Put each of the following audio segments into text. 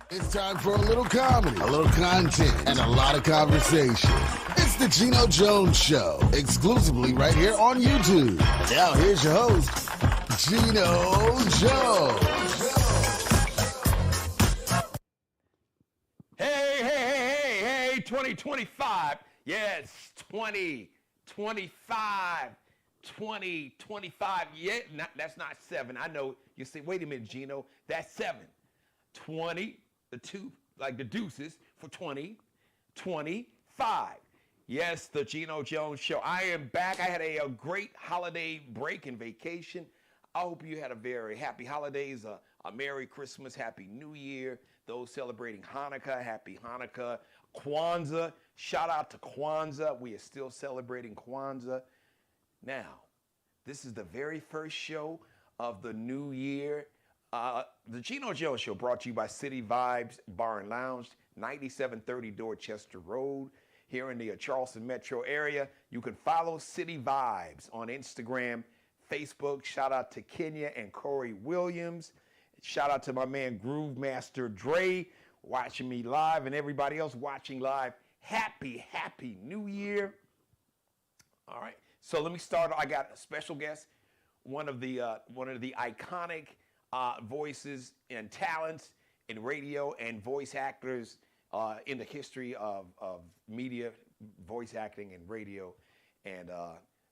It's time for a little comedy, a little content, and a lot of conversation. It's the Geno Jones Show, exclusively right here on YouTube. Now here's your host, Geno Jones. Hey, 2025. Yes, 2025. 2025. Yeah, that's not 7. I know you say, wait a minute, Geno, that's 7. 20, the 2, like the deuces for 2025. Yes, the Geno Jones Show. I am back. I had a great holiday break and vacation. I hope you had a very happy holidays, a Merry Christmas, Happy New Year. Those celebrating Hanukkah, Happy Hanukkah. Kwanzaa, shout out to Kwanzaa. We are still celebrating Kwanzaa. Now, this is the very first show of the new year. The Geno Jones Show brought to you by City Vibes Bar and Lounge, 9730 Dorchester Road, here in the Charleston metro area. You can follow City Vibes on Instagram, Facebook. Shout out to Kenya and Corey Williams. Shout out to my man Groove Master Dre watching me live, and everybody else watching live. Happy New Year. All right, so let me start. I got a special guest, one of the iconic voices and talents in radio and voice actors in the history of media, voice acting and radio, and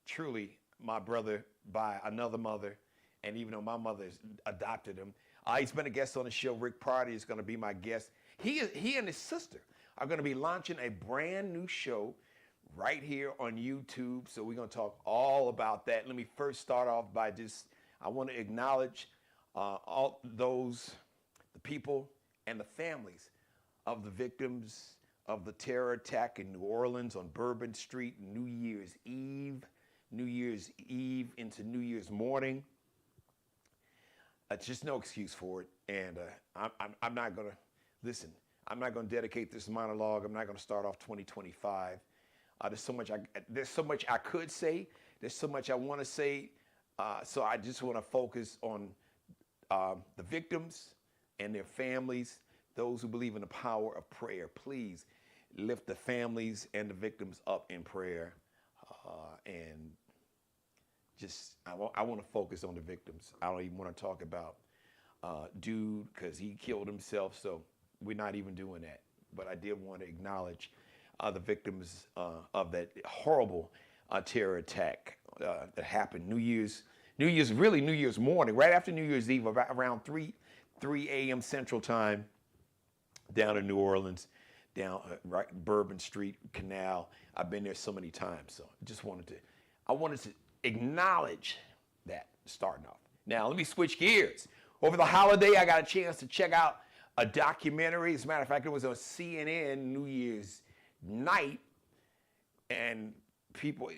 truly my brother by another mother, and even though my mother adopted him, he's been a guest on the show. Rick Party is going to be my guest. He and his sister are going to be launching a brand new show right here on YouTube, so we're going to talk all about that. Let me first start off by I want to acknowledge all those, the people and the families of the victims of the terror attack in New Orleans on Bourbon Street, New Year's Eve into New Year's morning. Just no excuse for it, and I'm not going to, listen, I'm not going to dedicate this monologue. I'm not going to start off 2025. There's so much I could say. There's so much I want to say. So I just want to focus on the victims and their families, those who believe in the power of prayer. Please lift the families and the victims up in prayer. And just, I want to focus on the victims. I don't even want to talk about dude because he killed himself. So we're not even doing that. But I did want to acknowledge the victims of that horrible terror attack that happened New Year's morning, right after New Year's Eve, around 3 a.m. Central Time, down in New Orleans, down right Bourbon Street Canal. I've been there so many times, so I wanted to acknowledge that starting off. Now let me switch gears. Over the holiday, I got a chance to check out a documentary. As a matter of fact, it was on CNN New Year's night, and people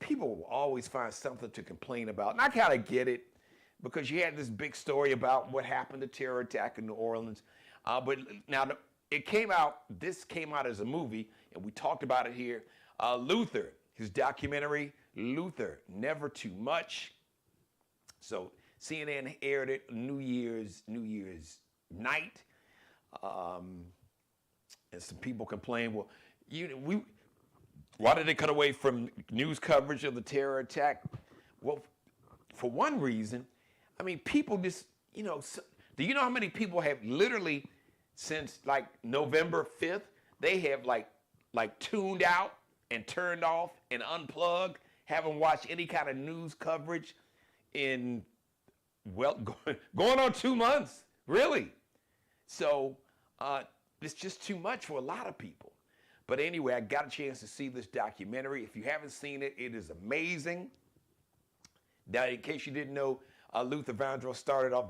will always find something to complain about. And I kind of get it, because you had this big story about what happened to terror attack in New Orleans. But now this came out as a movie, and we talked about it here. Luther, his documentary, Luther, Never Too Much. So CNN aired it New Year's night. And some people complain, well, why did they cut away from news coverage of the terror attack? Well, for one reason, I mean, people just, do you know how many people have literally since like November 5th, they have like tuned out and turned off and unplugged, haven't watched any kind of news coverage in, well, going on 2 months, really. So it's just too much for a lot of people. But anyway, I got a chance to see this documentary. If you haven't seen it, it is amazing. Now, in case you didn't know, Luther Vandross started off.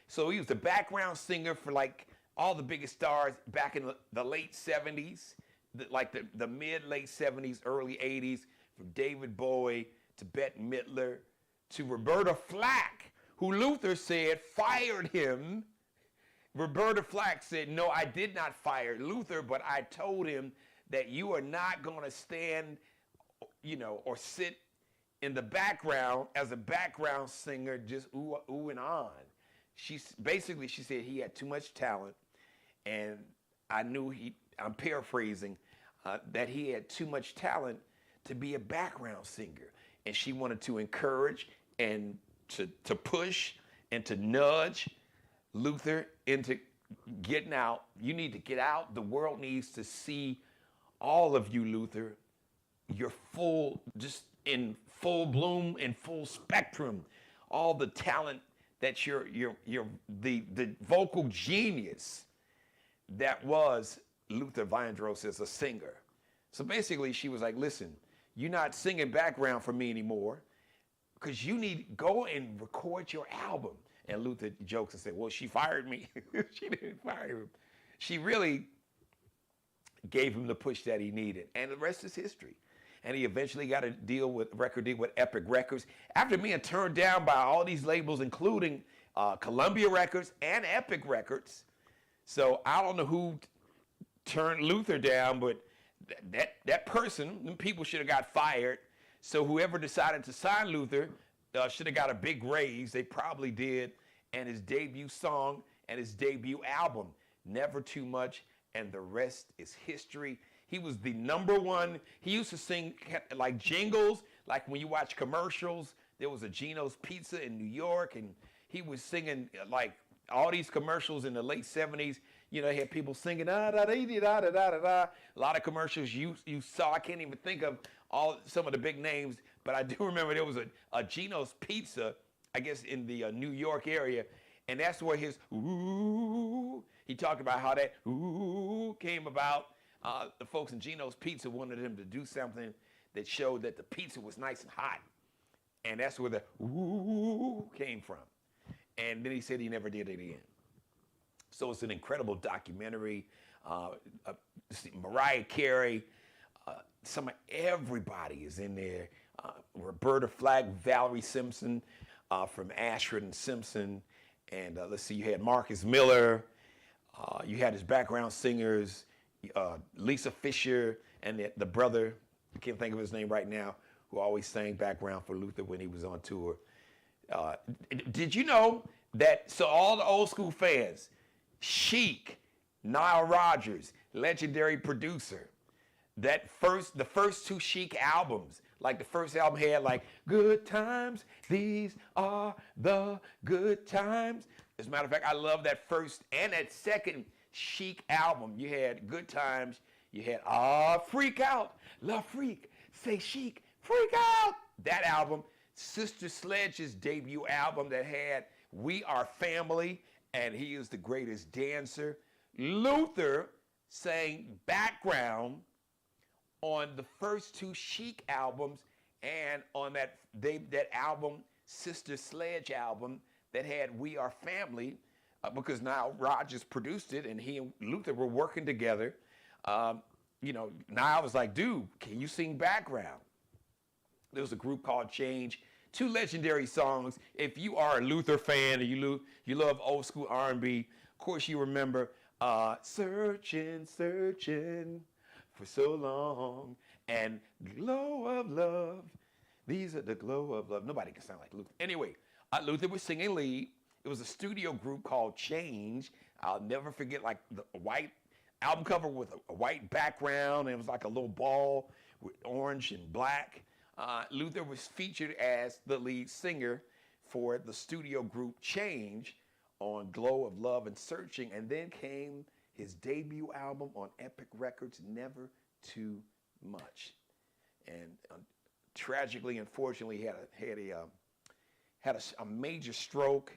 So he was the background singer for like all the biggest stars back in the late 70s, the mid-late 70s, early 80s, from David Bowie to Bette Midler to Roberta Flack, who Luther said fired him. Roberta Flack said, no, I did not fire Luther, but I told him that you are not going to stand, or sit in the background as a background singer, just ooh and on. she said he had too much talent, and I knew I'm paraphrasing, that he had too much talent to be a background singer. And she wanted to encourage and to push and to nudge Luther into getting out. You need to get out. The world needs to see all of you, Luther. You're just in full bloom, in full spectrum. All the talent that you're the vocal genius that was Luther Vandross as a singer. So basically, she was like, listen, you're not singing background for me anymore, because you need to go and record your album. And Luther jokes and said, well, she fired me. She didn't fire him. She really gave him the push that he needed. And the rest is history. And he eventually got a record deal with Epic Records after being turned down by all these labels, including Columbia Records and Epic Records. So I don't know who turned Luther down, but that person, them people should have got fired. So whoever decided to sign Luther should have got a big raise. They probably did. And his debut song and his debut album, Never Too Much, and the rest is history. He was the #1. He used to sing like jingles, like when you watch commercials. There was a Geno's Pizza in New York, and he was singing like all these commercials in the late 70s. You know, he had people singing da da da da da da da. A lot of commercials you saw. I can't even think of some of the big names, but I do remember there was a Geno's Pizza, I guess in the New York area, and that's where his ooh. He talked about how that ooh came about. The folks in Geno's Pizza wanted him to do something that showed that the pizza was nice and hot, and that's where the ooh came from. And then he said he never did it again. So it's an incredible documentary. Mariah Carey, everybody is in there. Roberta Flack, Valerie Simpson from Ashford and Simpson, and let's see, you had Marcus Miller. You had his background singers, Lisa Fisher, and the brother, I can't think of his name right now, who always sang background for Luther when he was on tour. Did you know that, so all the old school fans, Chic, Nile Rodgers, legendary producer, the first 2 Chic albums, like the first album had like, good times, these are the good times. As a matter of fact, I love that first and that second Chic album. You had Good Times, you had Freak Out, La Freak, say Chic, Freak Out. That album, Sister Sledge's debut album that had We Are Family, and he is the greatest dancer. Luther sang background on the first 2 Chic albums, and on that album, Sister Sledge album, that had We Are Family, because Nile Rodgers produced it, and he and Luther were working together. Nile was like, dude, can you sing background? There was a group called Change, 2 legendary songs. If you are a Luther fan and you love old school R&B, of course you remember Searching for So Long, and Glow of Love. These are the glow of love. Nobody can sound like Luther. Anyway, Luther was singing lead. It was a studio group called Change. I'll never forget, like the white album cover with a white background, and it was like a little ball with orange and black. Luther was featured as the lead singer for the studio group Change on Glow of Love and Searching, and then came his debut album on Epic Records, Never Too Much. And tragically, unfortunately, he had a major stroke,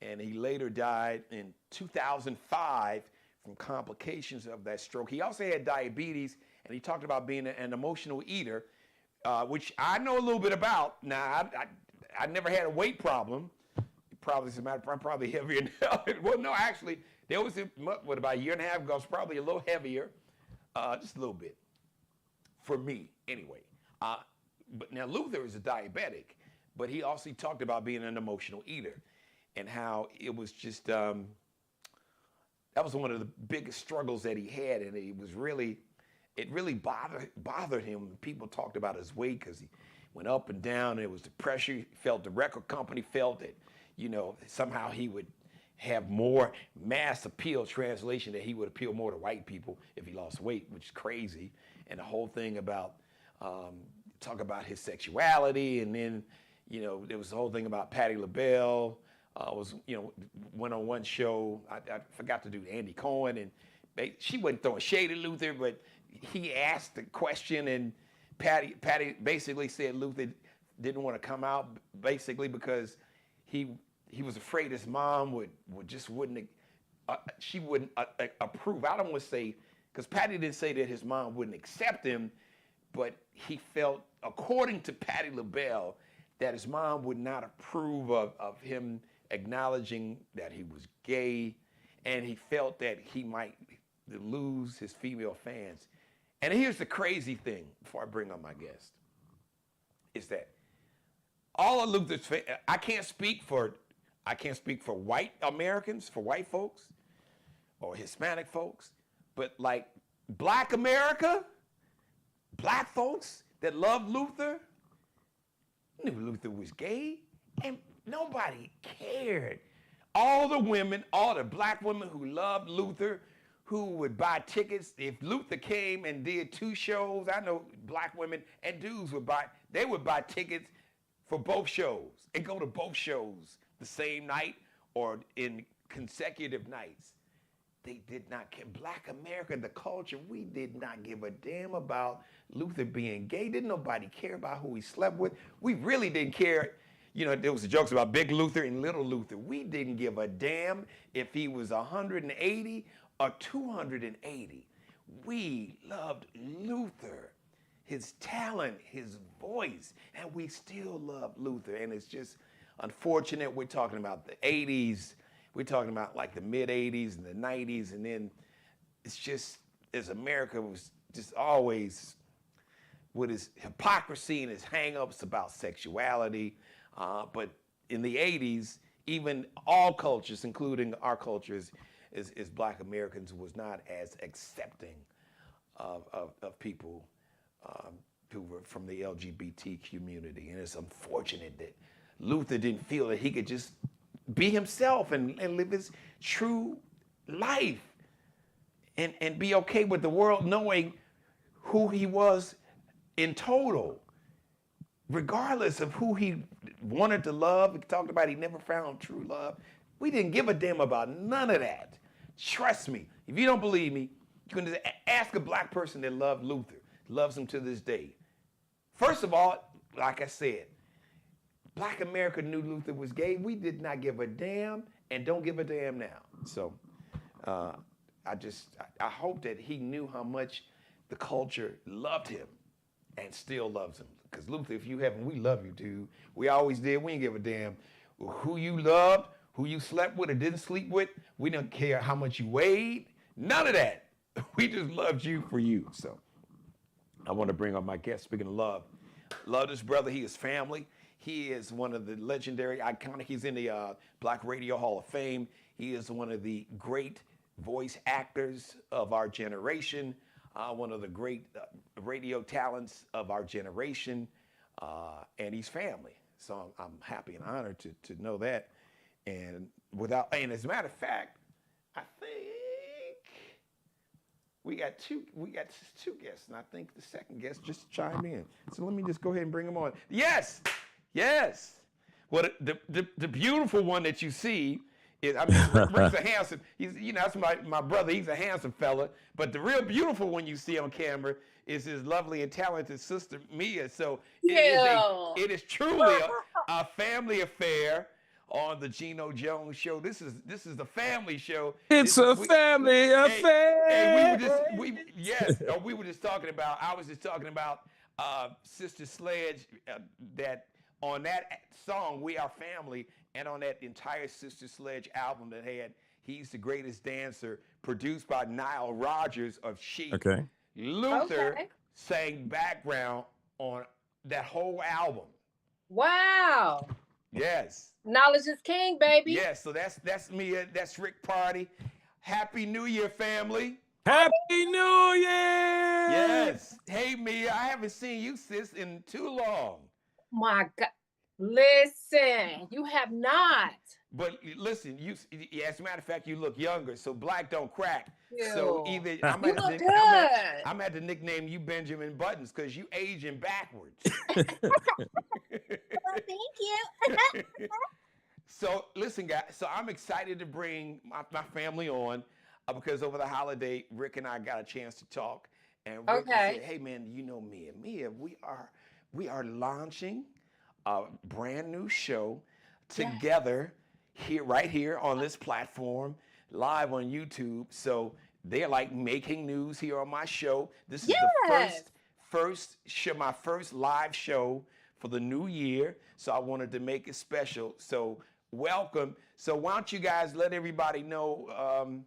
and he later died in 2005 from complications of that stroke. He also had diabetes, and he talked about being an emotional eater, which I know a little bit about. Now, I never had a weight problem. Probably, as a matter of fact, I'm probably heavier now. Well, no, actually, there was about a year and a half ago, I was probably a little heavier, just a little bit, for me, anyway. But now Luther is a diabetic, but he also talked about being an emotional eater, and how it was just, that was one of the biggest struggles that he had, and it really bothered him. People talked about his weight because he went up and down, and it was the pressure he felt. The record company felt it. Somehow he would have more mass appeal, translation, that he would appeal more to white people if he lost weight, which is crazy. And the whole thing about talk about his sexuality, and then there was the whole thing about Patti LaBelle. Was went on one show. I forgot to do Andy Cohen, and she wasn't throwing shade at Luther, but he asked the question, and Patty basically said Luther didn't want to come out, basically because he was afraid his mom wouldn't approve. I don't want to say, because Patty didn't say that his mom wouldn't accept him, but he felt, according to Patti LaBelle, that his mom would not approve of him acknowledging that he was gay, and he felt that he might lose his female fans. And here's the crazy thing, before I bring on my guest, is that all of Luther's fans, I can't speak for white Americans, for white folks, or Hispanic folks, but like Black America, Black folks that love Luther, knew Luther was gay, and nobody cared. All the women, all the Black women who loved Luther, who would buy tickets. If Luther came and did 2 shows, I know Black women and dudes would buy tickets for both shows and go to both shows the same night or in consecutive nights. They did not care. Black America, the culture, we did not give a damn about Luther being gay. Didn't nobody care about who he slept with. We really didn't care. There was jokes about Big Luther and Little Luther. We didn't give a damn if he was 180 or 280. We loved Luther, his talent, his voice, and we still love Luther. And it's just unfortunate. We're talking about the 80s. We're talking about like the mid 80s and the 90s. And then it's just, as America was just always with his hypocrisy and his hang-ups about sexuality. But in the 80s, even all cultures, including our cultures, as Black Americans, was not as accepting of people who were from the LGBT community. And it's unfortunate that Luther didn't feel that he could just be himself and live his true life and be okay with the world knowing who he was in total, regardless of who he wanted to love. He talked about he never found true love. We didn't give a damn about none of that. Trust me. If you don't believe me, you can just ask a Black person that loved Luther, loves him to this day. First of all, like I said, Black America knew Luther was gay. We did not give a damn and don't give a damn now. So I hope that he knew how much the culture loved him and still loves him. Because Luther, if you haven't, we love you, dude. We always did. We didn't give a damn who you loved, who you slept with or didn't sleep with. We didn't care how much you weighed. None of that. We just loved you for you. So I want to bring on my guest. Speaking of love, love this brother. He is family. He is one of the legendary, iconic. He's in the Black Radio Hall of Fame. He is one of the great voice actors of our generation, one of the great radio talents of our generation, and he's family. So I'm happy and honored to know that. And as a matter of fact, I think we got two guests, and I think the second guest just chimed in. So let me just go ahead and bring him on. Yes. Well, the beautiful one that you see is, Rick's a handsome. That's my brother. He's a handsome fella. But the real beautiful one you see on camera is his lovely and talented sister Mia. So it is truly a family affair on the Geno Jones Show. This is the family show. It's a family affair. Hey, we were just talking about. I was just talking about Sister Sledge. That on that song, We Are Family, and on that entire Sister Sledge album that had He's the Greatest Dancer, produced by Nile Rodgers of Chic. Okay. Luther sang background on that whole album. Wow. Yes. Knowledge is king, baby. Yes, so that's me. That's Rick Party. Happy New Year, family. Happy New Year. Yes. Hey, Mia, I haven't seen you, sis, in too long. My God. Listen, you have not. But listen, as a matter of fact, you look younger. So black don't crack. Ew. So either You look good. I'm at to nickname you Benjamin Buttons because you aging backwards. Well, thank you. So listen, guys. So I'm excited to bring my family on because over the holiday, Rick and I got a chance to talk, and Rick said, "Hey, man, you know Mia, we are launching a brand new show together right here on this platform, live on YouTube. So they're like making news here on my show. This is the first show, my first live show for the new year. So I wanted to make it special. So welcome. So why don't you guys let everybody know?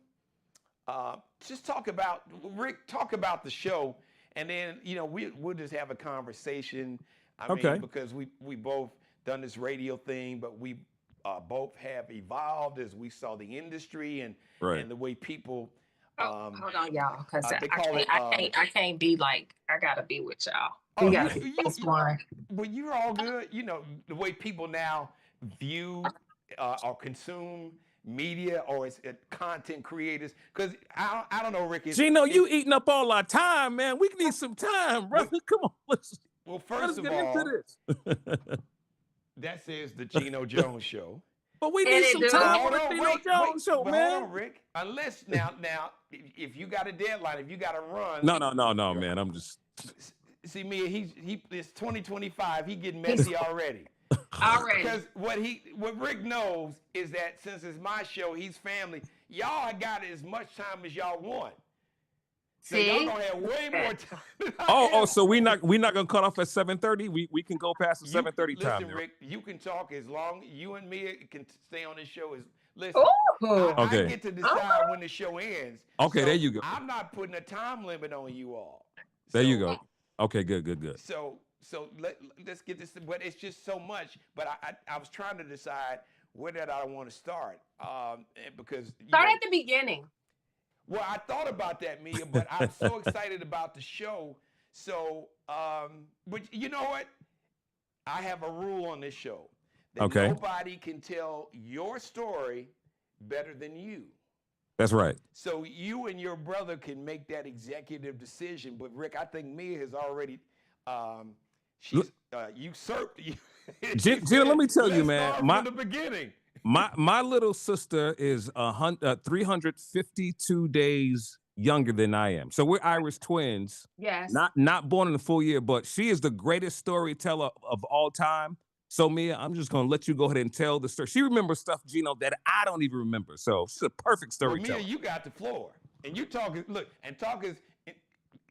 Just talk about Rick. Talk about the show, and then we'll just have a conversation. I mean, because we both done this radio thing, but we both have evolved as we saw the industry and the way people. Hold on, y'all, because I can't be like I gotta be with y'all. We gotta be one. Well, you're all good. You know the way people now view or consume media or it's content creators. Because I don't know, Rick. Geno, you eating up all our time, man. We need some time, brother. Come on, well, first of all, into this. That says the Geno Jones Show. But we need some time for the Geno Jones Show, man. Hold on, Rick. Unless now, if you got a deadline, if you got to run. No, man. I'm just. See, Mia, it's 2025. He getting messy already. Already. Because what Rick knows is that since it's my show, he's family. Y'all got as much time as y'all want. So y'all gonna have way more time. So we not gonna cut off at 7:30. We can go past the 7:30 time. Listen, Rick, you can talk as long you and me can stay on this show. Listen, I get to decide when the show ends. Okay, so there you go. I'm not putting a time limit on you all. There you go. Okay, good. So let's get this. But it's just so much. But I was trying to decide where did I want to start. Because start at the beginning. Well, I thought about that, Mia, but I'm so excited about the show. So, but you know what? I have a rule on this show that nobody can tell your story better than you. That's right. So you and your brother can make that executive decision. But Rick, I think Mia has already she's usurped you. Geno, let me tell you, man. From the beginning. My little sister is 352 days younger than I am. So we're Irish twins. Yes. Not born in a full year, but she is the greatest storyteller of all time. So Mia, I'm just gonna let you go ahead and tell the story. She remembers stuff, Geno, that I don't even remember. So she's a perfect storyteller. Well, Mia, you got the floor, and you talk.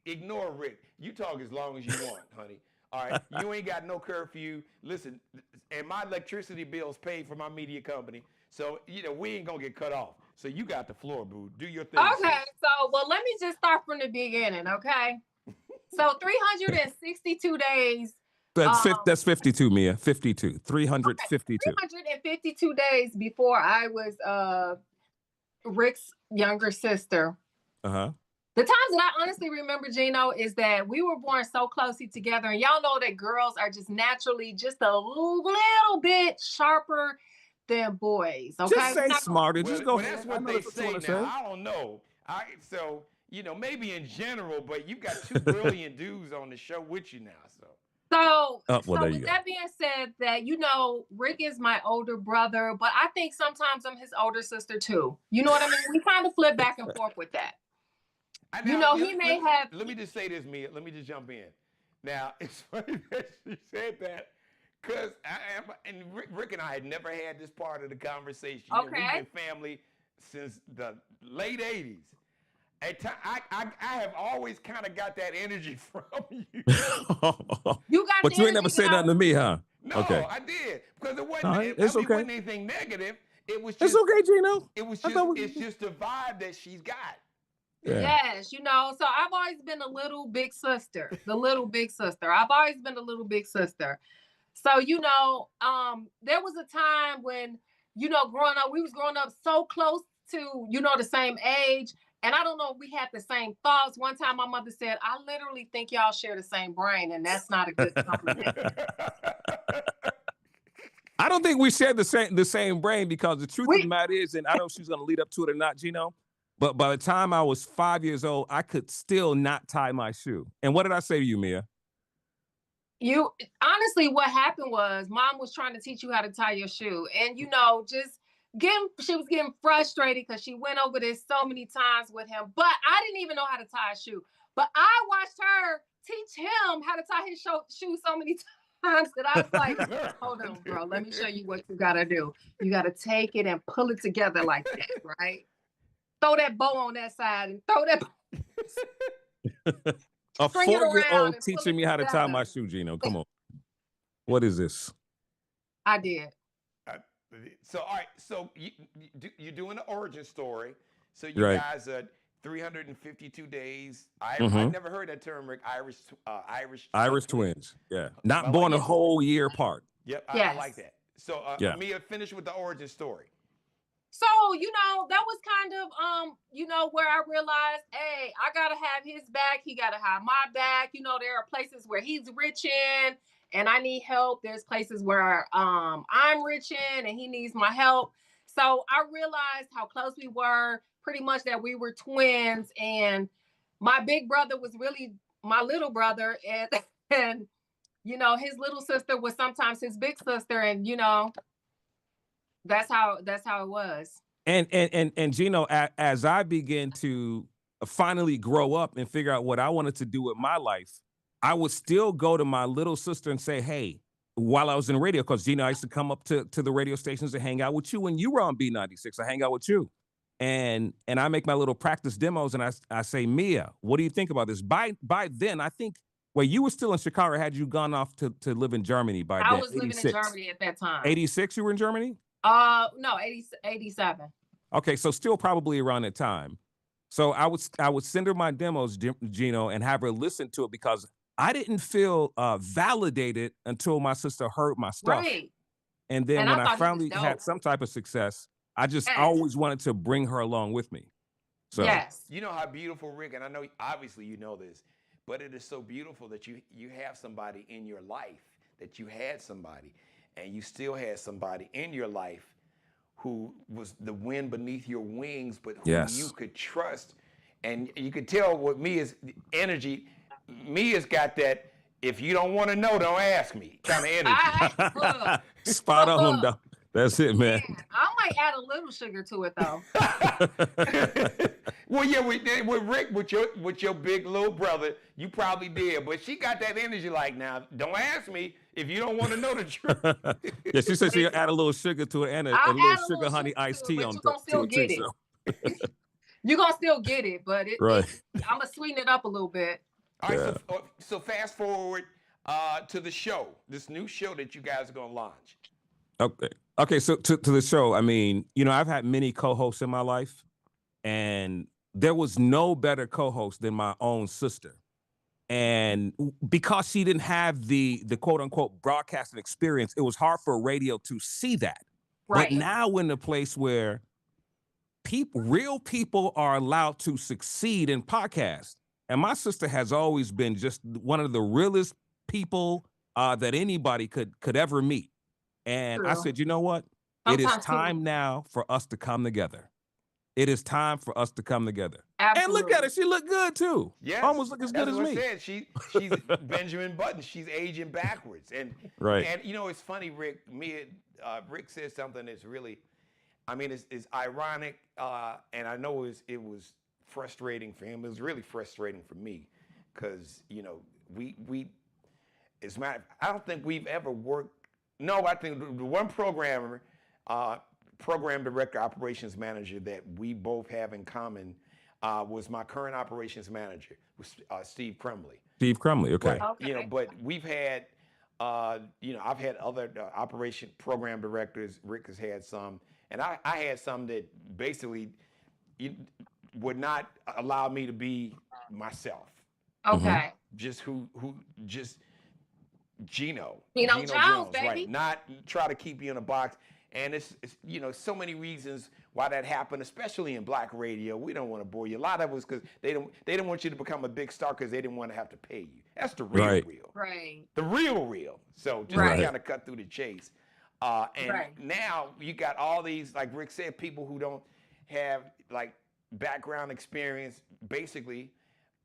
Ignore Rick. You talk as long as you want, honey. All right, you ain't got no curfew. Listen, and my electricity bill's paid for my media company, so we ain't gonna get cut off. So you got the floor, boo. Do your thing. Okay, so let me just start from the beginning, okay? So 362 days. That's 52, Mia. 52. 352. 352 days before I was Rick's younger sister. The times that I honestly remember, Geno, is that we were born so closely together. And y'all know that girls are just naturally just a little bit sharper than boys. Okay. Just say smarter. Just go ahead. That's what they say now. I don't know. So, maybe in general, but you've got two brilliant dudes on the show with you now. So with that being said, that Rick is my older brother, but I think sometimes I'm his older sister too. You know what I mean? We kind of flip back and forth with that. He may have. Let me just say this, Mia. Let me just jump in. Now, it's funny that she said that because Rick and I had never had this part of the conversation. Okay. We've been family since the late 80s. I have always kind of got that energy from you. But you ain't never said nothing to me, huh? No, okay. I did because it wasn't. It's okay. It wasn't anything negative. It was just. It's okay, Geno. It was just. It's just the vibe that she's got. Yeah. Yes, so I've always been a little big sister. I've always been a little big sister. So there was a time when growing up, we was growing up so close to the same age. And I don't know if we had the same thoughts. One time my mother said, I literally think y'all share the same brain, and that's not a good compliment. I don't think we shared the same brain because the truth of the matter is, and I don't know if she's going to lead up to it or not, Geno, but by the time I was 5 years old, I could still not tie my shoe. And what did I say to you, Mia? You honestly, what happened was mom was trying to teach you how to tie your shoe, and she was getting frustrated because she went over this so many times with him. But I didn't even know how to tie a shoe. But I watched her teach him how to tie his shoe so many times that I was like, hold on, bro, let me show you what you gotta do. You gotta take it and pull it together like that, right? Throw that bow on that side and throw that. A 4-year-old teaching me how to tie my shoe, Geno. Come on. What is this? I did. So, all right. So you're doing the origin story. So you guys are 352 days. I never heard that term, Rick. Irish twins. Yeah. Not born a whole year apart. Yep. I like that. So Mia, finish with the origin story. So, that was kind of, where I realized, hey, I got to have his back. He got to have my back. There are places where he's rich in and I need help. There's places where I'm rich in and he needs my help. So I realized how close we were, pretty much that we were twins. And my big brother was really my little brother. And his little sister was sometimes his big sister. And, that's how it was. And Geno, as I began to finally grow up and figure out what I wanted to do with my life, I would still go to my little sister and say, hey, while I was in radio, because Geno, I used to come up to the radio stations and hang out with you when you were on B96. I hang out with you. And I make my little practice demos and I say, Mia, what do you think about this? By then, I think, you were still in Chicago, had you gone off to live in Germany by then? I was living in Germany at that time. 86 you were in Germany? No, 87. Okay, so still probably around that time. So I would send her my demos, Geno, and have her listen to it because I didn't feel validated until my sister heard my stuff. Right. And then when I finally had some type of success, I just always wanted to bring her along with me. So yes. You know how beautiful, Rick, and I know obviously you know this, but it is so beautiful that you have somebody in your life, that you had somebody, and you still had somebody in your life who was the wind beneath your wings, but who you could trust. And you could tell what Mia's energy, Mia's got that, if you don't want to know, don't ask me kind of energy. Spot on, though. That's it, man. I might add a little sugar to it, though. Well, yeah, with Rick, with your big little brother, you probably did. But she got that energy like, now, don't ask me if you don't want to know the truth. Yeah, she said she'll add a little sugar to it and a little sugar honey iced tea on top. You're going to still get it. You're going to still get it, but I'm going to sweeten it up a little bit. All right, so fast forward to the show, this new show that you guys are going to launch. Okay, so to the show, I mean, I've had many co-hosts in my life, and there was no better co-host than my own sister. And because she didn't have the quote unquote broadcasting experience, it was hard for radio to see that. Right. But now we're in a place where real people are allowed to succeed in podcasts. And my sister has always been just one of the realest people that anybody could ever meet. And I said, you know what? It is time now for us to come together. It is time for us to come together. Absolutely. And look at her. She looked good, too. Yes. Almost look as good as me. Said. She's Benjamin Button. She's aging backwards. And it's funny, Rick. Rick said something that's really, it's ironic. And I know it was frustrating for him. It was really frustrating for me because, we as a matter, I don't think we've ever worked. No, I think the one program director, operations manager that we both have in common was my current operations manager, Steve Crumley. Steve Crumley, okay. But, but we've had, I've had other operation program directors. Rick has had some, and I had some that basically would not allow me to be myself. Okay. Just just Geno Jones, baby. Right? Not try to keep you in a box. And it's so many reasons why that happened, especially in black radio. We don't want to bore you. A lot of it was because they didn't want you to become a big star because they didn't want to have to pay you. That's the real. Right. The real. So just to kind of cut through the chase. And Right. now you got all these, like Rick said, people who don't have like background experience, basically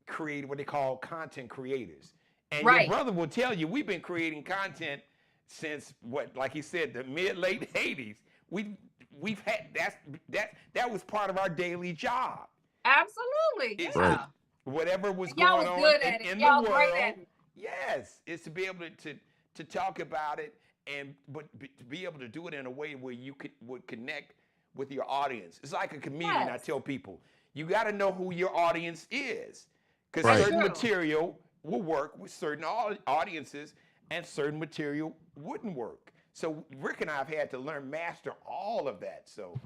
create what they call content creators. And your Right. brother will tell you, we've been creating content since what, like he said, the mid-late 80s. We've had that was part of our daily job. Absolutely. It's Right. Yeah. whatever was Y'all going was on good at it. in Y'all the great world. at it. Yes, it's to be able to talk about it, to be able to do it in a way where you would connect with your audience. It's like a comedian. I Yes. tell people, you got to know who your audience is, because Right. certain True. material will work with certain audiences, and certain material wouldn't work. So Rick and I have had to master all of that. So,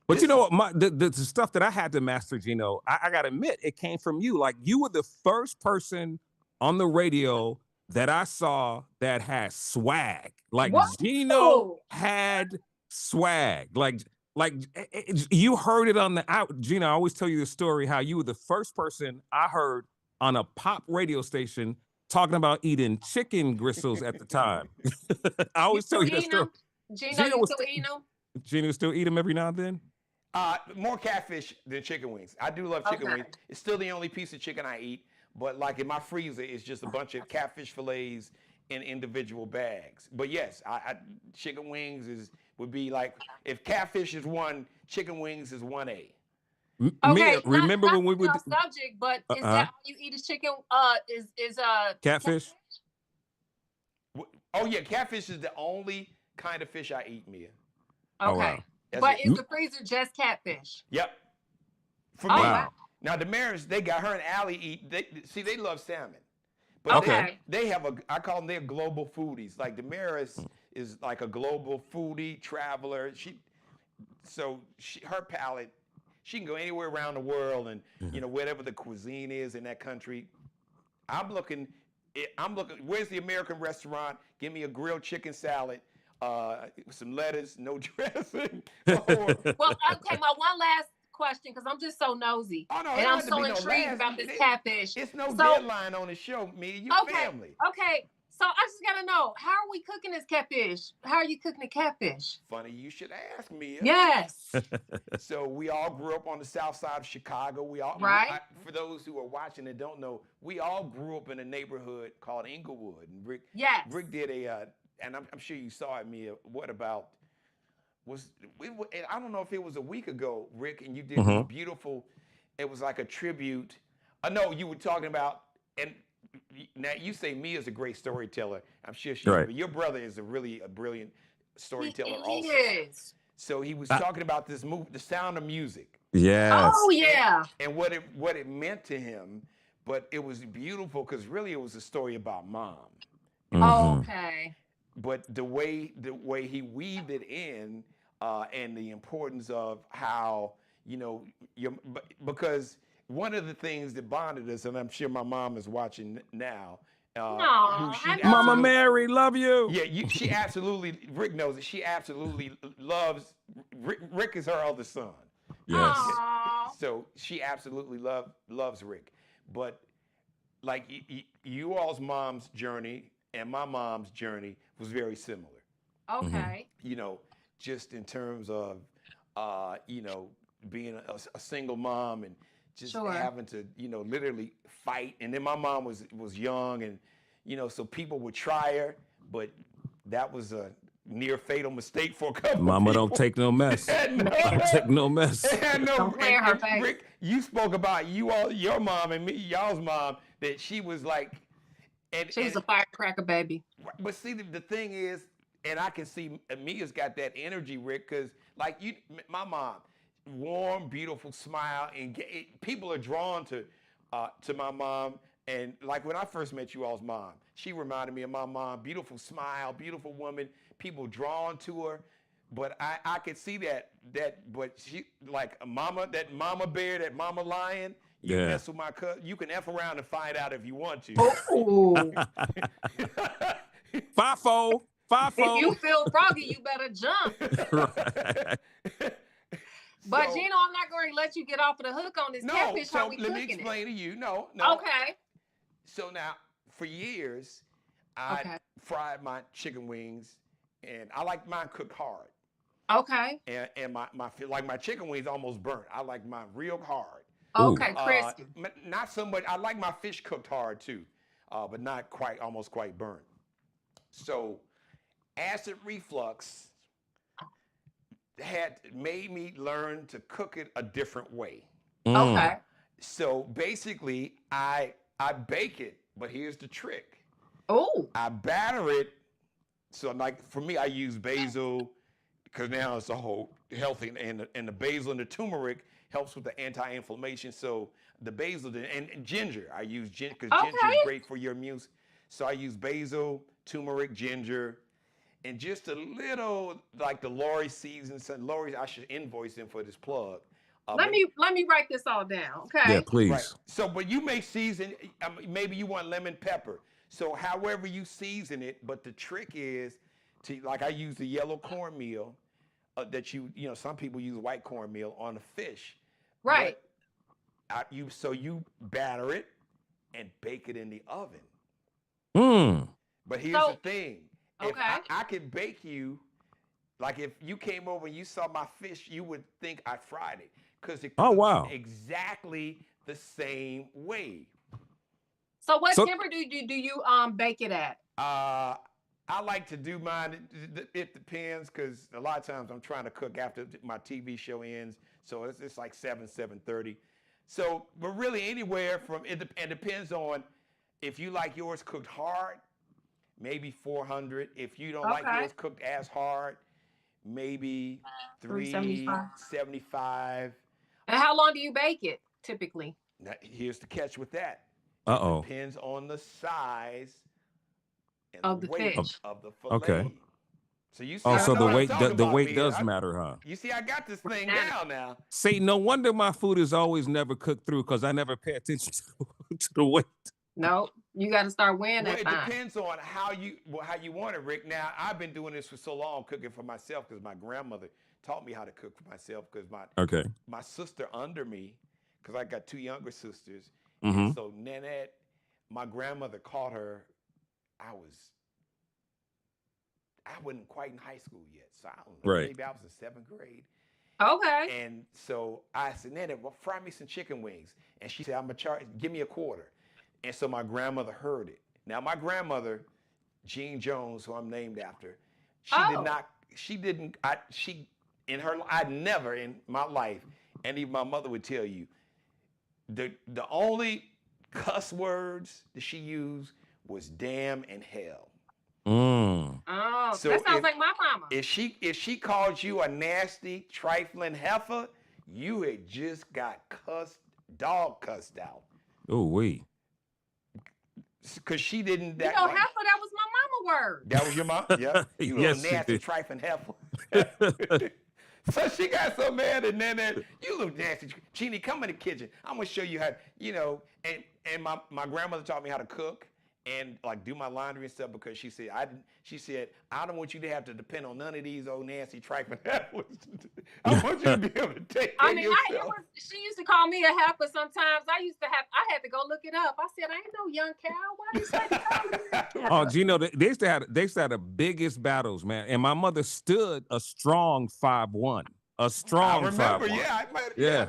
But this you know is- what? The stuff that I had to master, Geno, I got to admit, it came from you. Like, you were the first person on the radio that I saw that had swag. Like, Whoa. Geno had swag. You heard it on the out. Geno, I always tell you the story how you were the first person I heard on a pop radio station talking about eating chicken gristles at the time. I You always tell still you that eating story. them? Geno, Geno you was still eating them? Geno still eat them every now and then. More catfish than chicken wings. I do love chicken Okay. wings. It's still the only piece of chicken I eat, but like in my freezer, it's just a bunch of catfish fillets in individual bags. But yes, chicken wings would be like, if catfish is 1, chicken wings is 1A. Okay, Mia, remember not when we would off subject, but is that all you eat is chicken? Is catfish? Oh yeah, catfish is the only kind of fish I eat, Mia. Oh, Okay, wow. That's but it. is the freezer just catfish? Yep. For Oh, me. wow. Now Damaris, they got her and Allie eat. They love salmon. But Okay. they have I call them, they're global foodies. Like Damaris is like a global foodie traveler. Her palate, she can go anywhere around the world, and whatever the cuisine is in that country. I'm looking. Where's the American restaurant? Give me a grilled chicken salad, some lettuce, no dressing. Well, okay, my one last question, because I'm just so nosy. Oh, no, and it I'm has to so be no intrigued last. about this catfish. It's no So- deadline on the show, Mia. You family. Okay. So I just gotta know, how are we cooking this catfish? How are you cooking the catfish? Funny you should ask, Mia. Yes. So we all grew up on the south side of Chicago. Right. For those who are watching and don't know, we all grew up in a neighborhood called Inglewood. And Rick did and I'm sure you saw it, Mia. What about I don't know if it was a week ago, Rick, and you did this beautiful. It was like a tribute. I know you were talking about, and now you say Mia's a great storyteller. I'm sure she is, Right. but your brother is a brilliant storyteller He also. is. So he was talking about this movie, The Sound of Music, Yes. Oh yeah. and what it meant to him. But it was beautiful because really it was a story about mom. Okay. But the way he weaved it in, and the importance of how because one of the things that bonded us, and I'm sure my mom is watching now. Mama Mary, love you. Yeah, she absolutely. Rick knows it. She absolutely loves. Rick is her other son. Yes. Aw. So she absolutely loves Rick. But like you all's mom's journey and my mom's journey was very similar. Okay. Just in terms of being a single mom and just having to literally fight. And then my mom was young, and so people would try her, but that was a near fatal mistake for a couple Mama people. don't take no mess. Don't take no mess. Don't play in her face. Rick, you spoke about your mom and y'all's mom, that she was like, She's a firecracker baby. but see, the thing is, and I can see Mia's got that energy, Rick, because like my mom, warm, beautiful smile, and people are drawn to my mom. And like when I first met you all's mom, she reminded me of my mom. Beautiful smile, beautiful woman. People drawn to her. But I could see that. But she like that mama bear, that mama lion. You mess with my cousin. You can F around and find out if you want to. Oh. Fafo. If you feel froggy, you better jump. But So- Geno, I'm not going to let you get off of the hook on this catfish. So How we let me cooking explain to you. No. Okay. So now, for years, I fried my chicken wings and I like mine cooked hard. Okay. And my chicken wings almost burnt. I like mine real hard. Okay, crispy. Not so much. I like my fish cooked hard too, but not quite, almost quite burnt. So, acid reflux had made me learn to cook it a different way. Okay. So basically, I bake it, but here's the trick. Oh. I batter it. So like for me, I use basil because now it's a whole healthy, and the basil and the turmeric helps with the anti-inflammation. So the basil and ginger, I use ginger because ginger is great for your immune. So I use basil, turmeric, ginger, and just a little like the Lori seasons. And Lori, I should invoice them for this plug. Let me write this all down. Okay. Yeah, please. Right. So, but you may season. Maybe you want lemon pepper. So, however you season it, but the trick is to like I use the yellow cornmeal that you know some people use white cornmeal on the fish. Right. So you batter it and bake it in the oven. But here's the thing. If I could bake you, like if you came over and you saw my fish, you would think I fried it. Because it cooks exactly the same way. So what temperature do you bake it at? I like to do mine. It depends because a lot of times I'm trying to cook after my TV show ends, so it's like 7:30. So, but really anywhere from it depends on if you like yours cooked hard, maybe 400. If you don't like yours cooked as hard, maybe 375. And how long do you bake it typically? Now, here's the catch with that. Uh-oh. It depends on the size and of the the weight fish. of the fillet. Okay. So you see, so the weight does matter, huh? You see, I got this thing down now. See, no wonder my food is always never cooked through because I never pay attention to the weight. No, you got to start weighing that. It depends on how you want it, Rick. Now I've been doing this for so long, cooking for myself because my grandmother taught me how to cook for myself because my sister under me, because I got two younger sisters. And so Nanette, my grandmother caught her. I wasn't quite in high school yet, so I don't know. Maybe I was in 7th grade. Okay. And so I said, Nanette, well, fry me some chicken wings. And she said, I'm gonna charge. Give me a quarter. And so my grandmother heard it. Now my grandmother, Jean Jones, who I'm named after, I never in my life, and even my mother would tell you, the only cuss words that she used was damn and hell. Oh, so that sounds like my mama. If she called you a nasty, trifling heifer, you had just got cussed out. Oh, wait. Because she didn't. Heifer, that was my mama word. That was your mom? Yeah. You little nasty, trifling heifer. So she got so mad at Nanette. You little nasty. Jeannie, come in the kitchen. I'm going to show you how, and my grandmother taught me how to cook and like do my laundry and stuff because she said, I don't want you to have to depend on none of these old nasty trifling heifers. I want you to be able to take care of yourself. She used to call me a heifer sometimes. I had to go look it up. I said, I ain't no young cow. Why you say that? Oh, Geno, they used to have the biggest battles, man. And my mother stood a strong 5'1". A strong 5'1". I remember, 5'1". Yeah.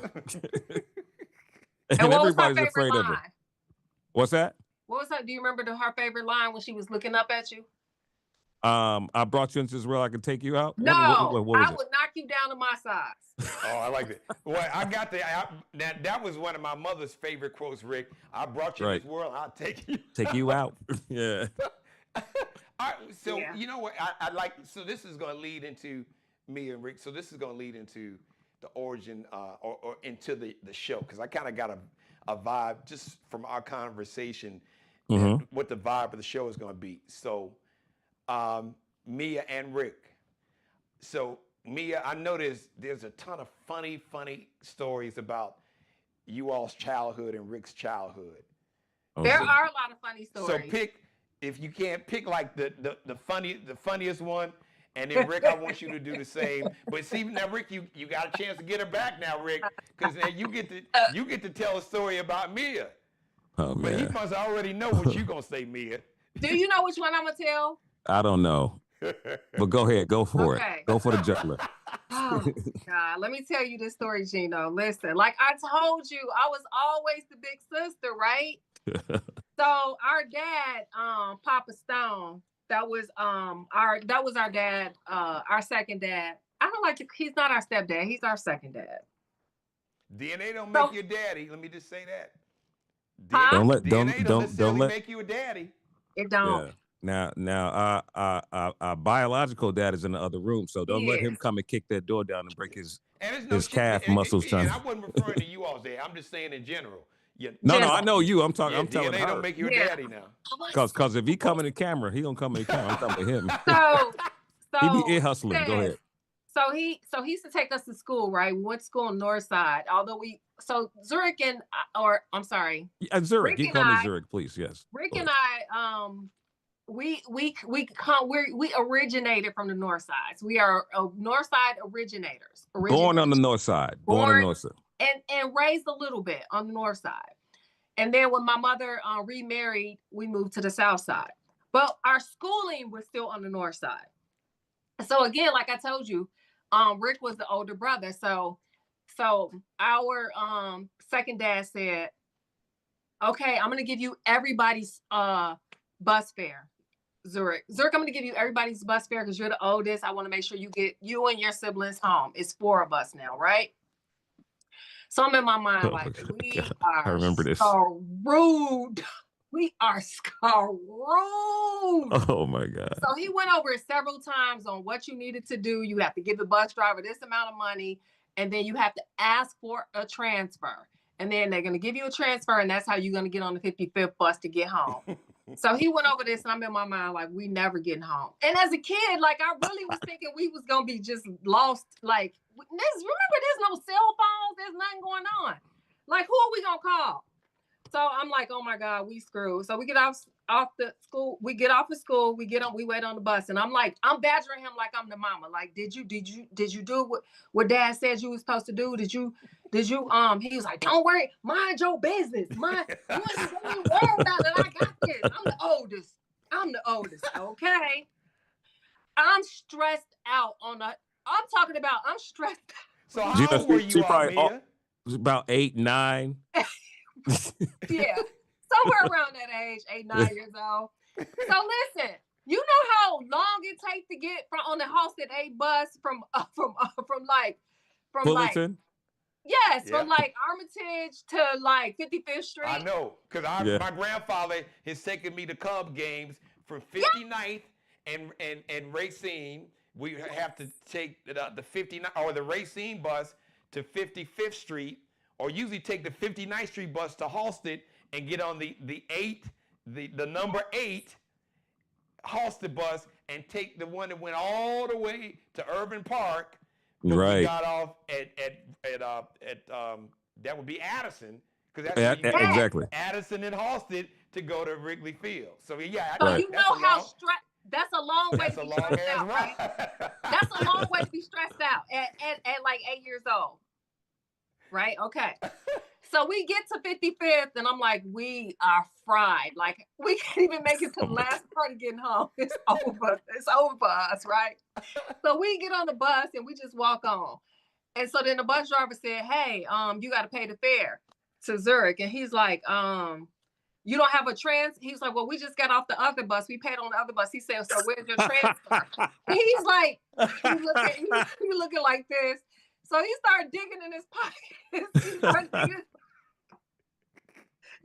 And everybody's afraid of her. What's that? What was that? Do you remember her favorite line when she was looking up at you? I brought you into this world, I could take you out? No, I would knock you down to my size. Oh, I like that. Well, I got that was one of my mother's favorite quotes, Rick. I brought you into this world, I'll take you. Take you out. Yeah. All right, so you know what? I like, so this is going to lead into me and Rick. So this is going to lead into the origin or into the show, because I kind of got a vibe just from our conversation, what the vibe of the show is going to be. So Mia and Rick. So Mia, I know there's a ton of funny stories about you all's childhood and Rick's childhood. There are a lot of funny stories. So if you can't pick like the funniest one, and then Rick, I want you to do the same. But see, now Rick, you got a chance to get her back now, Rick, because now you get to tell a story about Mia. Oh, man. But he must already know what you gonna say, Mia. Do you know which one I'm gonna tell? I don't know. But go ahead, go for it. Okay. Go for the juggler. Oh God, let me tell you this story, Geno. Listen, like I told you, I was always the big sister, right? So our dad, Papa Stone, that was our dad, our second dad. I don't like to, he's not our stepdad, he's our second dad. DNA don't So, make you a daddy. Let me just say that. huh? Don't let DNA don't necessarily let make you a daddy. It don't. yeah. Now, our biological dad is in the other room, so don't let him Yes. come and kick that door down and break his And there's no shit. calf muscles. And I wasn't referring to you all day. I'm just saying in general. Yeah, No, General. I know you. I'm talking. yeah, I'm telling DNA don't her. make you a Yeah. daddy now. Cause if he come in the camera, he don't come in the camera. I'm talking to him. So He be ear hustling. Go ahead. So he used to take us to school, right? We went to school on the north side. Although Zurich and Zurich. Rick You and call me I- Zurich, please. Yes. Rick Go and ahead. I, we originated from the north side. So we are north side originators. Born on the north side. Born on the north side. And raised a little bit on the north side. And then when my mother remarried, we moved to the south side. But our schooling was still on the north side. So again, like I told you, Rick was the older brother. So our second dad said, okay, I'm gonna give you everybody's bus fare. Zurich, I'm gonna give you everybody's bus fare because you're the oldest. I want to make sure you get you and your siblings home. It's 4 of us now, right? So I'm in my mind like, we I remember this. so rude. We are so rude. Oh my God. So he went over it several times on what you needed to do. You have to give the bus driver this amount of money, and then you have to ask for a transfer. And then they're going to give you a transfer, and that's how you're going to get on the 55th bus to get home. So he went over this, and I'm in my mind like, we never getting home. And as a kid, like I really was thinking we was going to be just lost. Like, remember, there's no cell phones. There's nothing going on. Like, who are we going to call? So I'm like, oh my God, we screwed. So we get off the school. We get off of school. We wait on the bus, and I'm badgering him like I'm the mama. Like, did you do what Dad said you was supposed to do? Did you? He was like, don't worry, mind your business. You ain't worry about it. I got this. I'm the oldest. Okay. I'm stressed out I'm talking about. I'm stressed. So how old were you, Mia? Was about 8, 9. Yeah, somewhere around that age, 8, 9 years old. So listen, you know how long it takes to get on the Halsted A bus from Fullerton? From like Armitage to like 55th Street. I know, because my grandfather has taken me to Cub games from 59th and Racine. We have to take the 59 or the Racine bus to 55th Street, or usually take the 59th Street bus to Halsted and get on the number 8 Halsted bus and take the one that went all the way to Urban Park. Right. We got off at that would be Addison, because that's exactly Addison and Halsted to go to Wrigley Field. So yeah, so you know how that's a long way to be stressed out, right? That's a long way to be stressed out at like 8 years old. Right? Okay. So we get to 55th, and I'm like, we are fried. Like, we can't even make it to the last part of getting home. It's over. It's over for us, right? So we get on the bus, and we just walk on. And so then the bus driver said, hey, you got to pay the fare to Zurich. And he's like, you don't have a He's like, well, we just got off the other bus. We paid on the other bus. He said, so where's your transfer? And he's like, he looking like this. So he started digging in his pocket.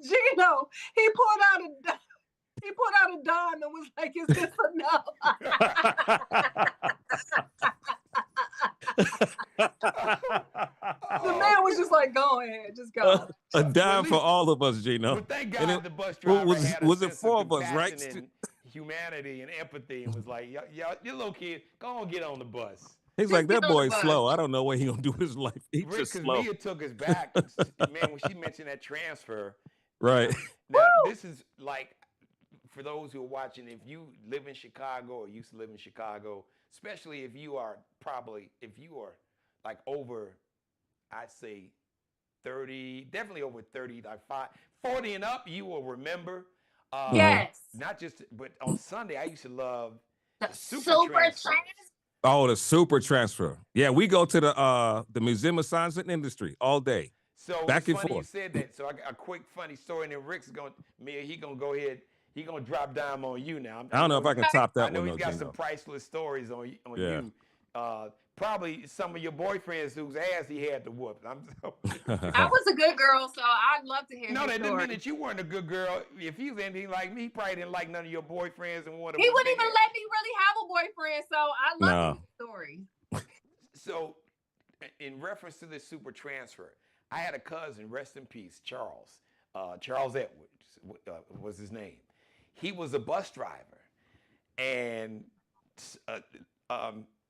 Geno, he pulled out a dime and was like, "Is this enough?" The man was just like, "Go ahead, just go." A dime for all of us, Geno. Well, thank God the bus driver was it 4 of us, right? And humanity and empathy, and was like, "Y'all, you little kid, go on, get on the bus." He's like, that boy's slow. I don't know what he gonna do with his life. He's just slow. Because Mia took us back, man, when she mentioned that transfer. Right. Now, this is like, for those who are watching, if you live in Chicago or used to live in Chicago, especially if you are like over, I'd say 30, definitely over 30, like 40 and up, you will remember. Yes. Not just, but on Sunday, I used to love The super super transfer. Oh, the super transfer. Yeah, we go to the Museum of Science and Industry all day. So Back it's and funny you forth. said that. So I got a quick funny story, and then Rick's going, Mia, he gonna go ahead. He gonna drop dime on you now. I don't know if I can top I that know one he's though, got some Geno. priceless stories on Yeah. you. Probably some of your boyfriends whose ass he had to whoop. I was a good girl, so I'd love to hear No, his that didn't story. mean that you weren't a good girl. If he was anything like me, he probably didn't like none of your boyfriends and wanted. He wouldn't even let me really have a boyfriend, so I love No. his story. So, in reference to this super transfer, I had a cousin, rest in peace, Charles. Charles Edwards was his name. He was a bus driver, and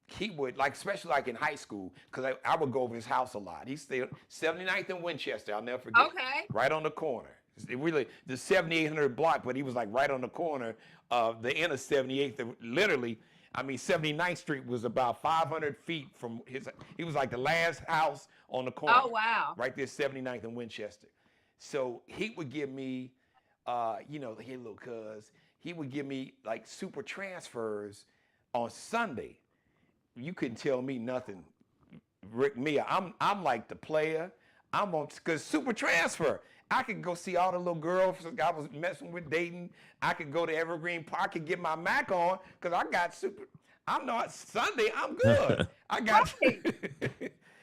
he would, like, especially like in high school, because I would go over his house a lot. He stayed 79th and Winchester. I'll never forget. Okay. Right on the corner. It really, the 7800 block, but he was like right on the corner of the end of 78th. Literally, I mean, 79th Street was about 500 feet from his. He was like the last house on the corner. Oh, wow. Right there, 79th and Winchester. So he would give me, hey, little cuz, he would give me like super transfers on Sunday. You couldn't tell me nothing, Rick Mia. I'm like the player. I'm on, because super transfer. I could go see all the little girls I was messing with, dating. I could go to Evergreen Park. I could get my Mac on because I got super. I'm not Sunday. I'm good. I got Right.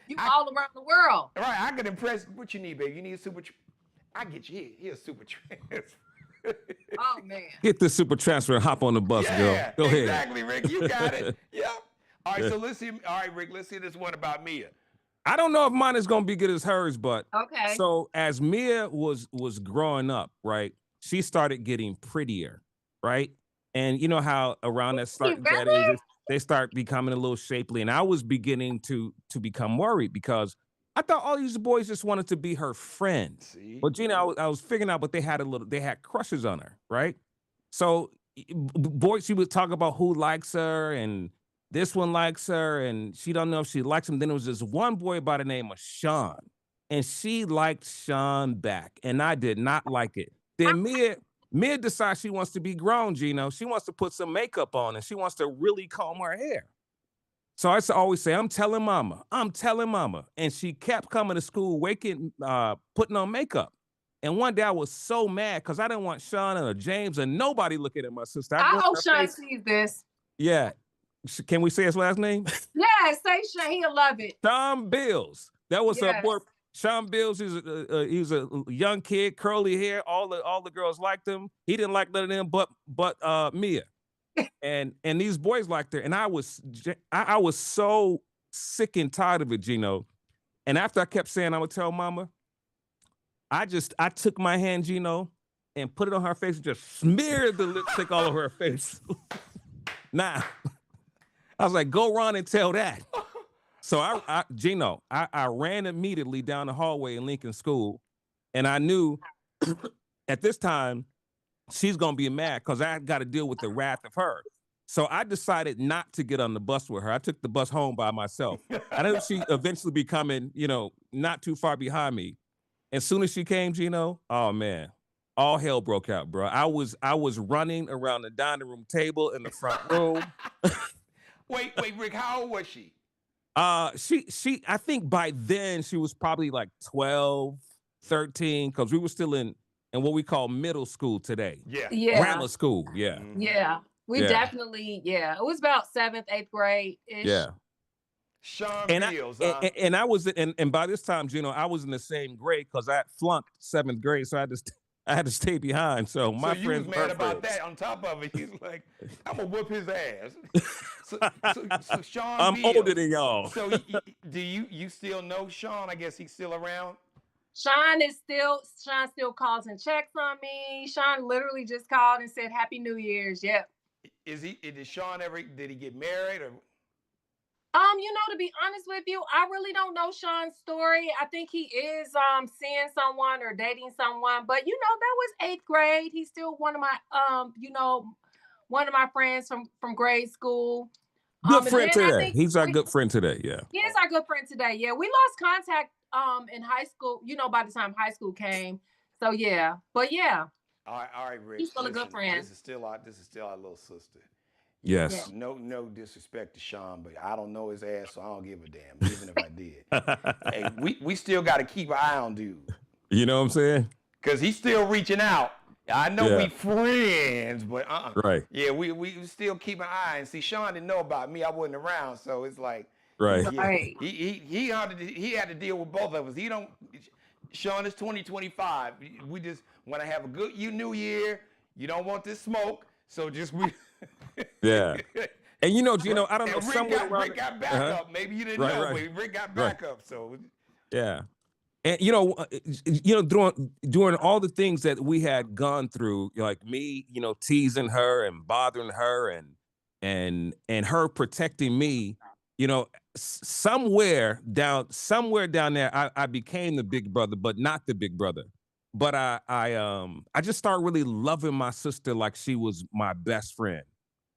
You all around the world. Right. I could impress. What you need, baby? You need a super. I get you. Here's super transfer. Oh man. Get the super transfer and hop on the bus, Yeah, girl. Go ahead. exactly, Rick. You got it. Yep. All right. So let's see. All right, Rick. Let's see this one about Mia. I don't know if mine is gonna be good as hers, but Okay. so as Mia was growing up, right, she started getting prettier, right? And you know how around that that age, they start becoming a little shapely. And I was beginning to become worried because I thought all these boys just wanted to be her friend. See? But Gina, I was figuring out, but they had crushes on her, right? So boys, she would talk about who likes her and this one likes her, and she don't know if she likes him. Then there was this one boy by the name of Sean, and she liked Sean back, and I did not like it. Then Mia decides she wants to be grown, Gino. She wants to put some makeup on, and she wants to really comb her hair. So I used to always say, I'm telling mama. And she kept coming to school, putting on makeup. And one day I was so mad because I didn't want Sean or James or nobody looking at my sister. I hope Sean sees this. Yeah. Can we say his last name? Yeah, say Sean. He'll love it. Sean Bills. That was Yes. a boy. Sean Bills. He's a young kid, curly hair. All the girls liked him. He didn't like none of them, but Mia. and these boys liked her. And I was so sick and tired of it, Gino. And after I kept saying I would tell mama, I took my hand, Gino, and put it on her face and just smeared the lipstick all over her face. Nah. I was like, go run and tell that. So Gino, I ran immediately down the hallway in Lincoln School, and I knew at this time she's gonna be mad because I got to deal with the wrath of her. So I decided not to get on the bus with her. I took the bus home by myself. I know she eventually be coming, not too far behind me. As soon as she came, Gino, oh man, all hell broke out, bro. I was running around the dining room table in the front room. Wait, Rick, how old was she? She I think by then she was probably like 12, 13, because we were still in what we call middle school today. Yeah. Grammar school, yeah. Yeah. We definitely, it was about 7th, 8th grade-ish. Yeah. Sean Bills, and I was and by this time, I was in the same grade because I had flunked 7th grade, so I had to stay behind. So my friends was mad about that. On top of it, he's like, "I'm gonna whoop his ass." so Sean, I'm Bills, older than y'all. So do you still know Sean? I guess he's still around. Sean still calls and checks on me. Sean literally just called and said Happy New Year's. Yep. Did Sean did he get married or? To be honest with you, I really don't know Sean's story. I think he is seeing someone or dating someone, but that was 8th grade. He's still one of my one of my friends from grade school. Good friend today. He's our good friend today, yeah. He is our good friend today. Yeah. We lost contact in high school, by the time high school came. So yeah. But yeah. All right, Rick. He's still a good friend. This is still our little sister. Yes. No disrespect to Sean, but I don't know his ass, so I don't give a damn, even if I did. Hey, we still got to keep an eye on dude. You know what I'm saying? Because he's still reaching out. I know Yeah. we friends, but Right. Yeah, we still keep an eye. And see, Sean didn't know about me. I wasn't around, so it's like, Right. yeah, Right. he had to deal with both of us. He don't. Sean is 2025. We just want to have a good new year. You don't want this smoke, so just we. Yeah. And you know, Geno, I don't know, And Rick got backup. Maybe you didn't know, but Rick got backup. So yeah. And during all the things that we had gone through, like me, teasing her and bothering her and her protecting me, somewhere down there, I became the big brother, but not the big brother. But I just started really loving my sister like she was my best friend.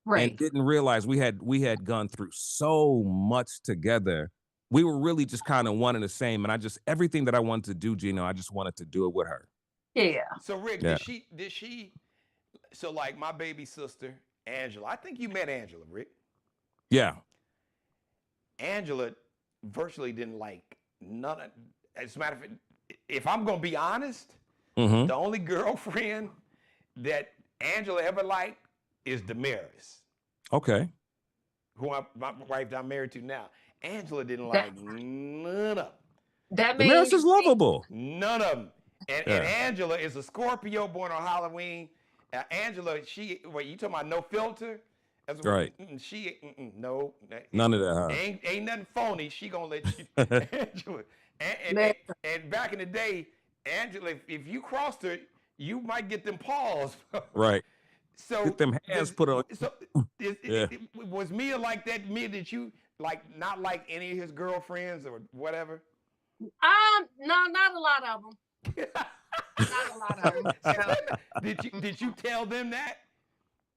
Right. And didn't realize we had gone through so much together. We were really just kind of one and the same. And everything that I wanted to do, Geno, I just wanted to do it with her. Yeah. So Rick, Yeah. did she so like my baby sister, Angela, I think you met Angela, Rick. Yeah. Angela virtually didn't like none of, as a matter of fact, if I'm gonna be honest, Mm-hmm. the only girlfriend that Angela ever liked is Damaris, Okay. who my wife I'm married to now. Angela didn't like none of them. That Damaris means is lovable. None of them. And Yeah. Angela is a Scorpio born on Halloween. Angela, you talking about no filter? That's Right. No. None of that, huh? Ain't nothing phony. She gonna let you, Angela. And back in the day, Angela, if you crossed her, you might get them paws. Right. So Get them hands put on. So Yeah. was Mia like that? Mia, did you not like any of his girlfriends or whatever? No, not a lot of them. Not a lot of them. Did you tell them that?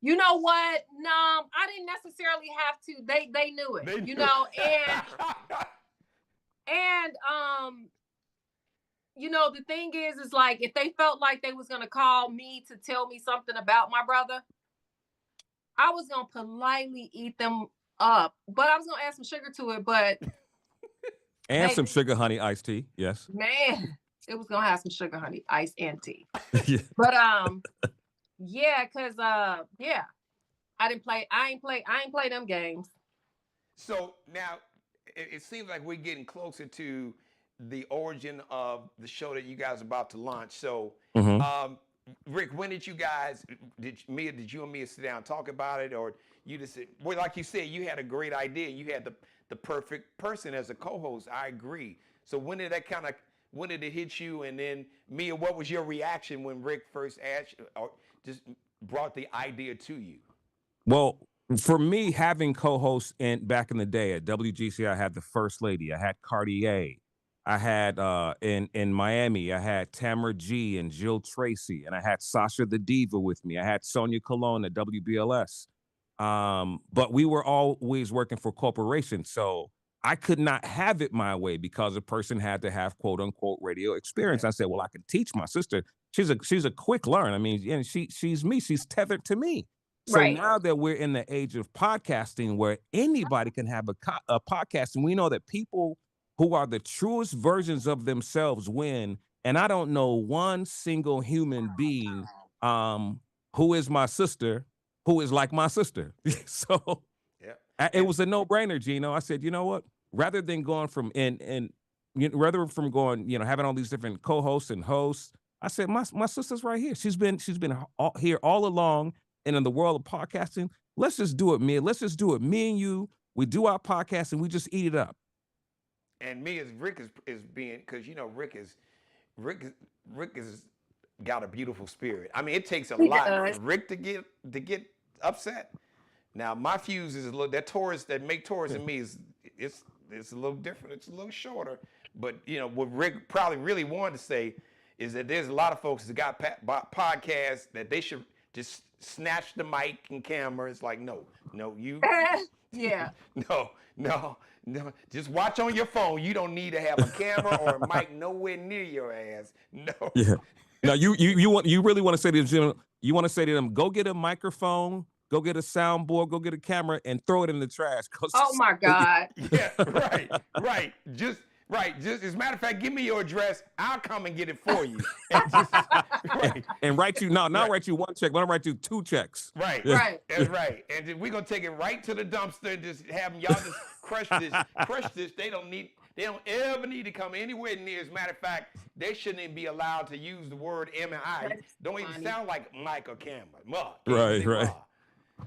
You know what? No, I didn't necessarily have to. They knew it. They knew. And the thing is like if they felt like they was gonna call me to tell me something about my brother, I was gonna politely eat them up, but I was gonna add some sugar to it. But And some sugar, honey, iced tea. Yes. man, it was gonna have some sugar, honey, ice, and tea. Yeah. But yeah, cause I ain't play them games. So now it seems like we're getting closer to the origin of the show that you guys are about to launch. So, Mhm. Rick, when did you and Mia sit down and talk about it, or you just well, like you said, you had a great idea. You had the perfect person as a co-host. I agree. So when did it hit you? And then Mia, what was your reaction when Rick first asked or just brought the idea to you? Well, for me, having co-hosts back in the day at WGC, I had the First Lady, I had Cartier, I had in Miami, I had Tamara G and Jill Tracy, and I had Sasha the Diva with me. I had Sonia Colon at WBLS. But we were always working for corporations, so I could not have it my way because a person had to have quote unquote radio experience. I said, well, I can teach my sister. She's a quick learn. I mean, and she's me. She's tethered to me. So Right. now that we're in the age of podcasting where anybody can have a podcast, and we know that people who are the truest versions of themselves win. And I don't know one single human being who is my sister, who is like my sister. So it was a no-brainer, Geno. I said, you know what? Rather than going from having all these different co-hosts and hosts, I said, my sister's right here. She's been here all along. And in the world of podcasting, let's just do it, Mia. Let's just do it. Me and you, we do our podcast and we just eat it up. And Rick is being, because Rick is got a beautiful spirit. I mean, it takes a lot for Rick to get upset. Now my fuse is a little that make Taurus in me is it's a little different. It's a little shorter. But what Rick probably really wanted to say is that there's a lot of folks that got podcasts that they should just snatch the mic and camera. It's like, no, you. Yeah. No. Just watch on your phone. You don't need to have a camera or a mic nowhere near your ass. No. Yeah. Now you really want to say to them, go get a microphone go get a soundboard, go get a camera, and throw it in the trash. Oh my God. Yeah, right. Just as a matter of fact, give me your address. I'll come and get it for you. And just, right. And write you not write you one check, but I'll write you 2 checks. Right. Right. That's right. And then we're gonna take it right to the dumpster and just have them, y'all just crush this. They don't ever need to come anywhere near. As a matter of fact, they shouldn't even be allowed to use the word M and I. Don't even sound like Mike or Cameron. Right.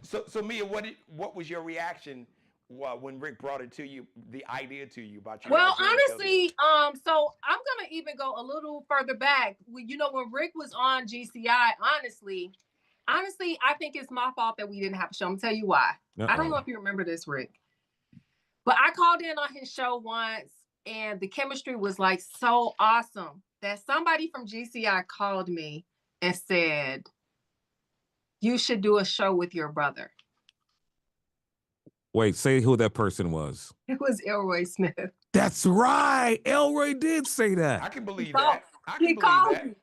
So Mia, what was your reaction when Rick brought it to you, the idea to you about you? Well, honestly, so I'm gonna even go a little further back. When Rick was on GCI, honestly, I think it's my fault that we didn't have a show. I'm gonna tell you why. I don't know if you remember this, Rick, but I called in on his show once, and the chemistry was like so awesome that somebody from GCI called me and said, "You should do a show with your brother." Wait, say who that person was. It was Elroy Smith. That's right. Elroy did say that. I can believe So, that. he called me.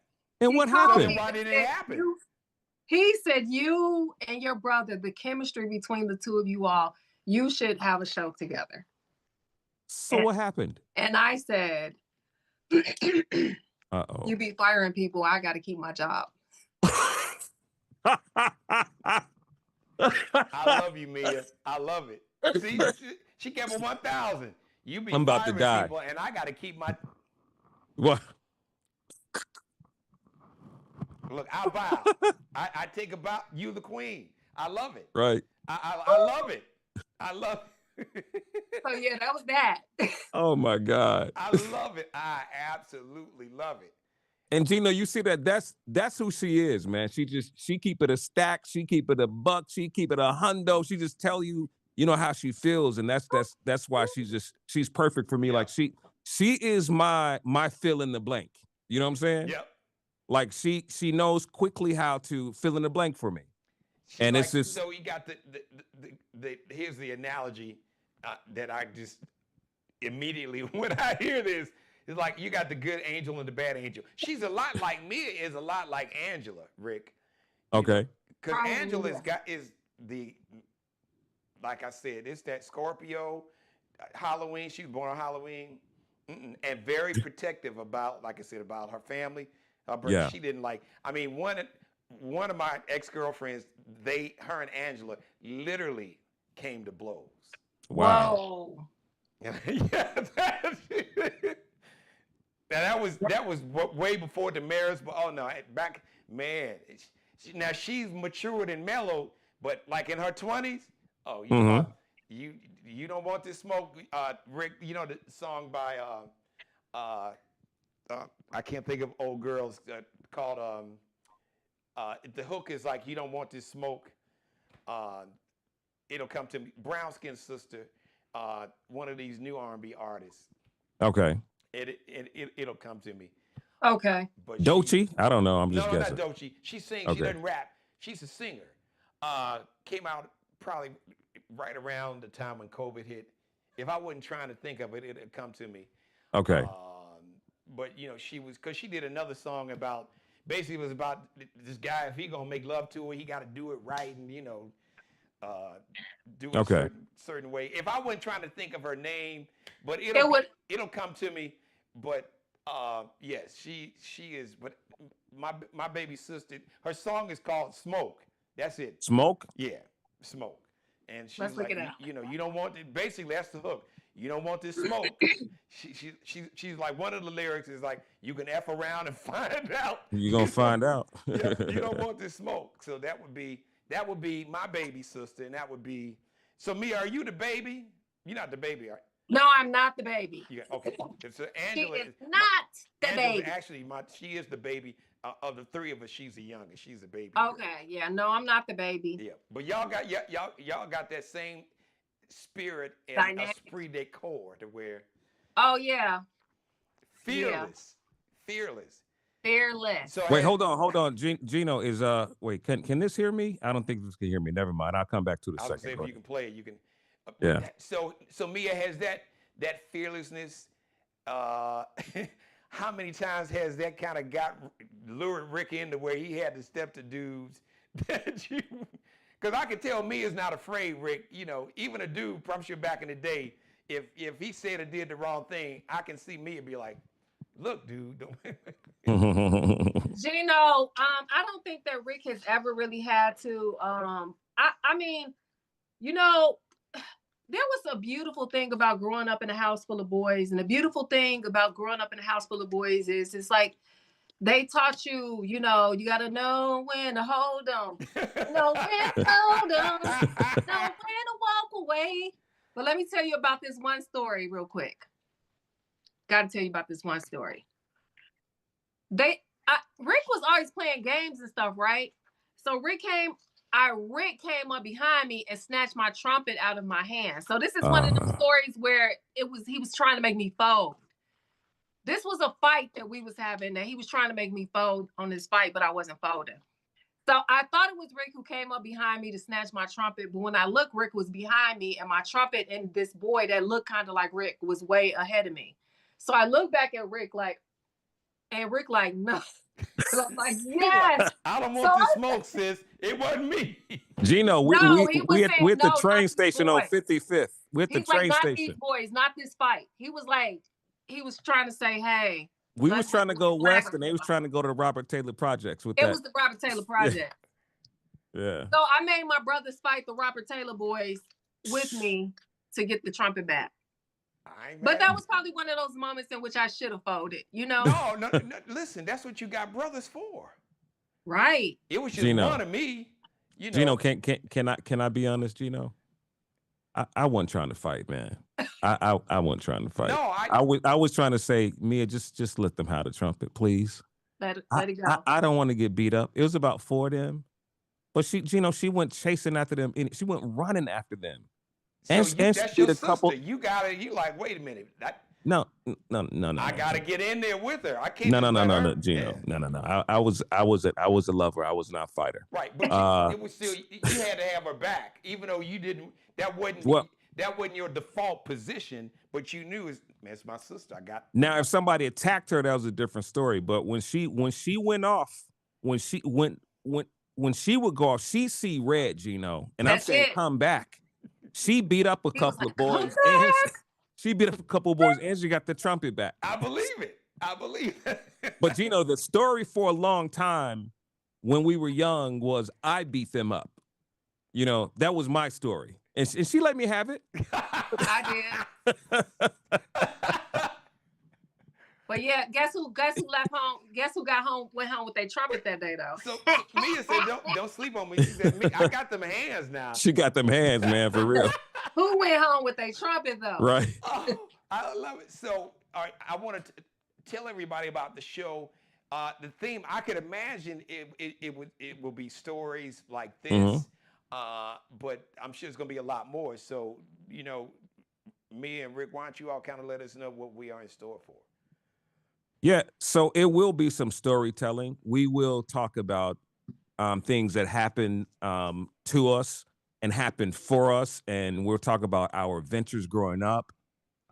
And what happened? Why did it happen? He said, "You and your brother, the chemistry between the two of you all, you should have a show together." So what happened? And I said, Uh-oh. "You be firing people. I got to keep my job." I love you, Mia. I love it. See, she gave him 1,000. You be I'm about to die. People, and I got to keep my. What? Look, I bow. I take about you, the queen. I love it. Right. I love it. I love it. So yeah, that was that. Oh my God. I love it. I absolutely love it. And Geno, you see that's who she is, man. She keep it a stack, she keep it a buck, she keep it a hundo. She just tell you, how she feels, and that's why she's perfect for me. Yeah. Like she is my fill in the blank. You know what I'm saying? Yep. Like she knows quickly how to fill in the blank for me. She's and like, it's just so you got the here's the analogy that I just immediately when I hear this. It's like you got the good angel and the bad angel. She's a lot like Mia is a lot like Angela, Rick. Okay. Because Angela is the, like I said, it's that Scorpio, Halloween. She was born on Halloween, and very protective about, like I said, about her family. Yeah. She didn't like. I mean, one of my ex-girlfriends, her and Angela literally came to blows. Wow. Whoa. Now that was way before the marriage, but back, man. Now she's matured and mellowed, but like in her 20s, you don't want this smoke, Rick. You know the song by I can't think of old girls called the hook is like you don't want this smoke. It'll come to me. Brown Skin Sister, one of these new R&B artists. Okay. It'll come to me. Okay. But Doechii? I don't know. I'm just guessing. No, not Doechii. She sings. Okay. She doesn't rap. She's a singer. Came out probably right around the time when COVID hit. If I wasn't trying to think of it, it'd come to me. Okay. But she was, because she did another song about, basically it was about this guy, if he gonna make love to her, he got to do it right and do it a certain way. If I wasn't trying to think of her name, but it'll come to me. But yes, she is. But my baby sister, her song is called Smoke. That's it. Smoke? Yeah, Smoke. And she's Let's like, look it up. you don't want it. Basically, that's the hook. You don't want this smoke. She's like, one of the lyrics is like, you can F around and find out. You're gonna find out. Yeah, you don't want this smoke. So that would be my baby sister, and that would be. So Mia, are you the baby? You're not the baby, are you? No, I'm not the baby. Yeah, okay. So Angela She is not the baby. Actually, she is the baby of the three of us. She's the youngest. She's the baby. Okay, yeah, no, I'm not the baby. Yeah, but y'all got that same spirit and esprit de corps to where. Oh yeah. Fearless. So wait, hold on. Geno is wait, can this hear me? I don't think this can hear me. Never mind. I'll come back to the second. Say if you can play it, you can. Yeah. So Mia has that fearlessness. How many times has that kind of lured Rick into where he had to step to dudes that you? Because I can tell me is not afraid, Rick. You know, even a dude, I'm sure back in the day, if he said or did the wrong thing, I can see me and be like, look, dude. Don't. Geno, I don't think that Rick has ever really had to. I mean, you know, there was a beautiful thing about growing up in a house full of boys, and the beautiful thing about growing up in a house full of boys is it's like they taught you, you know, you gotta know when to hold them, know when to hold them, know when to walk away. But let me tell you about this one story real quick. Got to tell you about this one story. Rick was always playing games and stuff, right? So Rick came up behind me and snatched my trumpet out of my hand. So this is one of those stories where he was trying to make me fold. This was a fight that we was having that he was trying to make me fold on this fight, but I wasn't folding. So I thought it was Rick who came up behind me to snatch my trumpet, but when I looked, Rick was behind me and my trumpet and this boy that looked kind of like Rick was way ahead of me. So I looked back at Rick and Rick like, no. So I'm like, yes. I don't want the smoke, sis. It wasn't me. Geno, we at the train station on 55th. We're at the train station. Not these boys, not this fight. He was trying to say, hey. We was trying to go west, and they was trying to go to the Robert Taylor Projects with that. It was the Robert Taylor Project. Yeah. So I made my brothers fight the Robert Taylor boys with me to get the trumpet back. But that was probably one of those moments in which I should have folded, you know? No, listen, that's what you got brothers for. Right. It was just one of me. You Geno, know. can I be honest, Geno? I wasn't trying to fight, man. I wasn't trying to fight. No, I was trying to say, Mia, just let them have the trumpet, please. Let it go. I don't want to get beat up. It was about 4 of them. But she went chasing after them. She went running after them. So and that's your sister. You like, wait a minute. No. I gotta get in there with her. I can't. No, Geno. Yeah. No. I was a lover. I was not a fighter. Right, but it was still you had to have her back, even though you didn't. That wasn't your default position, but you knew it's my sister. I got. Now, if somebody attacked her, that was a different story. But when she went off, when she would go off, she see red, Geno, and I'm saying come back. She beat up a couple of boys. And she beat up a couple of boys, and she got the trumpet back. I believe it. But Geno, the story for a long time when we were young was I beat them up. You know, that was my story. And she let me have it. I did. But yeah, guess who left home? Guess who went home with their trumpet that day though? So Mia said, don't sleep on me. She said, I got them hands now. She got them hands, man, for real. Who went home with their trumpet though? Right. Oh, I love it. So all right, I want to tell everybody about the show. The theme, I could imagine it will be stories like this. Mm-hmm. But I'm sure it's gonna be a lot more. So, you know, Mia and Rick, why don't you all kind of let us know what we are in store for? Yeah, so it will be some storytelling. We will talk about things that happen to us and happened for us, and we'll talk about our adventures growing up.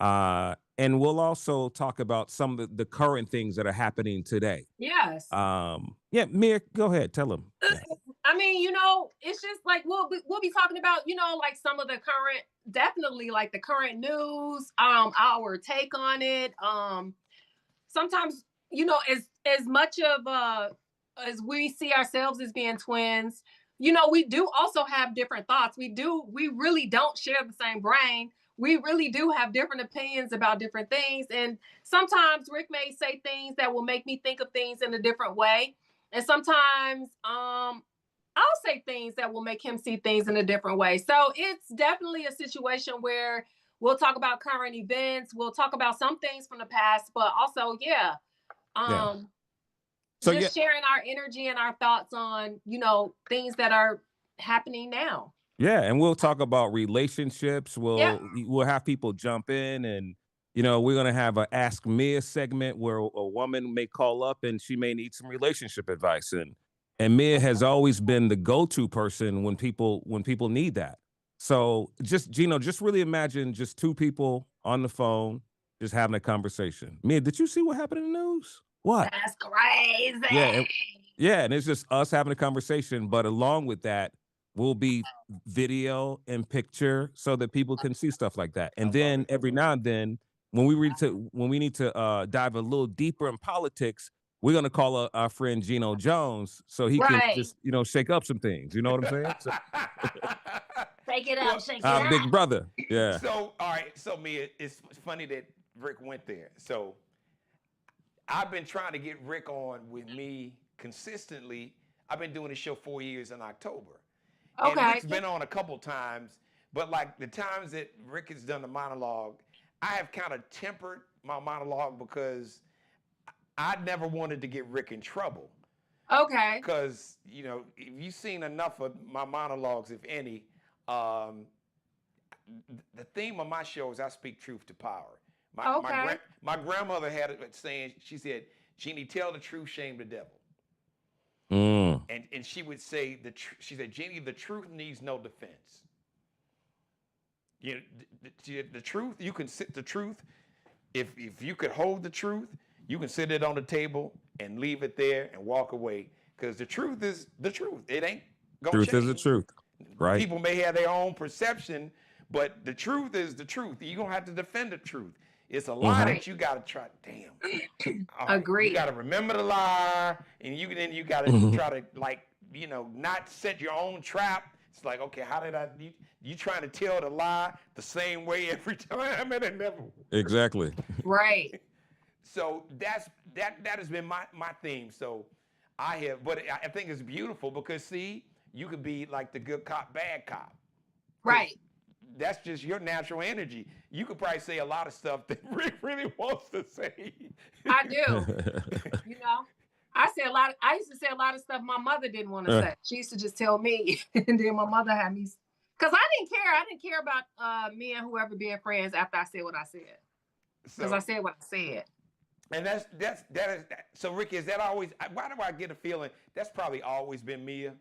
And we'll also talk about some of the current things that are happening today. Yes. Yeah, Mia, go ahead, tell them. Yeah. I mean, you know, it's just like we'll be talking about, you know, like some of the current, definitely like the current news, our take on it. Sometimes, you know, as much of as we see ourselves as being twins, you know, we do also have different thoughts. We really don't share the same brain. We really do have different opinions about different things. And sometimes Rick may say things that will make me think of things in a different way. And sometimes I'll say things that will make him see things in a different way. So it's definitely a situation where we'll talk about current events. We'll talk about some things from the past, but also, sharing our energy and our thoughts on, you know, things that are happening now. Yeah, and we'll talk about relationships. We'll have people jump in, and you know, we're gonna have an Ask Mia segment where a woman may call up and she may need some relationship advice, and Mia has always been the go-to person when people need that. So just Geno, just really imagine just 2 people on the phone just having a conversation. Mia, did you see what happened in the news? What? That's crazy. Yeah, and it's just us having a conversation. But along with that, will be video and picture so that people can see stuff like that. And then it. every now and then, when we need to dive a little deeper in politics, we're gonna call our friend Geno Jones so he can Right. just shake up some things. You know what I'm saying? So, Shake it up, Well, shake it our up. big brother. Yeah. So, all right. So, Mia, it's funny that Rick went there. So, I've been trying to get Rick on with me consistently. I've been doing the show 4 years in October. And Okay. Rick's been on a couple times, but like the times that Rick has done the monologue, I have kind of tempered my monologue because I never wanted to get Rick in trouble. Okay. Because, if you've seen enough of my monologues, if any, the theme of my show is I speak truth to power. My grandmother had it saying, she said, Jeannie, tell the truth, shame the devil. Mm. And she would say, she said, Jeannie, the truth needs no defense. The truth, you can sit the truth. If you could hold the truth, you can sit it on the table and leave it there and walk away. Because the truth is the truth. It ain't gonna Truth change. is the truth. Right. People may have their own perception, but the truth is the truth. You're gonna have to defend the truth. It's a lie that you gotta try. Damn. Agree. You gotta remember the lie, and you gotta try to not set your own trap. It's like, okay, how did you trying to tell the lie the same way every time, and it never. Exactly. Right. So that has been my theme. So but I think it's beautiful because see, you could be like the good cop, bad cop. Right. That's just your natural energy. You could probably say a lot of stuff that Rick really wants to say. I do. I used to say a lot of stuff my mother didn't want to say. She used to just tell me, and then my mother had me, because I didn't care. I didn't care about me and whoever being friends after I said what I said. Because I said what I said. And that is so. Rick, is that always? Why do I get a feeling that's probably always been Mia?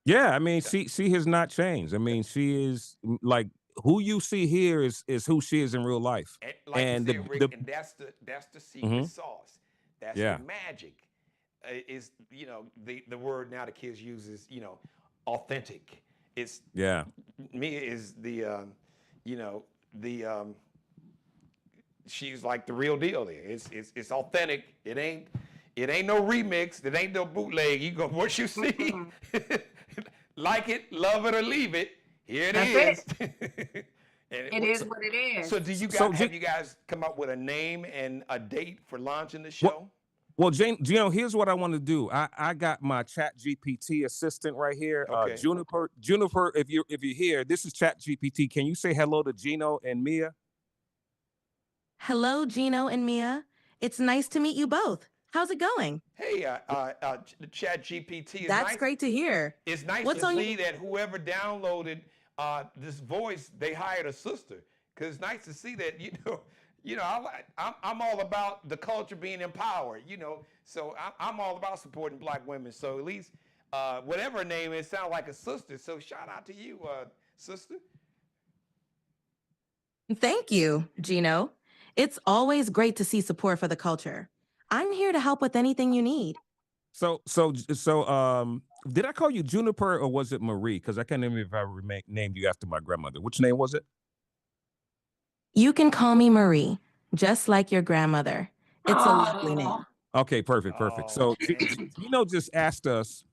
Yeah, I mean, she has not changed. I mean, she is like who you see here is who she is in real life. And like you said, Rick, and that's the secret sauce. That's the magic. Is the word now the kids use is authentic. It's Mia is the she's like the real deal there. It's authentic. It ain't no remix. It ain't no bootleg. You go what you see. Like it, love it, or leave it. Here it is. It is what it is. So have you guys come up with a name and a date for launching the show? Well, Geno, here's what I want to do. I got my Chat GPT assistant right here. Okay. Juniper, if you're here, this is Chat GPT. Can you say hello to Geno and Mia? Hello, Geno and Mia. It's nice to meet you both. How's it going? Hey, Chat GPT. That's great to hear. It's nice to see that whoever downloaded this voice, they hired a sister. Because it's nice to see that, I'm all about the culture being empowered, So I'm all about supporting Black women. So at least whatever her name is, sounds like a sister. So shout out to you, sister. Thank you, Geno. It's always great to see support for the culture. I'm here to help with anything you need. So, did I call you Juniper or was it Marie? Because I can't remember if I named you after my grandmother. Which name was it? You can call me Marie, just like your grandmother. It's a lovely name. Okay, perfect. So, Geno just asked us,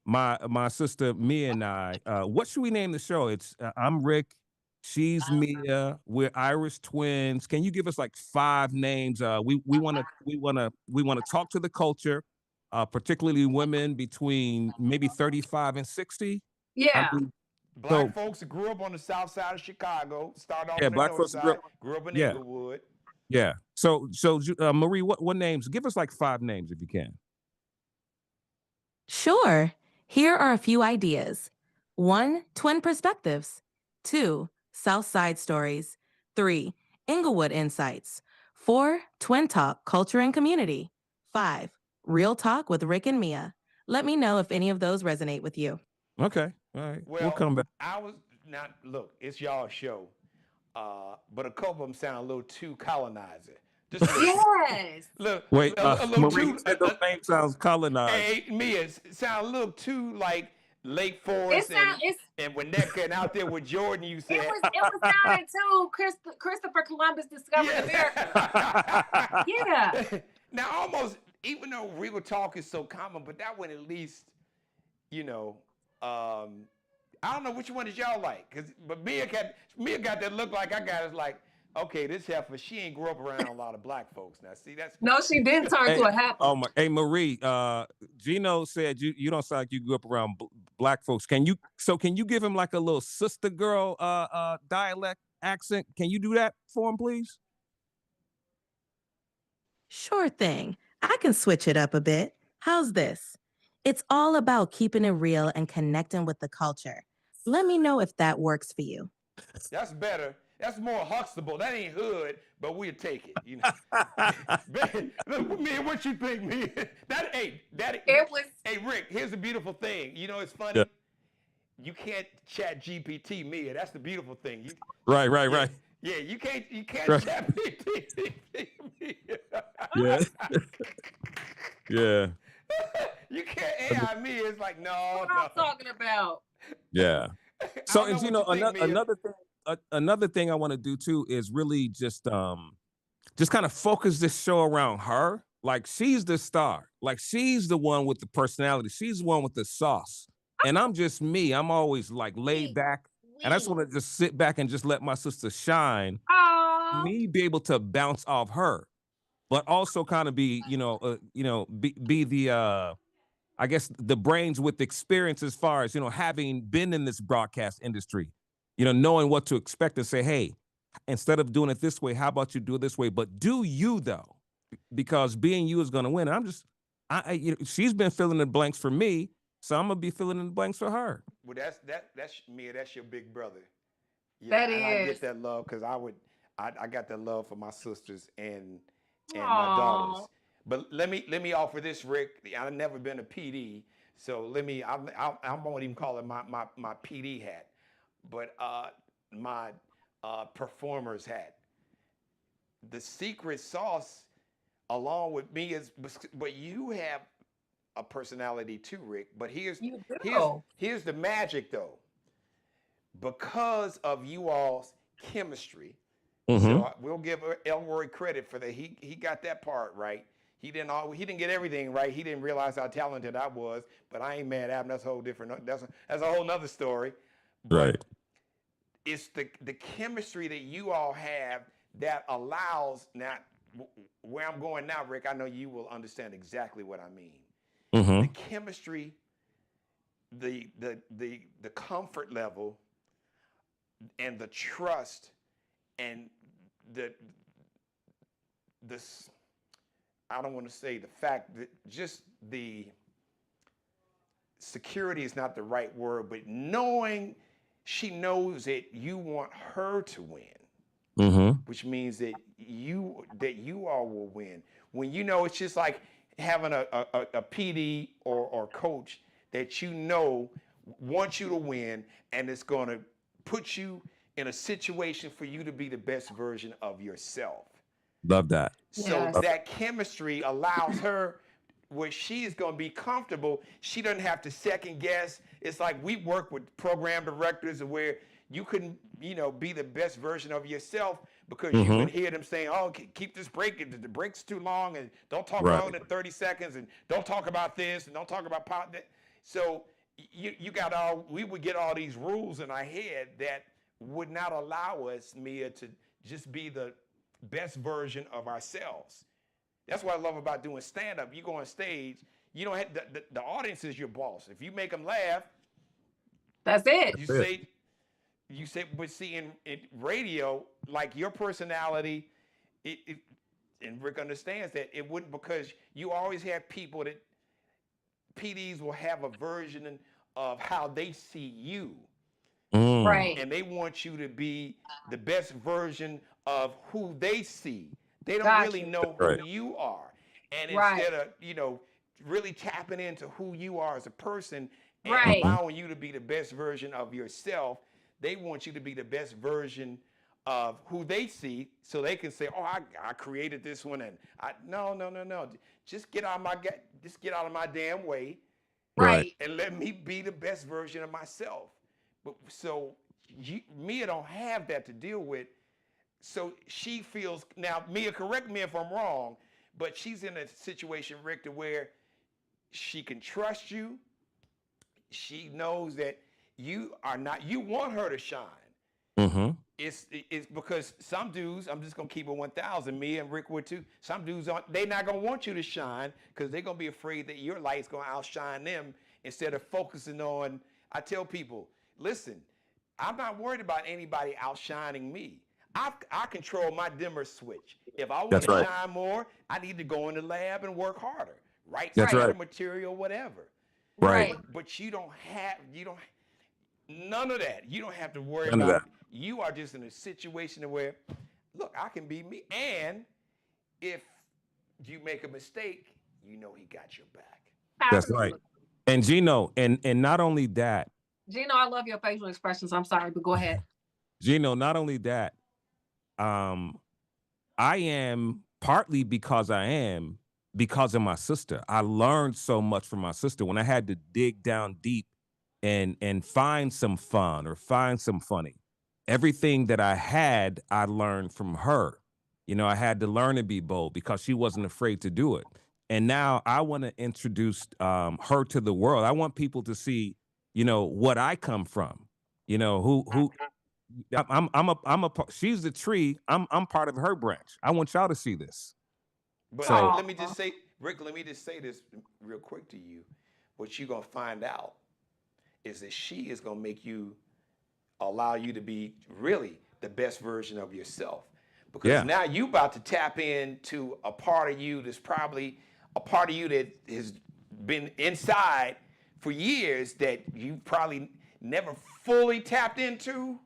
my sister Mia and I, what should we name the show? It's I'm Rick. She's Mia. We're Irish twins. Can you give us like 5 names? We want to talk to the culture, particularly women between maybe 35 and 60. Yeah. Black folks that grew up on the south side of Chicago, started off on the north side, grew up in Inglewood. Yeah. So Marie, what names? Give us like 5 names if you can. Sure. Here are a few ideas. 1, twin perspectives. 2, South Side Stories. 3, Inglewood Insights. 4, Twin Talk, Culture and Community. 5, Real Talk with Rick and Mia. Let me know if any of those resonate with you. Okay. All right. Well, we'll come back. Look, it's y'all's show, but a couple of them sound a little too colonizer. Yes. Look, wait, a little Marie too. said those names sounds colonized. Hey, Mia, sound a little too like Lake It Forest sound it's and Winnetka and out there with Jordan, you said. it was sounding too Christopher Columbus discovered America. Yeah. Now, almost, even though real talk is so common, but that one at least, you know, I don't know which one did y'all like, but Mia got that look like I got. It's like, okay, this heifer, she ain't grew up around a lot of black folks. Now, see, that's No, she didn't turn Hey, to a heifer. oh my, hey Marie, Geno said you don't sound like you grew up around black folks. Can you give him like a little sister girl dialect accent? Can you do that for him, please? Sure thing. I can switch it up a bit. How's this? It's all about keeping it real and connecting with the culture. Let me know if that works for you. That's better. That's more Huxtable. That ain't hood, but we'll take it. You know, man, what you think, man? Hey, Rick. Here's the beautiful thing. You know, it's funny. Yeah. You can't chat GPT Mia. That's the beautiful thing. Right. Yeah, you can't Right. chat GPT Mia. Yeah. Yeah. You can't AI me. It's like no. What I'm talking about. Yeah. So, and you know another thing I want to do too is really just kind of focus this show around her. Like she's the star. Like she's the one with the personality. She's the one with the sauce. And I'm just me. I'm always like laid back. And I just want to just sit back and just let my sister shine. Aww. Me be able to bounce off her, but also kind of be, be the I guess the brains with experience as far as, having been in this broadcast industry, knowing what to expect and say, hey, instead of doing it this way, how about you do it this way? But do you though? Because being you is going to win. And she's been filling the blanks for me, so I'm gonna be filling in the blanks for her. Well, that's Mia. That's your big brother. Yeah, That and I is. get that love because I got that love for my sisters and my Aw. daughters. But let me offer this, Rick. I've never been a PD, so I won't even call it my PD hat, but my performer's hat. The secret sauce, along with me, but you have a personality too, Rick. But here's the magic though. Because of you all's chemistry, so we'll give Elroy credit for that. He got that part right. He didn't get everything right. He didn't realize how talented I was, but I ain't mad at him. That's a whole different. That's a whole nother story. But right. It's the chemistry that you all have that allows now. Where I'm going now, Rick, I know you will understand exactly what I mean. The chemistry, the comfort level, and the trust, and this. I don't want to say the fact that just the security is not the right word, but knowing she knows that you want her to win, which means that you all will win. When it's just like having a PD or coach that wants you to win, and it's going to put you in a situation for you to be the best version of yourself. Love that. So that chemistry allows her where she is going to be comfortable. She doesn't have to second guess. It's like we work with program directors where you couldn't, be the best version of yourself because you can hear them saying, oh, keep this break. The break's too long and don't talk longer than 30 seconds and don't talk about this and don't talk about that. So we would get all these rules in our head that would not allow us, Mia, to just be the best version of ourselves. That's what I love about doing stand-up. You go on stage, you don't have the audience is your boss. If you make them laugh, that's it. You say, but see in radio, like your personality, and Rick understands that it wouldn't, because you always have people that PDs will have a version of how they see you. Right. And they want you to be the best version of who they see. They don't really know who you are. And instead of, really tapping into who you are as a person and allowing you to be the best version of yourself, they want you to be the best version of who they see so they can say, oh, I created this one. And no. Just get out of my damn way Right. and let me be the best version of myself. But so Mia don't have that to deal with. So she feels now. Mia, correct me if I'm wrong, but she's in a situation, Rick, to where she can trust you. She knows that you are not. You want her to shine. Mm-hmm. It's because some dudes, I'm just gonna keep it 1,000. Me and Rick would too. Some dudes aren't. They not gonna want you to shine because they're gonna be afraid that your light's gonna outshine them instead of focusing on. I tell people, listen, I'm not worried about anybody outshining me. I control my dimmer switch. If I want That's to right. shine more, I need to go in the lab and work harder, write That's some better right. material, whatever. Right. But you don't have none of that. You don't have to worry None of that. about. You are just in a situation where, look, I can be me, and if you make a mistake, you know he got your back. That's right. And Geno, and not only that, Geno, I love your facial expressions. I'm sorry, but go ahead. Geno, not only that, I am partly because of my sister. I learned so much from my sister when I had to dig down deep and find some fun or find some funny. Everything that I had, I learned from her. You know, I had to learn to be bold because she wasn't afraid to do it. And now I want to introduce her to the world. I want people to see, you know, what I come from. You know, who she's the tree. I'm part of her branch. I want y'all to see this. But So let me just say, Rick, let me just say this real quick to you. What you're gonna find out is that she is gonna make you allow you to be really the best version of yourself. Because now you about to tap into a part of you that's probably a part of you that has been inside for years that you probably never fully tapped into.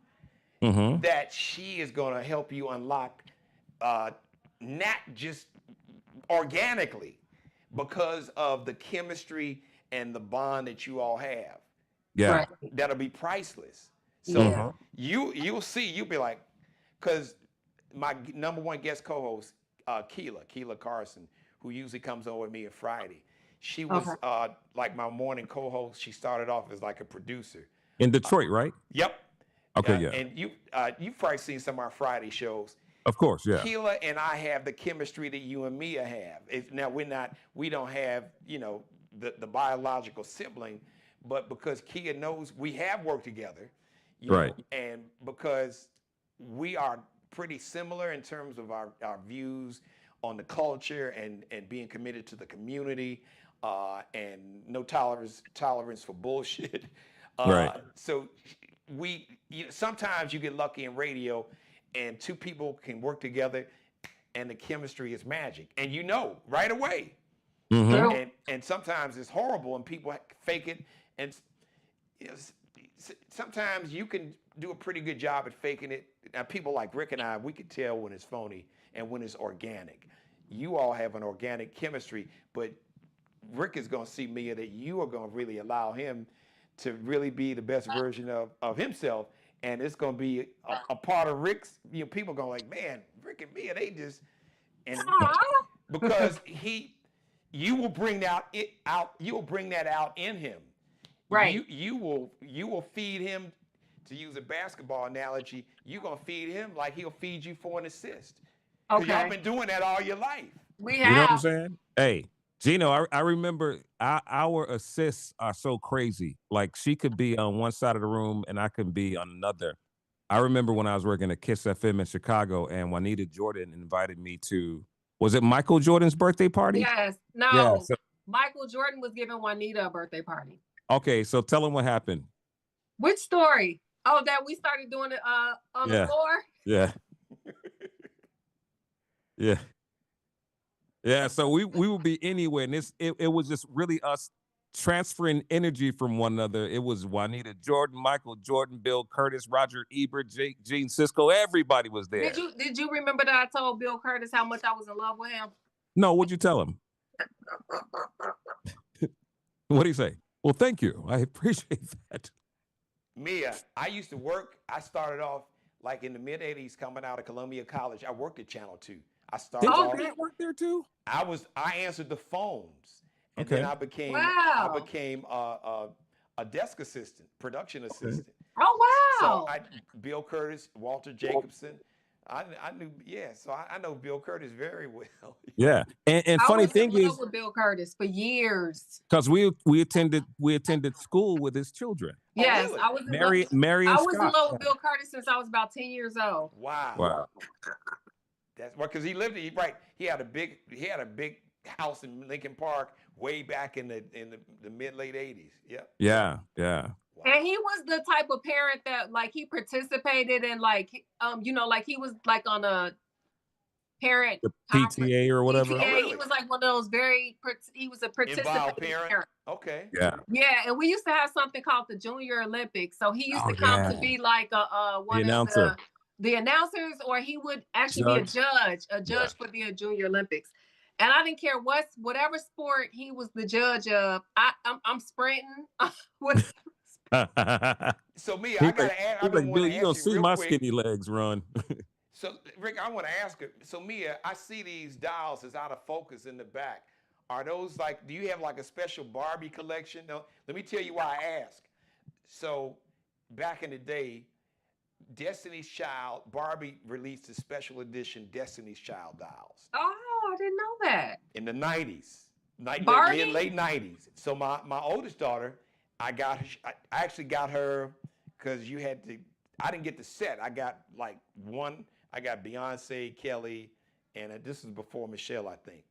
That she is going to help you unlock, not just organically, because of the chemistry and the bond that you all have. yeah. Right. That'll be priceless. So Yeah. you'll see, you'll be like, because my number one guest co-host, Keela Carson, who usually comes on with me on Friday, she was like my morning co-host. She started off as like a producer. In Detroit, right? Yep. Okay, yeah. And you've probably seen some of our Friday shows. Of course, yeah. Keela and I have the chemistry that you and Mia have. Now we don't have, you know, the biological sibling, but because Kia knows we have worked together, you know, and because we are pretty similar in terms of our views on the culture and being committed to the community, and no tolerance for bullshit. So sometimes you get lucky in radio and two people can work together and the chemistry is magic. And you know right away. And sometimes it's horrible and people fake it. And you know, sometimes you can do a pretty good job at faking it. Now, people like Rick and I, we can tell when it's phony and when it's organic. You all have an organic chemistry, but Rick is going to see, Mia, that you are going to really allow him to really be the best version of himself. And it's going to be a part of Rick's, you know, people going like, man, Rick and Mia, they just, and because you will bring you will bring that out in him. Right. You will feed him, to use a basketball analogy, you're going to feed him like he'll feed you for an assist. Because y'all been doing that all your life. We have. You know what I'm saying? Hey, Geno, I remember our assists are so crazy. Like she could be on one side of the room and I could be on another. I remember when I was working at Kiss FM in Chicago and Juanita Jordan invited me to, was it Michael Jordan's birthday party? Yes. No. Yeah, Michael Jordan was giving Juanita a birthday party. Okay, so tell them what happened. Which story? Oh, that we started doing it on the floor? Yeah. Yeah. Yeah, so we would be anywhere, and it was just really us transferring energy from one another. It was Juanita Jordan, Michael Jordan, Bill Curtis, Roger Ebert, Gene Sisco. Everybody was there. Did you remember that I told Bill Curtis how much I was in love with him? No, what'd you tell him? What'd he say? Well, thank you. I appreciate that. Mia, I started off like in the mid 80s coming out of Columbia College. I worked at Channel 2. I started Did you work there too? I answered the phones And Okay. then I became Wow. a desk assistant, production assistant. Oh So wow. Bill Curtis, Walter Jacobson. I knew, yeah. So I know Bill Curtis very well. Yeah. And I funny was in thing love is, with Bill Curtis for years. because we attended school with his children, Oh, Yes, really? I was in love. Mary I and was in Scott. love with Bill Curtis since I was about 10 years old. Wow. Wow. That's because he lived. Right. He had a big house in Lincoln Park way back in the mid late '80s. Yep. Yeah. Yeah. Wow. And he was the type of parent that like he participated in like like he was like on a parent The conference. PTA or whatever. Oh, PTA, really? he was like one of those he was a Involved participating parent. parent. Okay. Yeah. Yeah, and we used to have something called the Junior Olympics. So he used Oh, to come to yeah. be like one The of announcer. the announcers, or he would actually be a judge Yeah. for the Junior Olympics. And I didn't care whatever sport he was the judge of. I'm sprinting. So Mia, I gotta ask. I've been Bill, wanting to you gonna ask you see real my quick. skinny legs run. So Rick, I want to ask her. So Mia, I see these dolls is out of focus in the back. Are those like? Do you have like a special Barbie collection? No. Let me tell you why I ask. So back in the day, Destiny's Child, Barbie released a special edition Destiny's Child dolls Oh, I didn't know that. in the 90s, Barbie? late 90s. So my oldest daughter, I actually got her because you had to. I didn't get the set. I got like one. I got Beyonce, Kelly, and this was before Michelle, I think.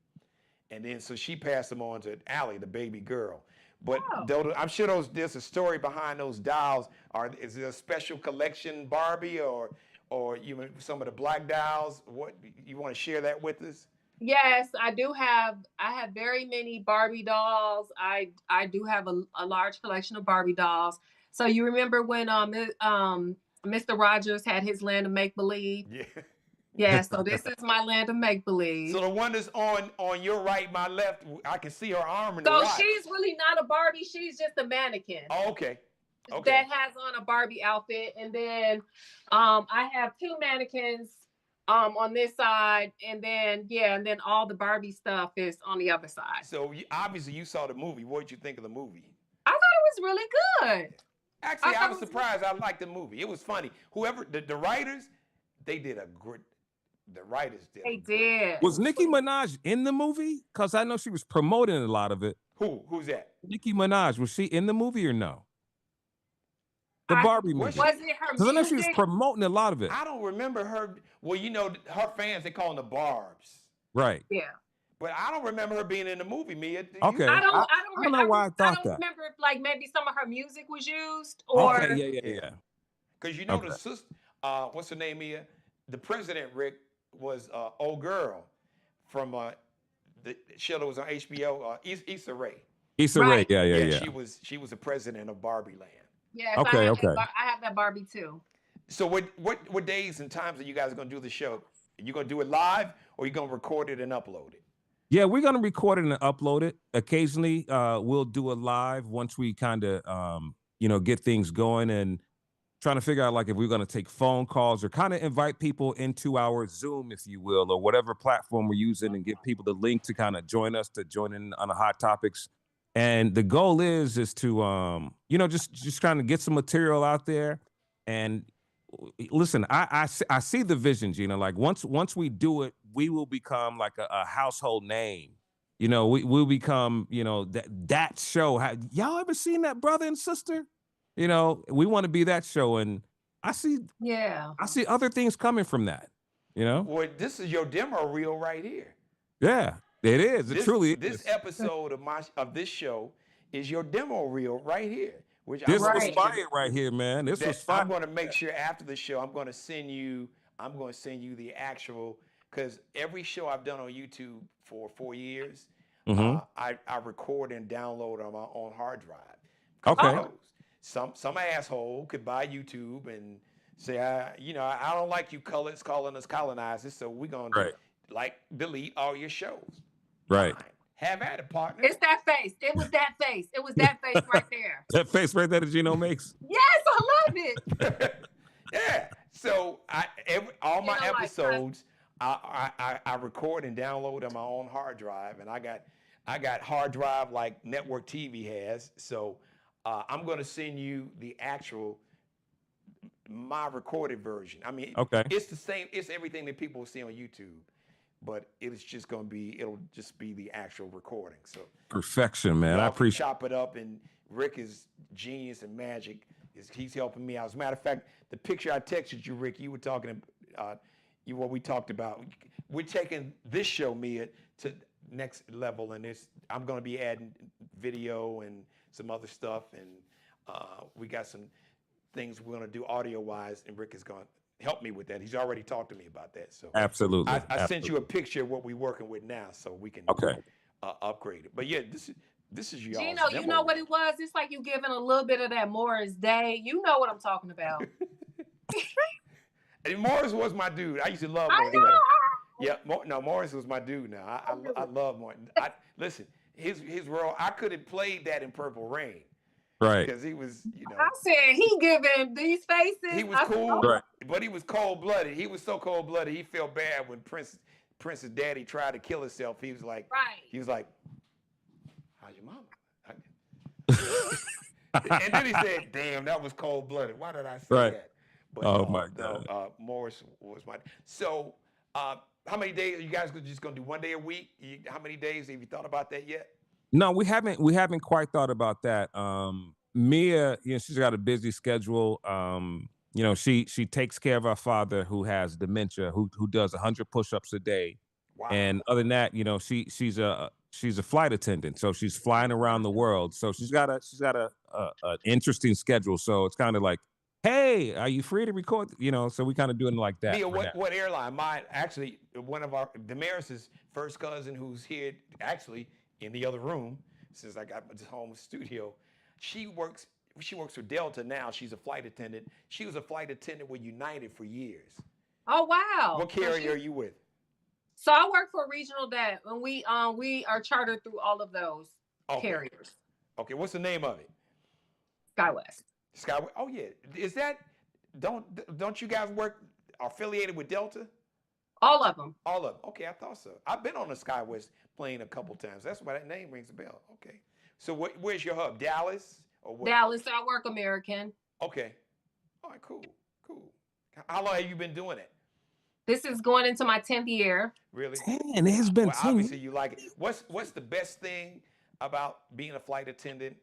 And then so she passed them on to Allie, the baby girl. But I'm sure there's a story behind those dolls. Is there a special collection Barbie or some of the black dolls? What you want to share that with us? Yes, I do have. I have very many Barbie dolls. I do have a large collection of Barbie dolls. So you remember when Mr. Rogers had his Land of Make Believe? Yeah. Yeah. So this is my Land of Make Believe. So the one that's on your right, my left, I can see her arm in the So right. she's really not a Barbie. She's just a mannequin. Oh, okay. That has on a Barbie outfit. And then I have two mannequins on this side, and then all the Barbie stuff is on the other side. So obviously you saw the movie. What did you think of the movie? I thought it was really good. Actually, I was surprised. I liked the movie. It was funny. Whoever the writers, they did a good. The writers did. They did. Was Nicki Minaj in the movie? Because I know she was promoting a lot of it. Who's that? Nicki Minaj, was she in the movie or no? The Barbie movie. Was it her Because I know she was music? promoting a lot of it. I don't remember her. Well, her fans, they call them the Barbs. Right. Yeah. But I don't remember her being in the movie, Mia. Okay. I don't know why I thought that. remember if like maybe some of her music was used or Okay, yeah. Because the sister, what's her name, Mia? The president, Rick, was old girl from the show that was on HBO, Issa Rae. Issa Rae, yeah. She was the president of Barbie Land. yes, Okay. I have that Barbie too. So what days and times are you guys gonna do the show? Are you gonna do it live or are you gonna record it and upload it? Yeah, we're gonna record it and upload it. Occasionally, we'll do it live once we kind of get things going and trying to figure out like if we're gonna take phone calls or kind of invite people into our Zoom, if you will, or whatever platform we're using, and give people the link to kind of join in on the hot topics. And the goal is to just trying to get some material out there. And listen, I see the vision, Gina. Like once we do it, we will become like a household name. We'll become that show. Y'all ever seen that brother and sister? We want to be that show, and I see other things coming from that. Well, this is your demo reel right here. Yeah, it is. It truly is. This episode of this show is your demo reel right here. This was fire right here, man. This was fire. I'm going to make sure after the show, I'm going to send you the actual, because every show I've done on YouTube for 4 years, I record and download on my own hard drive. Okay. Some asshole could buy YouTube and say, I don't like you calling us colonizers, so we're going to delete all your shows. Right. Fine. Have at it, partner. It's that face. It was that face. It was that face right there. That face right there that Geno makes. Yes, I love it. Yeah. So all my episodes, I record and download on my own hard drive, and I I got hard drive like network TV has. So I'm going to send you the actual my recorded version. I mean, Okay. it's the same. It's everything that people see on YouTube, but it's just going to be. It'll just be the actual recording. So Perfection, man. I y'all can appreciate. chop it up, and Rick is genius and magic. He's helping me out. As a matter of fact, the picture I texted you, Rick, you were talking what we talked about. We're taking this show, Mia, to next level, and I'm going to be adding video and some other stuff, and we got some things we're going to do audio-wise, and Rick is going to help me with that. He's already talked to me about that. So Absolutely. I sent you a picture of what we're working with now, so we can upgrade it. But yeah, this is y'all's Geno, you know what it was? It's like you giving a little bit of that Morris Day. You know what I'm talking about. And Morris was my dude. I used to love Morris. Yeah, Morris was my dude. Now I love Morris. Listen, his role. I could have played that in Purple Rain, right? Because he was, I said he giving these faces. He was cool, right. But he was cold blooded. He was so cold blooded. He felt bad when Prince's daddy tried to kill himself. He was like, "How's your mama?" And then he said, "Damn, that was cold blooded. Why did I say that?" But, my God. Morris was my. So, how many days are you guys just gonna do 1 day a week? How many days have you thought about that yet? No, we haven't quite thought about that. Mia, she's got a busy schedule. She takes care of our father who has dementia, who does 100 push-ups a day. Wow. And other than that, she's a flight attendant, so she's flying around the world. So she's got an interesting schedule. So it's kind of like, hey, are you free to record? So we kind of doing like that. Mia, what airline? Actually, one of Damaris's first cousin, who's here actually in the other room, since I got my home studio. She works for Delta now. She's a flight attendant. She was a flight attendant with United for years. Oh wow! What carrier are you with? So I work for Regional Debt, and we are chartered through all of those carriers. Okay, what's the name of it? SkyWest. SkyWest. Oh yeah, is that? Don't you guys work affiliated with Delta? All of them. All of them. Okay, I thought so. I've been on the SkyWest plane a couple times. That's why that name rings a bell. Okay. So where's your hub? Dallas or what? Dallas. I work American. Okay. All right. Cool. How long have you been doing it? This is going into my 10th year. Really? 10. It has been 10. Obviously, you like it. What's the best thing about being a flight attendant,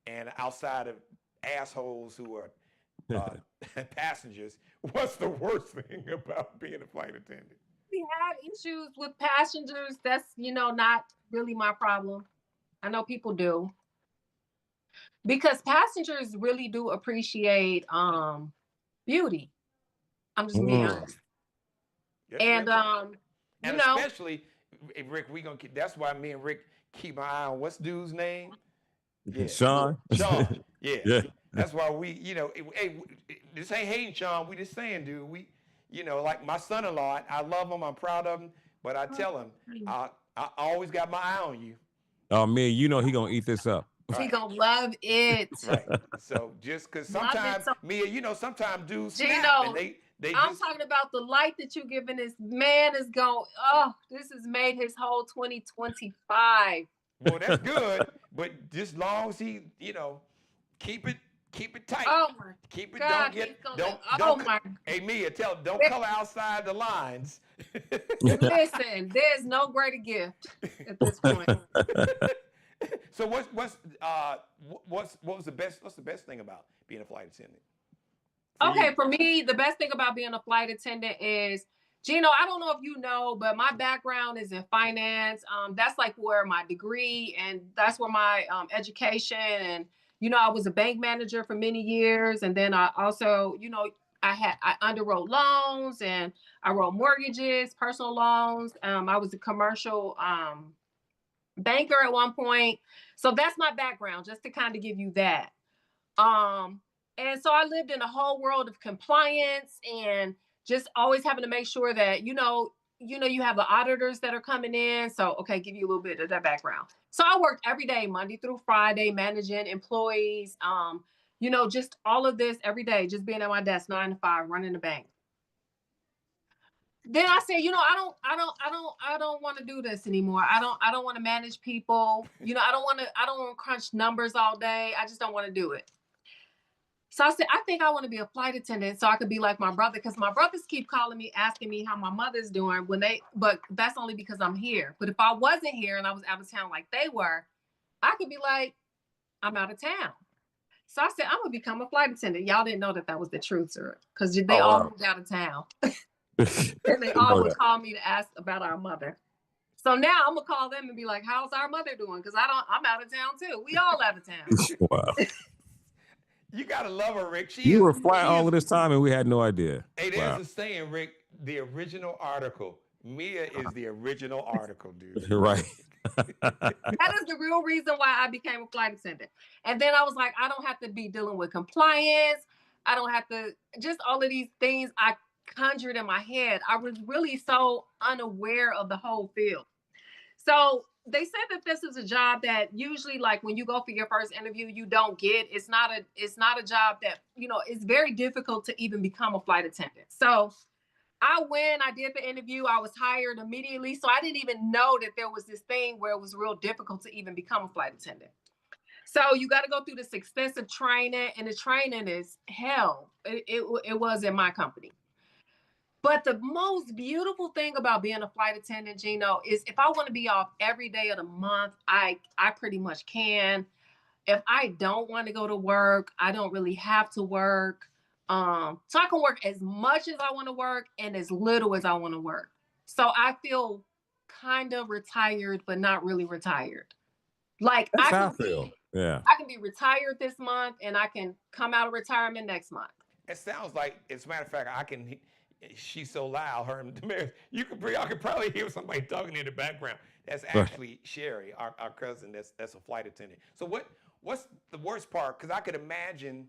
and outside of assholes who are passengers? What's the worst thing about being a flight attendant? We have issues with passengers. That's, not really my problem. I know people do. Because passengers really do appreciate beauty. I'm just being honest. And especially, Rick, that's why me and Rick keep my eye on what's dude's name? Yeah. Sean. Yeah. That's why hey, this ain't hating Sean. We just saying, dude, like my son-in-law, I love him, I'm proud of him, but I tell him, I always got my eye on you. Oh man, he gonna eat this up. He gonna love it. Right. So just because sometimes, Mia, sometimes dudes snap and I'm talking about the light that you giving this man is going, this has made his whole 2025. Well, that's good, but just long as he, keep it tight. Oh my Keep it. God, don't. Hey Mia, tell him don't color outside the lines. Listen, there's no greater gift at this point. So what's the best thing about being a flight attendant? For me, the best thing about being a flight attendant is, Geno, I don't know if you know, but my background is in finance. That's like where my degree, and that's where my education, and I was a bank manager for many years, and then I also, I underwrote loans, and I wrote mortgages, personal loans. I was a commercial banker at one point. So that's my background, just to kind of give you that. And so I lived in a whole world of compliance and just always having to make sure that, you have the auditors that are coming in. So, give you a little bit of that background. So I worked every day, Monday through Friday, managing employees, just all of this every day, just being at my desk, 9 to 5, running the bank. then I said, I don't want to do this anymore. I don't want to manage people. I don't want to crunch numbers all day. I just don't want to do it. So I said, I think I want to be a flight attendant so I could be like my brother, because my brothers keep calling me, asking me how my mother's doing but that's only because I'm here. But if I wasn't here and I was out of town like they were, I could be like, I'm out of town. So I said, I'm gonna become a flight attendant. Y'all didn't know that was the truth, sir, because they all moved out of town. And they all would call me to ask about our mother. So now I'm gonna call them and be like, how's our mother doing? Because I'm out of town too. We all out of town. Wow. You gotta love her, Rick. You were flying all of this time and we had no idea. Hey, there's a saying, Rick, the original article. Mia is the original article, dude. Right. That is the real reason why I became a flight attendant. And then I was like, I don't have to be dealing with compliance. I don't have to, just all of these things I conjured in my head. I was really so unaware of the whole field. So they said that this is a job that usually, like when you go for your first interview, you don't get. It's not a job that, it's very difficult to even become a flight attendant. So I did the interview. I was hired immediately. So I didn't even know that there was this thing where it was real difficult to even become a flight attendant. So you got to go through this extensive training, and the training is hell. It was in my company. But the most beautiful thing about being a flight attendant, Geno, is if I want to be off every day of the month, I pretty much can. If I don't want to go to work, I don't really have to work. So I can work as much as I want to work and as little as I want to work. So I feel kind of retired, but not really retired. Like That's how I feel. Yeah. I can be retired this month and I can come out of retirement next month. It sounds like, as a matter of fact, she's so loud, her and Damaris, I could probably hear somebody talking in the background. That's actually Sherry, our cousin, that's a flight attendant. So what's the worst part? Because I could imagine,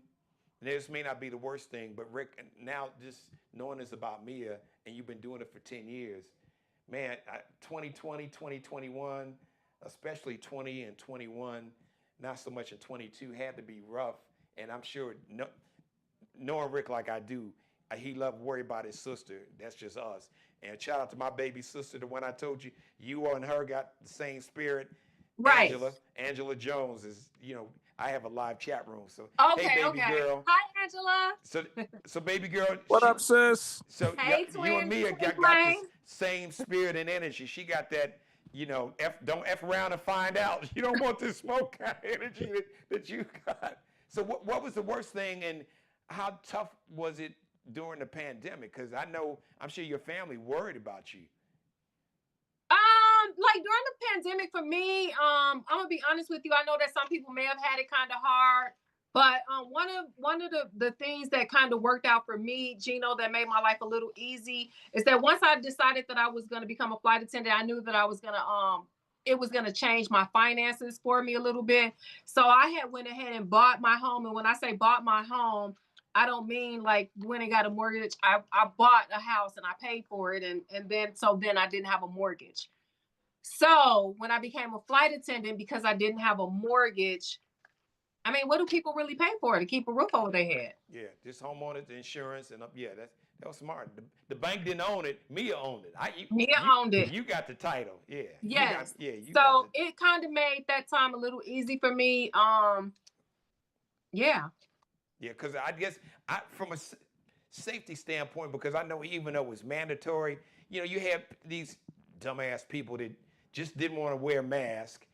this may not be the worst thing, but Rick, now just knowing this about Mia, and you've been doing it for 10 years, man, 2020, 2021, especially 20 and 21, not so much in 22, had to be rough. And I'm sure, knowing Rick like I do, he loved worry about his sister. That's just us. And shout out to my baby sister, the one I told you, you and her got the same spirit. Right. Angela Jones is, I have a live chat room. So okay, hey, baby girl. Hi, Angela. So baby girl. What up, sis? So hey, you and Mia got the same spirit and energy. She got that, don't F around and find out. You don't want this smoke kind of energy that you got. So what was the worst thing, and how tough was it during the pandemic? Because I'm sure your family worried about you. Like during the pandemic for me, I'm gonna be honest with you. I know that some people may have had it kind of hard, but one of the things that kind of worked out for me, Geno, that made my life a little easy is that once I decided that I was gonna become a flight attendant, I knew that I was gonna it was gonna change my finances for me a little bit. So I had went ahead and bought my home, and when I say bought my home, I don't mean like when I got a mortgage. I bought a house and I paid for it, and then I didn't have a mortgage. So when I became a flight attendant, because I didn't have a mortgage, I mean, what do people really pay for to keep a roof over their head? Yeah, just homeowners, that was smart. The bank didn't own it. Mia owned it. Mia owned it. You got the title. Yeah. Yes. So it kind of made that time a little easy for me. Yeah. Yeah, because I guess from a safety standpoint, because I know even though it was mandatory, you had these dumbass people that just didn't want to wear a mask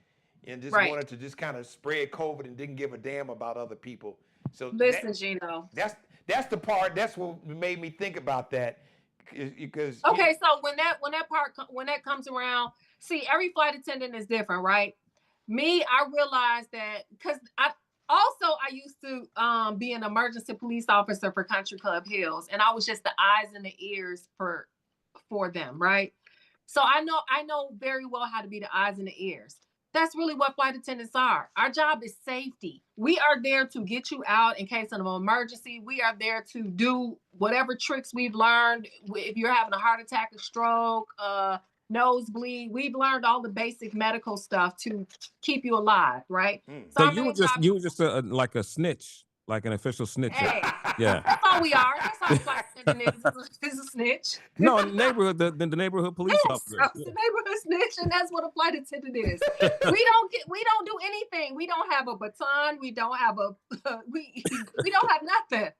and just wanted to just kind of spread COVID and didn't give a damn about other people. So listen, Geno. That's the part. That's what made me think about that. Because so when that comes around, see, every flight attendant is different, right? Me, I realized that because I used to be an emergency police officer for Country Club Hills, and I was just the eyes and the ears for them, right? So I know very well how to be the eyes and the ears. That's really what flight attendants are. Our job is safety. We are there to get you out in case of an emergency. We are there to do whatever tricks we've learned. If you're having a heart attack, a stroke, nosebleed, we've learned all the basic medical stuff to keep you alive, right? So you were just like a snitch, like an official snitch. Hey, yeah. That's all we are. That's all flight attendant is a snitch. No, neighborhood, the neighborhood police Yes, officer. the neighborhood snitch, and that's what a flight attendant is. We don't do anything. We don't have a baton. We don't have we don't have nothing.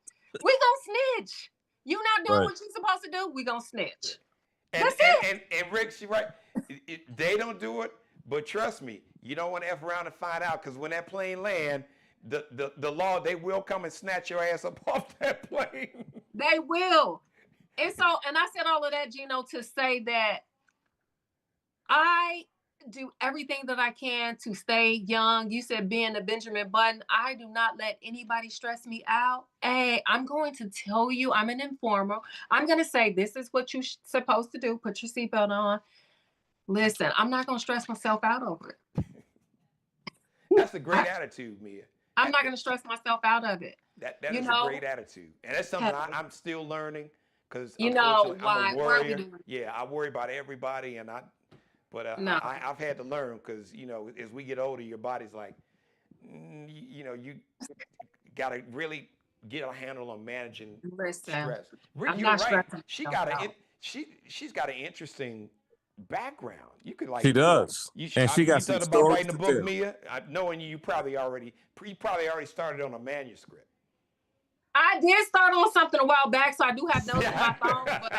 We gonna snitch. You not doing what you're supposed to do, we gonna snitch. That's it. And Rick, she right. They don't do it, but trust me, you don't want to F around and find out, because when that plane land, the law, they will come and snatch your ass up off that plane. They will. And so, and I said all of that, Geno, to say that I do everything that I can to stay young. You said being a Benjamin Button. I do not let anybody stress me out. Hey, I'm going to tell you, I'm an informer. I'm going to say, this is what you're supposed to do. Put your seatbelt on. Listen, I'm not going to stress myself out over it. That's a great attitude, Mia. I'm not going to stress myself out of it. That is a great attitude. And that's something I'm still learning, because you know why? I'm a warrior. Yeah, I worry about everybody, and I've had to learn, because as we get older, your body's like, you got to really get a handle on managing stress. Rick, I'm not right. stressing. She's got an interesting background. You could She does, and she got some stories writing a book, Mia. Knowing you probably already started on a manuscript. I did start on something a while back, so I do have notes on my phone, but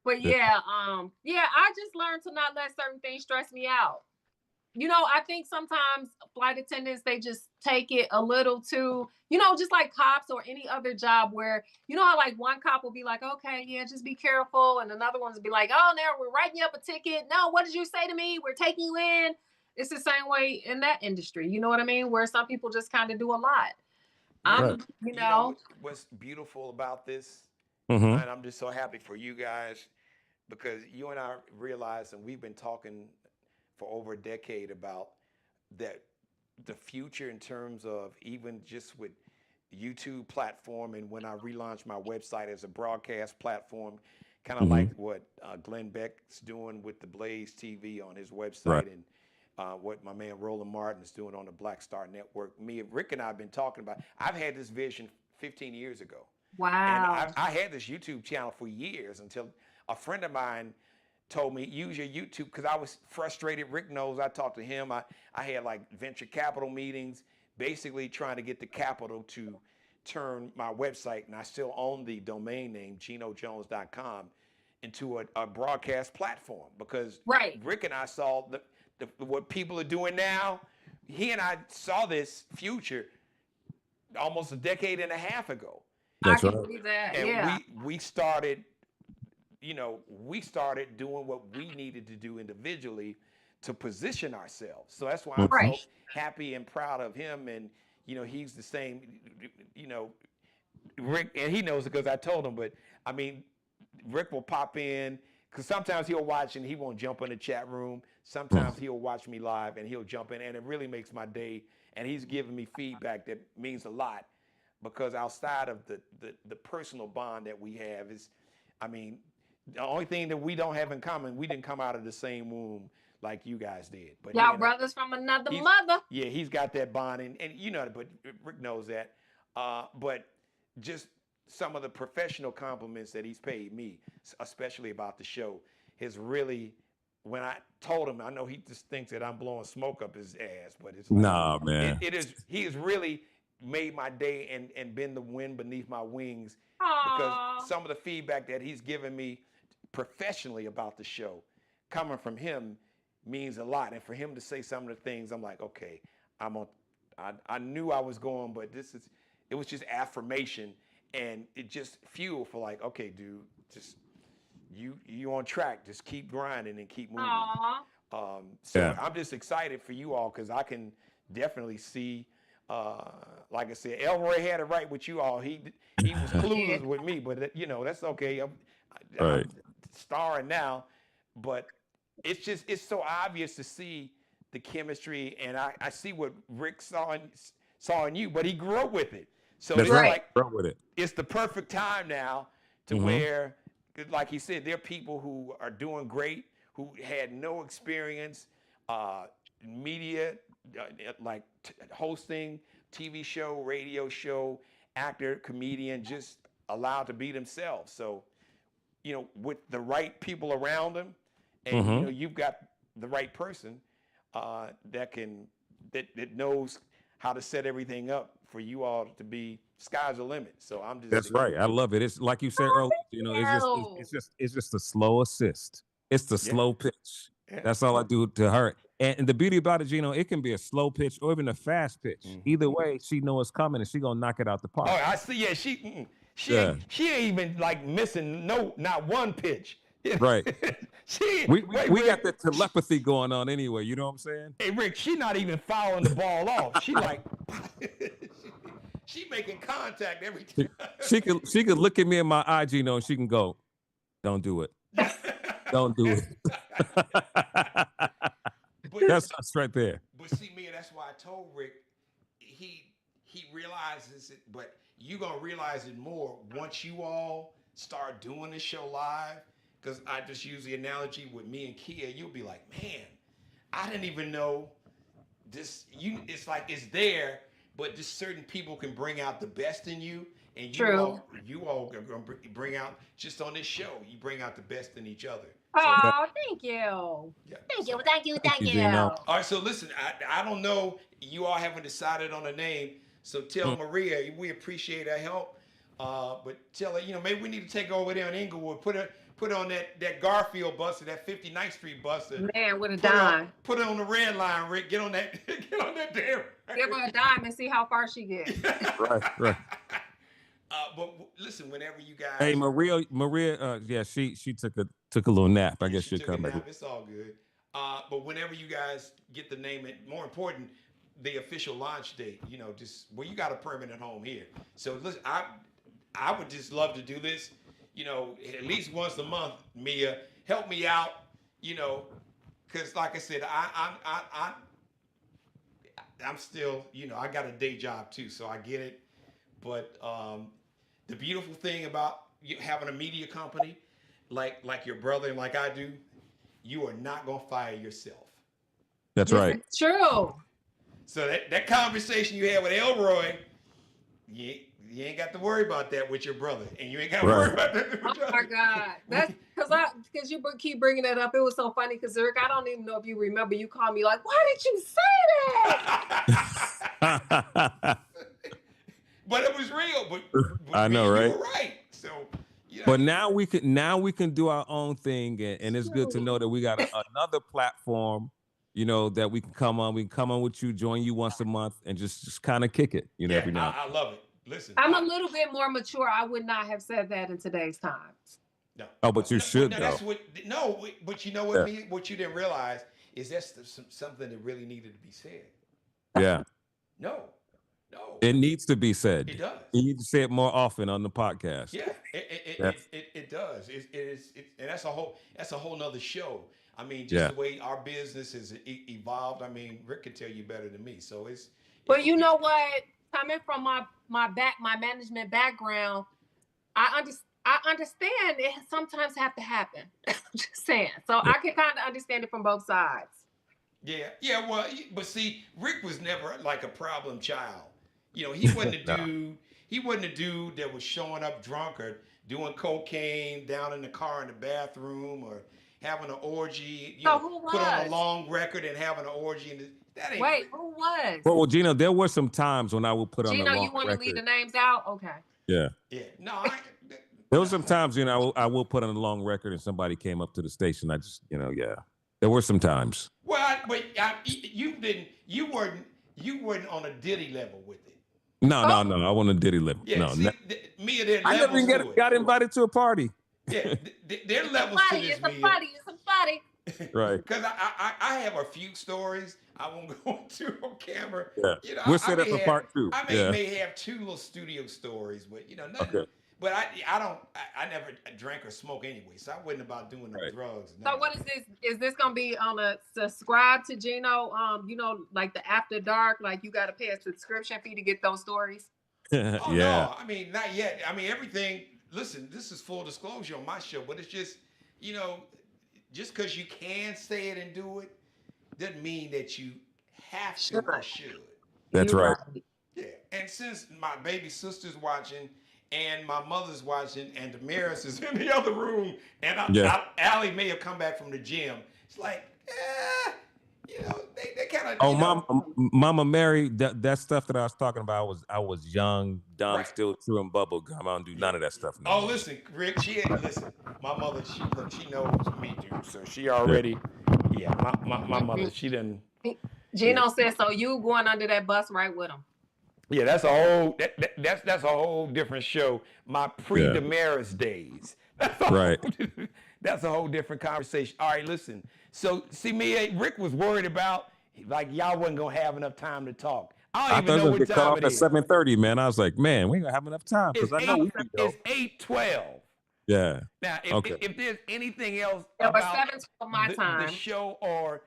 But yeah, I just learned to not let certain things stress me out. I think sometimes flight attendants, they just take it a little too, just like cops or any other job where, how like one cop will be like, okay, yeah, just be careful. And another one's be like, oh, now we're writing you up a ticket. No, what did you say to me? We're taking you in. It's the same way in that industry. You know what I mean? Where some people just kind of do a lot. What's beautiful about this, Mm-hmm. and I'm just so happy for you guys, because you and I realize, and we've been talking for over a decade about that, the future in terms of even just with YouTube platform, and when I relaunched my website as a broadcast platform, kind of like what Glenn Beck's doing with the Blaze TV on his website, and what my man Roland Martin is doing on the Black Star Network. Rick and I have been talking about. I've had this vision 15 years ago. Wow. And I had this YouTube channel for years, until a friend of mine told me, use your YouTube, because I was frustrated. Rick knows, I talked to him. I had like venture capital meetings, basically trying to get the capital to turn my website, and I still own the domain name, genojones.com, into a broadcast platform, because Rick and I saw what people are doing now. He and I saw this future almost a decade and a half ago. That's I can believe that. And we started doing what we needed to do individually to position ourselves. So that's why I'm so happy and proud of him. And he's the same. Rick, and he knows it because I told him. But I mean, Rick will pop in, because sometimes he'll watch and he won't jump in the chat room. Sometimes he'll watch me live and he'll jump in, and it really makes my day. And he's giving me feedback that means a lot, because outside of the personal bond that we have is, I mean, the only thing that we don't have in common, we didn't come out of the same womb like you guys did. But y'all brothers from another mother. Yeah, he's got that bond, and but Rick knows that. But just some of the professional compliments that he's paid me, especially about the show, has really, when I told him, I know he just thinks that I'm blowing smoke up his ass, but it's like, nah, man. He has really made my day and been the wind beneath my wings. Aww. Because some of the feedback that he's given me professionally about the show, coming from him, means a lot. And for him to say some of the things, I'm like, okay, I knew I was going, but it was just affirmation, and it just fuel for like, okay, dude, just you on track, just keep grinding and keep moving. I'm just excited for you all, because I can definitely see, like I said, Elroy had it right with you all. He was clueless with me, but that's okay. I'm starring now, but it's so obvious to see the chemistry, and I see what Rick saw in you, but he grew up with it. So That's it's right. like, Grew up with it. It's the perfect time now to where, like he said, there are people who are doing great, who had no experience, media, like hosting, TV show, radio show, actor, comedian, just allowed to be themselves. So, with the right people around them, and Mm-hmm. you've got the right person that knows how to set everything up for you all to be sky's the limit. So I'm just That's right. I love it. It's like you said earlier, it's just a slow assist. It's the Yeah, slow pitch. yeah. That's all I do to her. And the beauty about it, it can be a slow pitch or even a fast pitch. Either way, she knows it's coming and she gonna knock it out the park. Oh, I see. Yeah, she Yeah. ain't even like missing not one pitch. Right. she We wait, got that telepathy going on anyway. You know what I'm saying? Hey Rick, she not even fouling the ball off. She like she making contact every time. She could look at me in my eye, Geno, and she can go, "Don't do it. Don't do it." That's us right there. But see, Mia, that's why I told Rick he realizes it, but you gonna realize it more once you all start doing this show live. Because I just use the analogy with me and Kia, you'll be like, man, I didn't even know this. It's like it's there, but just certain people can bring out the best in you, and you all are gonna bring out just on this show. You bring out the best in each other. Oh, thank you. Yeah. Thank you. Geno. All right, so listen, I don't know. You all haven't decided on a name, so tell Maria we appreciate her help. But tell her, maybe we need to take her over there in Inglewood, put on that Garfield bus or that 59th Street bus. Man, with a dime. Put it on the red line, Rick. Get on that damn. Give her a dime and see how far she gets. Right. But listen, whenever you guys. Hey, Maria, yeah, she took a little nap. I guess she'll come back. It's all good. But whenever you guys get the name, and more important, the official launch date. You got a permanent home here. So listen, I would just love to do this. At least once a month, Mia, help me out. Because like I said, I'm still, I got a day job too, so I get it. But the beautiful thing about you having a media company, like your brother and like I do, you are not gonna fire yourself. That's right. It's true. So that conversation you had with Elroy, you ain't got to worry about that with your brother, and you ain't got to worry about that with your Oh my God, that's because you keep bringing that up. It was so funny because Rick, I don't even know if you remember. You called me like, "Why did you say that?" But it was real. But I know, right? You were right. So. But now we can do our own thing, and it's good to know that we got another platform. That we can come on. We can come on with you, join you once a month, and just kind of kick it. Every now. I love it. Listen, I'm a little bit more mature. I would not have said that in today's times. No. Oh, but you should. No, but you know what? Yeah. What you didn't realize is that's something that really needed to be said. Yeah. No. It needs to be said. It does. You need to say it more often on the podcast. Yeah, it does. And that's a whole nother show. I mean, just the way our business has evolved. I mean, Rick can tell you better than me. So it's. But you know what? Coming from my management background, I understand it sometimes have to happen. I'm just saying. So I can kind of understand it from both sides. Yeah. Well, but see, Rick was never like a problem child. He wasn't a dude. He wasn't a dude that was showing up drunk or doing cocaine down in the car in the bathroom or having an orgy. Who was? Put on a long record and having an orgy. Wait, who was? Well, Geno, there were some times when I would put on a long record. Geno, you want to leave the names out? Okay. Yeah. No, there were some times, I will put on a long record and somebody came up to the station. I just, there were some times. Well, you weren't on a Diddy level with it. No, I wasn't a Diddy level. Yeah, no, see, me and their levels. I never even got invited to a party. Yeah, their levels to this. It's a party. Right. Because I have a few stories I won't go into on camera. Yeah. We'll set up a part two. I may have two little studio stories, but nothing. Okay. But I never drank or smoke anyway, so I wasn't about doing the drugs. So what is this? Is this gonna be on a subscribe to Geno? Like the After Dark, like you got to pay a subscription fee to get those stories. Yeah. No, I mean not yet. I mean everything. Listen, this is full disclosure on my show, but it's just just because you can say it and do it doesn't mean that you have to Should. or should. That's You right. right. Yeah. And since my baby sister's watching and my mother's watching and Damaris is in the other room and Yeah. Allie may have come back from the gym, it's like, they kind of, Oh, Mama Mary, that stuff that I was talking about I was young, dumb, right. still chewing bubble gum. I don't do none of that stuff no Oh, more. listen, Rick, listen, my mother, she knows me, dude. So she already, my mother, she didn't. Geno said, so you going under that bus right with him. Yeah, that's a whole that's a whole different show. My pre-Damaris days. Right. That's a whole different conversation. All right, listen. So see me, Rick was worried about like y'all wasn't gonna have enough time to talk. I don't even know what cut time off it at is. 7:30, man. I was like, man, we ain't gonna have enough time because I know we can go. It's 8:12. Yeah. Now, if there's anything else It was about 7:12 my time. the show, or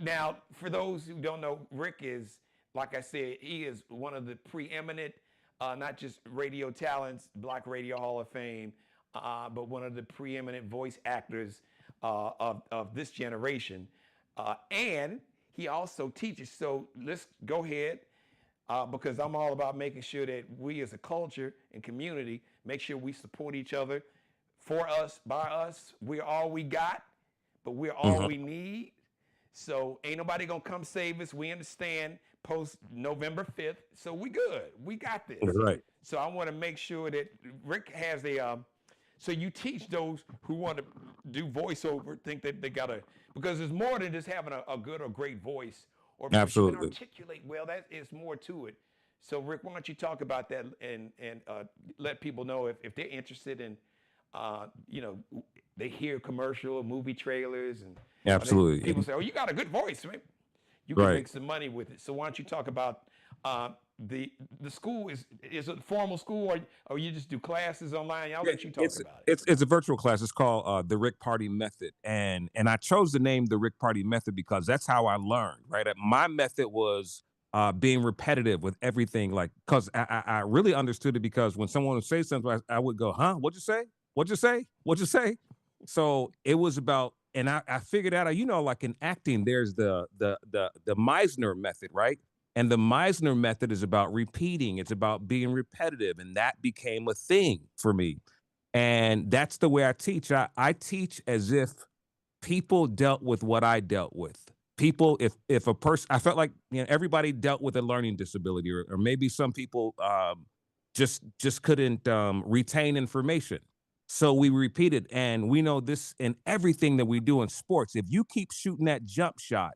now for those who don't know, Rick is, like I said, he is one of the preeminent, not just radio talents, Black Radio Hall of Fame, but one of the preeminent voice actors of this generation, and he also teaches. So let's go ahead. Because I'm all about making sure that we as a culture and community make sure we support each other. For us, by us, we're all we got, but we're all we need. So ain't nobody gonna come save us. We understand post November 5th, so we good. We got this. Right. So I want to make sure that Rick has so you teach those who want to do voiceover, think that they gotta, because there's more than just having a good or great voice, or because you can articulate well. That is more to it. So Rick, why don't you talk about that and let people know if they're interested in, they hear commercial, movie trailers, and absolutely people say, "Oh, you got a good voice, man. You can make some money with it." So why don't you talk about the school? Is it a formal school, or you just do classes online? I'll let you talk about it. It's a virtual class. It's called the Rick Party Method, and I chose the name the Rick Party Method because that's how I learned. Right, my method was being repetitive with everything, like because I really understood it, because when someone would say something, I would go, "Huh? What'd you say? What'd you say? What'd you say?" So it was about, and I figured out, like in acting, there's the Meisner method, right? And the Meisner method is about repeating. It's about being repetitive, and that became a thing for me. And that's the way I teach. I teach as if people dealt with what I dealt with. People, if a person, I felt like everybody dealt with a learning disability, or maybe some people just couldn't retain information. So we repeated, and we know this in everything that we do in sports. If you keep shooting that jump shot,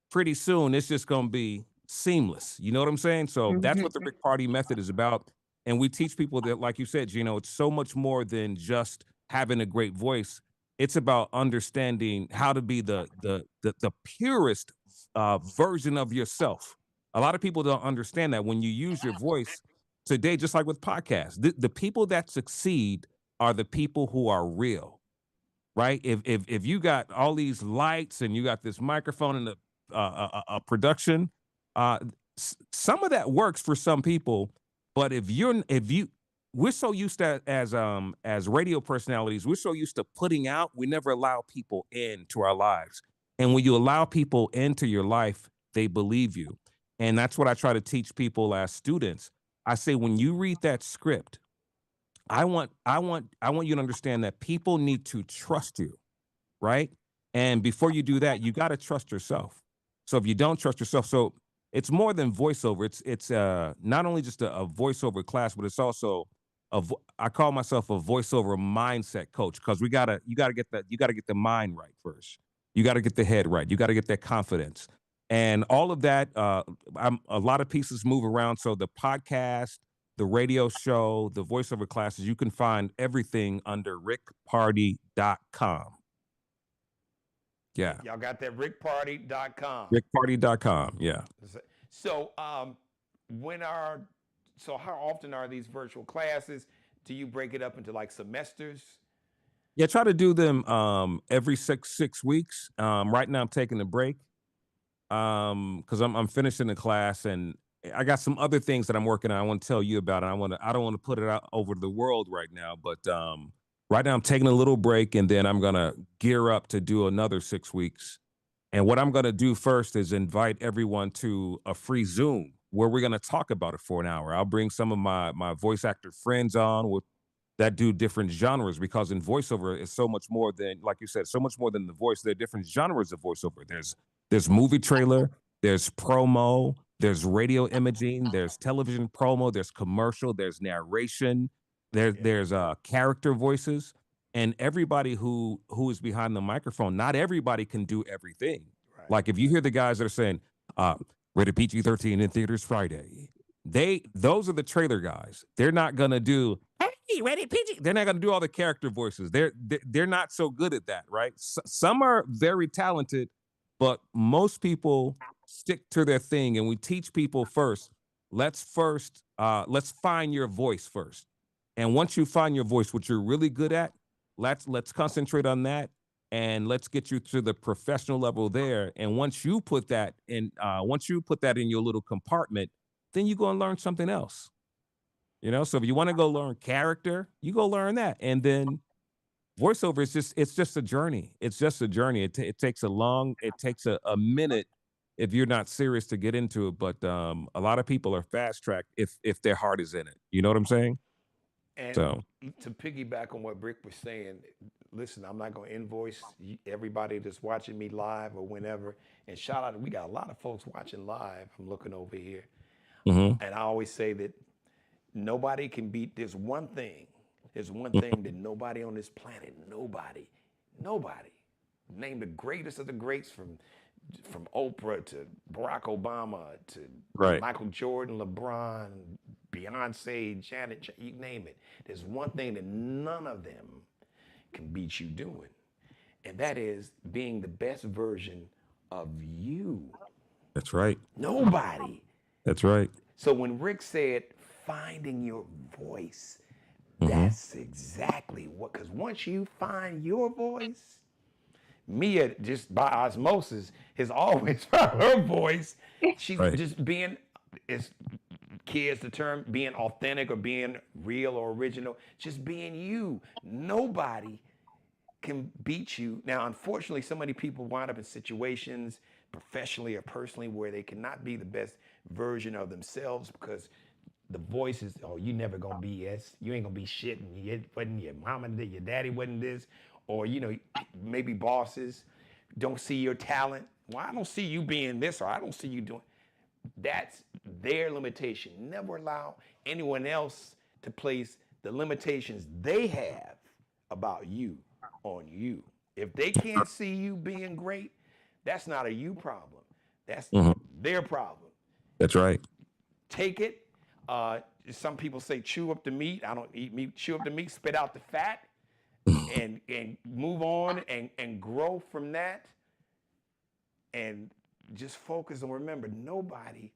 pretty soon it's just going to be seamless. You know what I'm saying? So that's what the Rick Party Method is about. And we teach people that, like you said, it's so much more than just having a great voice. It's about understanding how to be the purest version of yourself. A lot of people don't understand that when you use your voice today, just like with podcasts, the people that succeed are the people who are real, right? If you got all these lights and you got this microphone and a production, some of that works for some people, but we're so used to, as radio personalities, we're so used to putting out, we never allow people into our lives. And when you allow people into your life, they believe you. And that's what I try to teach people as students. I say, when you read that script, I want you to understand that people need to trust you, right? And before you do that, you got to trust yourself. So if you don't trust yourself, so it's more than voiceover. It's not only just a voiceover class, but it's also I call myself a voiceover mindset coach, because you gotta get the mind right first. You got to get the head right. You got to get that confidence, and all of that. A lot of pieces move around. So the podcast, the radio show, the voiceover classes, you can find everything under rickparty.com. Yeah. Y'all got that rickparty.com. Rickparty.com. Yeah. So how often are these virtual classes? Do you break it up into like semesters? Yeah, try to do them every six weeks. Right now I'm taking a break because I'm finishing the class, and I got some other things that I'm working on. I want to tell you about, and I don't want to put it out over the world right now, but right now I'm taking a little break, and then I'm gonna gear up to do another 6 weeks. And what I'm going to do first is invite everyone to a free Zoom where we're going to talk about it for an hour. I'll bring some of my voice actor friends on with that do different genres, because in voiceover is so much more than, like you said, so much more than the voice. There are different genres of voiceover. There's movie trailer, there's promo, there's radio imaging, there's television promo, there's commercial, there's narration, there's character voices, and everybody who is behind the microphone. Not everybody can do everything. Right. Like if you hear the guys that are saying, rated PG-13 in theaters Friday, those are the trailer guys. They're not gonna do, hey, rated PG. They're not gonna do all the character voices. They're not so good at that, right? Some are very talented, but most people stick to their thing, and we teach people first. Let's find your voice first. And once you find your voice, what you're really good at, let's concentrate on that, and let's get you to the professional level there. And once you put that in your little compartment, then you go and learn something else. So if you want to go learn character, you go learn that. And then voiceover it's just a journey. It's just a journey. It takes a minute if you're not serious to get into it. But a lot of people are fast tracked if their heart is in it. You know what I'm saying? And So to piggyback on what Rick was saying, listen, I'm not going to invoice everybody that's watching me live or whenever. And shout out, we got a lot of folks watching live. I'm looking over here. And I always say that nobody can beat, there's one thing that nobody on this planet, nobody, name the greatest of the greats from Oprah to Barack Obama to Michael Jordan, LeBron, Beyonce, Janet, you name it. There's one thing that none of them can beat you doing, and that is being the best version of you. that's right. Nobody. That's right. So when Rick said finding your voice, that's exactly what, because once you find your voice, Mia, just by osmosis, has always found her voice. She's just being, as kids the term, being authentic or being real or original, just being you. Nobody can beat you. Now, unfortunately, so many people wind up in situations, professionally or personally, where they cannot be the best version of themselves because the voice is, oh, you never gonna be this, you ain't gonna be shit, and your mama did, your daddy wasn't this, or maybe bosses don't see your talent. Well, I don't see you being this, or I don't see you doing. That's their limitation. Never allow anyone else to place the limitations they have about you on you. If they can't see you being great, that's not a you problem. That's their problem. That's right. Take it. Some people say chew up the meat. I don't eat meat. Chew up the meat, spit out the fat, and move on and grow from that. And just focus and remember, nobody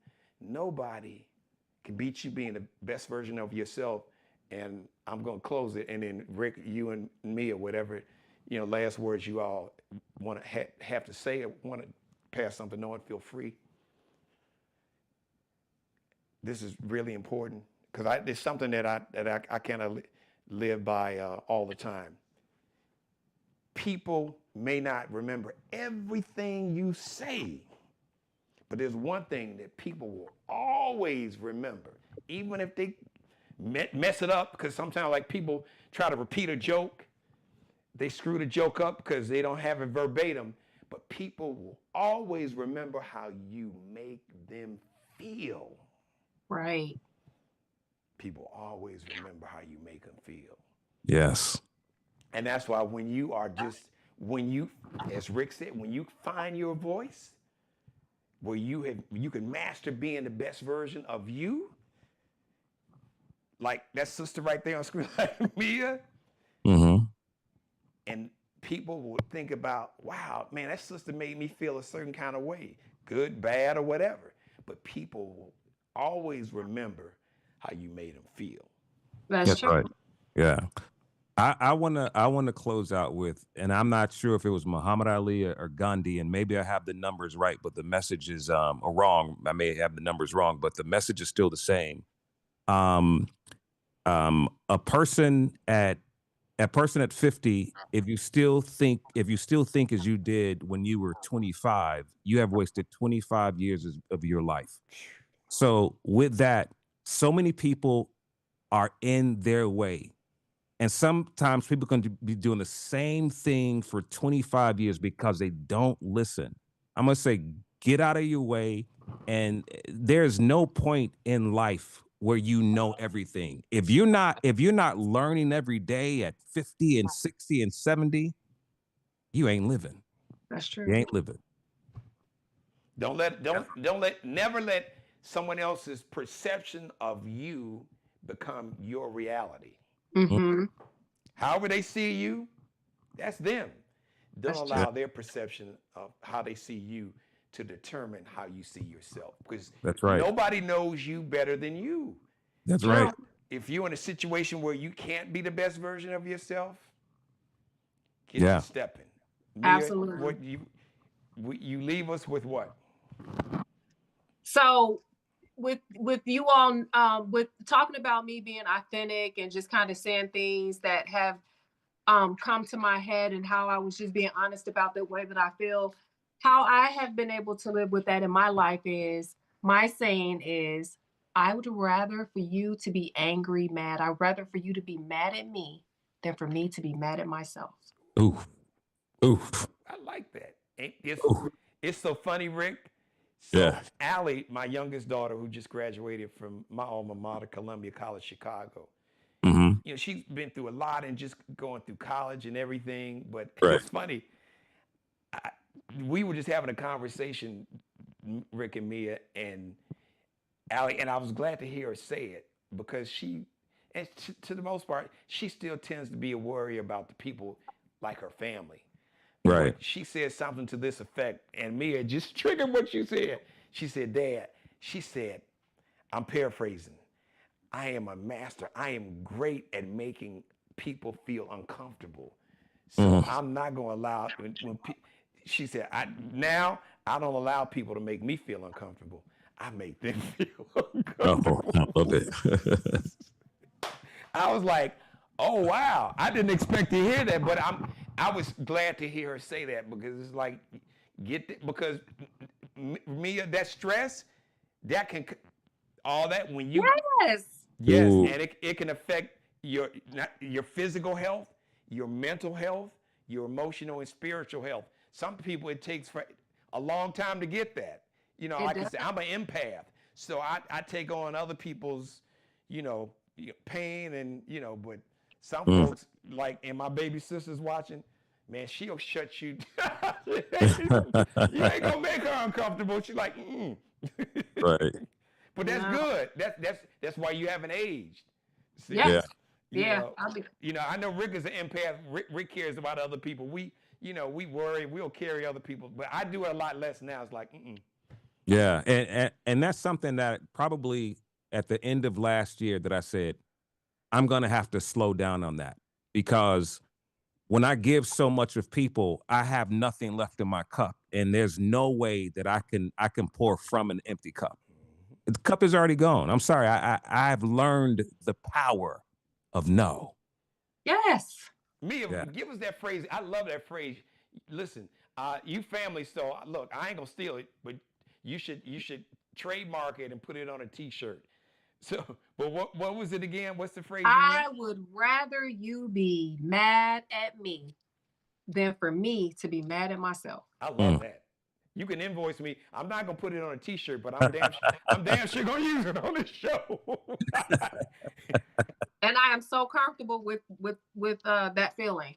can beat you being the best version of yourself. And I'm gonna close it, and then Rick, you and me, or whatever, last words you all want to have to say, or want to pass something on, feel free. This is really important because it's something that I kind of live by all the time. People may not remember everything you say, but there's one thing that people will always remember, even if they mess it up, because sometimes like people try to repeat a joke, they screw the joke up because they don't have it verbatim, but people will always remember how you make them feel. Right. People always remember how you make them feel. Yes. And that's why when you, as Rick said, when you find your voice, where you can master being the best version of you, like that sister right there on screen, like Mia, and people will think about, wow, man, that sister made me feel a certain kind of way, good, bad, or whatever. But people will always remember how you made them feel. That's true. Right. Yeah. I wanna close out with, and I'm not sure if it was Muhammad Ali or Gandhi, and maybe I have the numbers right, but the message is wrong. I may have the numbers wrong, but the message is still the same. A person at a person at 50, if you still think as you did when you were 25, you have wasted 25 years of your life. So with that, so many people are in their way. And sometimes people can be doing the same thing for 25 years because they don't listen. I'm going to say, get out of your way. And there's no point in life where you know everything. If you're not learning every day at 50 and 60 and 70, you ain't living. That's true. You ain't living. Never let someone else's perception of you become your reality. Mm-hmm. However they see you, that's them. Don't That's allow their perception of how they see you to determine how you see yourself, because That's right. nobody knows you better than you. That's right. If you're in a situation where you can't be the best version of yourself, get Yeah. to stepping. Absolutely. What you leave us with what? So with you all with talking about me being authentic and just kind of saying things that have come to my head, and how I was just being honest about the way that I feel, how I have been able to live with that in my life is, my saying is, I would rather for you to be angry, mad. I'd rather for you to be mad at me than for me to be mad at myself. Ooh. Ooh. I like that. Ooh. It's so funny, Rick. So Yeah. Allie, my youngest daughter, who just graduated from my alma mater, Columbia College, Chicago, Mm-hmm. you know, she's been through a lot and just going through college and everything. But Right. it's funny. We were just having a conversation, Rick and Mia and Allie, and I was glad to hear her say it, because and to the most part, she still tends to be a worry about the people like her family. Right. But she said something to this effect, and Mia just triggered what you said. She said, Dad, she said, I'm paraphrasing, I am a master. I am great at making people feel uncomfortable. So I'm not going to allow, she said, now I don't allow people to make me feel uncomfortable. I make them feel uncomfortable. Oh, I love it. I was like, oh, wow. I didn't expect to hear that, but I was glad to hear her say that, because it's like, because Mia, that stress, that can, all that when you, Yes. yes, Ooh. and it can affect your physical health, your mental health, your emotional and spiritual health. Some people, it takes for a long time to get that. You know, like I said, I'm an empath, so I take on other people's, pain, and but some folks, like, and my baby sister's watching, man, she'll shut you down. You ain't gonna make her uncomfortable. She's like, Right. But that's good. That's why you haven't aged. See? Yes. Yeah. Yeah. I know Rick is an empath. Rick cares about other people. We worry. We'll carry other people, but I do it a lot less now. It's like, Yeah, and that's something that probably at the end of last year that I said, I'm going to have to slow down on that, because when I give so much of people, I have nothing left in my cup, and there's no way that I can pour from an empty cup. The cup is already gone. I'm sorry. I've learned the power of no. Yes. Mia, give us that phrase. I love that phrase. Listen, you family, so look, I ain't gonna steal it, but you should trademark it and put it on a T-shirt. So, but what was it again? What's the phrase? I would rather you be mad at me than for me to be mad at myself. I love that. You can invoice me. I'm not gonna put it on a T-shirt, but I'm damn sure gonna use it on this show. And I am so comfortable with that feeling.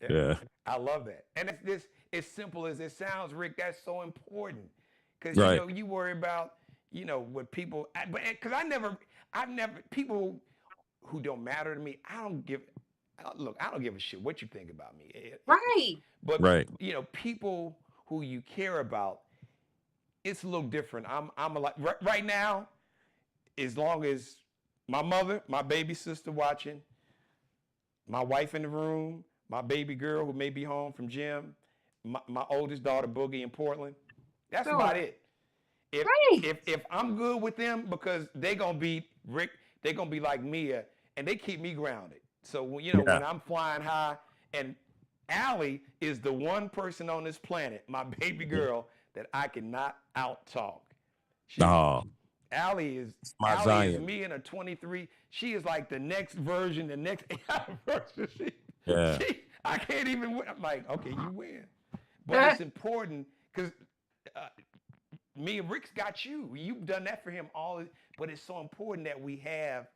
Yeah. I love that. And it's this, as simple as it sounds, Rick, that's so important. Because you worry about, what people, because I've never, people who don't matter to me, I don't give a shit what you think about me. Right. But Right. people who you care about, it's a little different. I'm like right now, as long as my mother, my baby sister watching, my wife in the room, my baby girl who may be home from gym, my oldest daughter Boogie in Portland, that's about it. If I'm good with them, because they gonna be Rick, they gonna be like Mia, and they keep me grounded. So when Yeah. when I'm flying high, and Allie is the one person on this planet, my baby girl, that I cannot out talk. She Oh, Allie is my Allie is Zion. me in a 23. She is like the next version, the next AI version. Yeah. I can't even win. I'm like, okay, you win. But it's important because uh, me and Rick's got you. You've done that for him all. But it's so important that we have.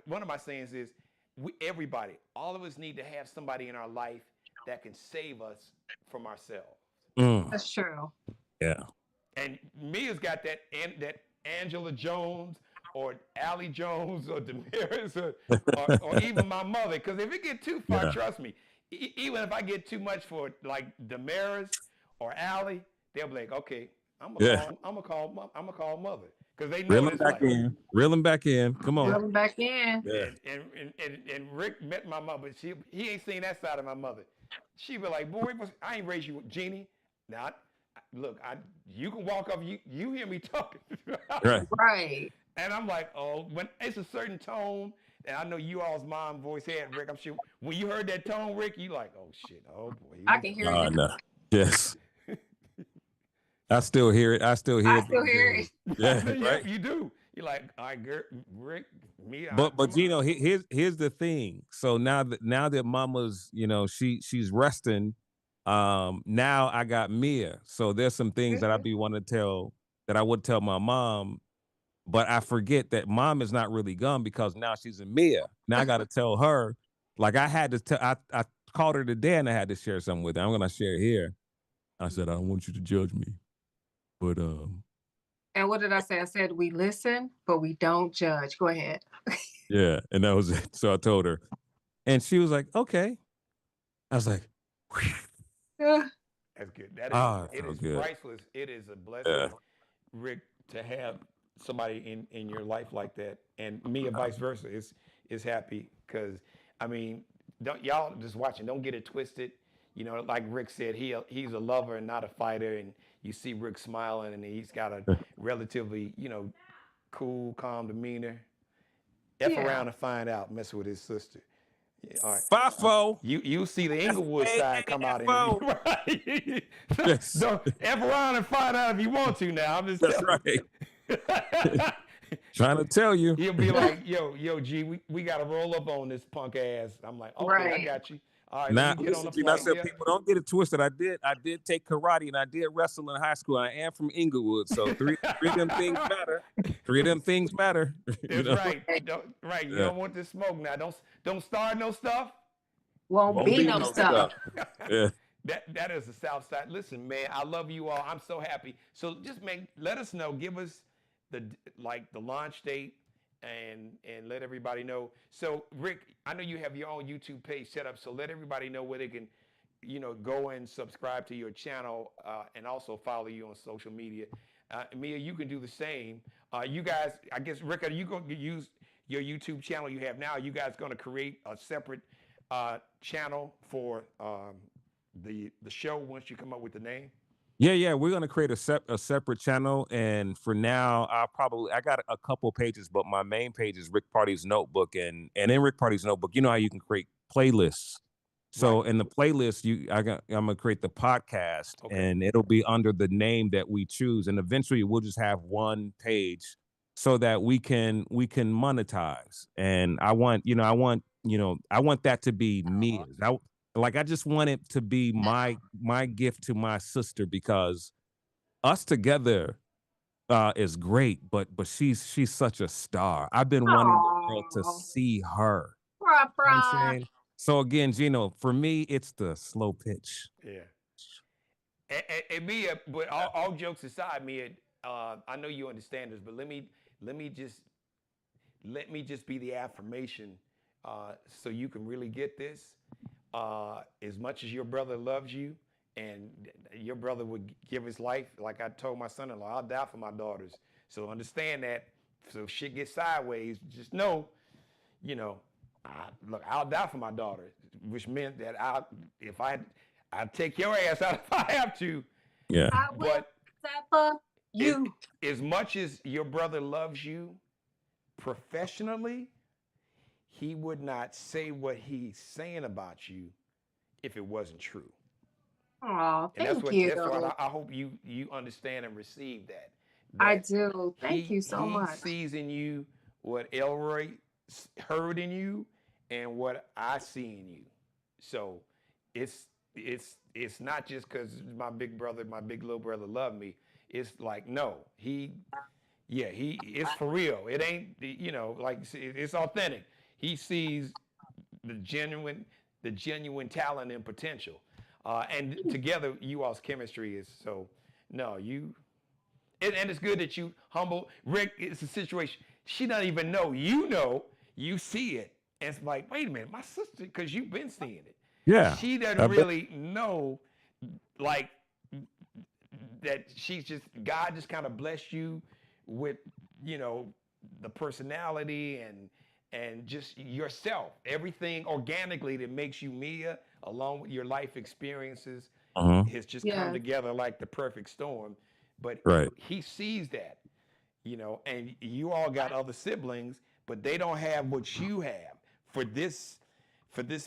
One of my sayings is, everybody, all of us need to have somebody in our life that can save us from ourselves. Mm, That's true. yeah. And Mia's got that Angela Jones or Allie Jones or Damaris or even my mother. Because if it get too far, Yeah. trust me, even if I get too much for like Damaris or Allie, they'll be like, okay, Yeah. I'm gonna call mother because they know Reel what him it's back like. in. Reel him back in. Come on. Going back in. Yeah. And Rick met my mother. He ain't seen that side of my mother. She be like, boy, I ain't raised you, Jeannie. Now, look, you can walk up. You hear me talking, Right. Right. and I'm like, oh, when it's a certain tone, and I know you all's mom voice had, Rick. I'm sure when you heard that tone, Rick, you like, oh shit, oh boy, here I we can go. hear it. No. Yes. I still hear it. I still hear I it. still hear it. Yeah. Yep, Right. you do. You're like, all right, Rick, me. But come Gino, on. here's the thing. So now that Mama's, she's resting. Now I got Mia. So there's some things that I would tell my mom, but I forget that Mom is not really gone because now she's in Mia. Now I got to tell her. Like I had to tell. I called her today and I had to share something with her. I'm gonna share it here. I said I don't want you to judge me, but And what did I say? I said we listen, but we don't judge. Go ahead. yeah, and that was it. So I told her, and she was like, okay. I was like, That's good. That is, it it felt is good. priceless. It is a blessing, Yeah. Rick, to have somebody in your life like that, and me, and vice versa, is happy because I mean, don't y'all just watching? Don't get it twisted. Like Rick said, he's a lover and not a fighter, and you see Rick smiling, and he's got a relatively cool, calm demeanor. F Yeah. around and find out, messing with his sister. Yeah, all right. FIFO. You see the Inglewood side come out in FAFO. you, right? Yes. Don't F around and find out if you want to now. I'm just That's telling right. Trying to tell you. He'll be like, yo, G, we got to roll up on this punk ass. I'm like, okay, I Right. got you. All right, Now, let me get on listen, the Gene, I flight. said Yeah. people don't get it twisted. I did take karate and I did wrestle in high school. I am from Inglewood, so three of them things matter. Three of them things matter. That's right. You Yeah. don't want this smoke now. Don't start no stuff. Won't be no stuff. Yeah. That is the South Side. Listen, man, I love you all. I'm so happy. So just let us know. Give us the launch date and let everybody know. So Rick, I know you have your own YouTube page set up. So let everybody know where they can, go and subscribe to your channel and also follow you on social media. Mia, you can do the same. You guys, I guess, Rick, are you going to use your YouTube channel you have now? Are you guys going to create a separate channel for the show once you come up with the name? Yeah. We're gonna create a separate channel, and for now, I got a couple pages, but my main page is Rick Party's Notebook, and in Rick Party's Notebook, you know how you can create playlists. So Right. in the playlist, I'm gonna create the podcast, Okay. and it'll be under the name that we choose, and eventually we'll just have one page so that we can monetize. And I want that to be me. I just want it to be my gift to my sister because us together is great, but she's such a star. I've been wanting the world to Aww. see her. Brah, You know what I'm brah. saying? So again, Gino, for me, it's the slow pitch. Yeah. And Mia, but all jokes aside, Mia, I know you understand this, but let me just be the affirmation, so you can really get this. As much as your brother loves you, and your brother would give his life, like I told my son-in-law, I'll die for my daughters. So understand that. So if shit gets sideways, just know, look, I'll die for my daughter, which meant that I'll take your ass out if I have to. Yeah. I will But suffer you. as much as your brother loves you professionally, he would not say what he's saying about you if it wasn't true. Oh, And that's thank what you. I hope you understand and receive that. I That do. Thank you so he much. sees in you what Elroy heard in you and what I see in you. So it's it's not just because my big brother, my big little brother love me. It's like no, he it's for real. It ain't like it's authentic. He sees the genuine talent and potential. And together, you all's chemistry is so. No, and it's good that you humble. Rick, it's a situation. She doesn't even know. You see it. And it's like, wait a minute, my sister, because you've been seeing it. Yeah. She doesn't really know, like, that God just kind of blessed you with, the personality and just yourself, everything organically that makes you Mia, along with your life experiences, has just come together like the perfect storm. But Right. he sees that, and you all got other siblings, but they don't have what you have for this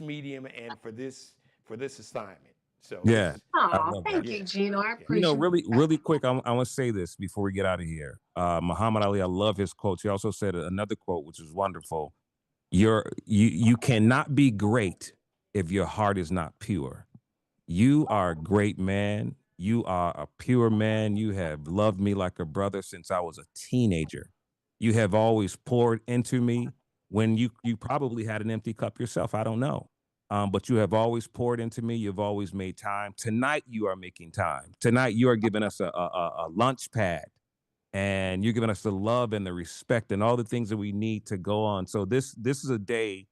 medium and for this assignment. So Yeah. I Oh, love that. thank you, Geno. I appreciate Really, that. really quick, I want to say this before we get out of here. Muhammad Ali, I love his quotes. He also said another quote, which is wonderful. You cannot be great if your heart is not pure. You are a great man. You are a pure man. You have loved me like a brother since I was a teenager. You have always poured into me when you probably had an empty cup yourself. I don't know. But you have always poured into me. You've always made time. Tonight, you are making time. Tonight, you are giving us a lunch pad, and you're giving us the love and the respect and all the things that we need to go on. So this is a day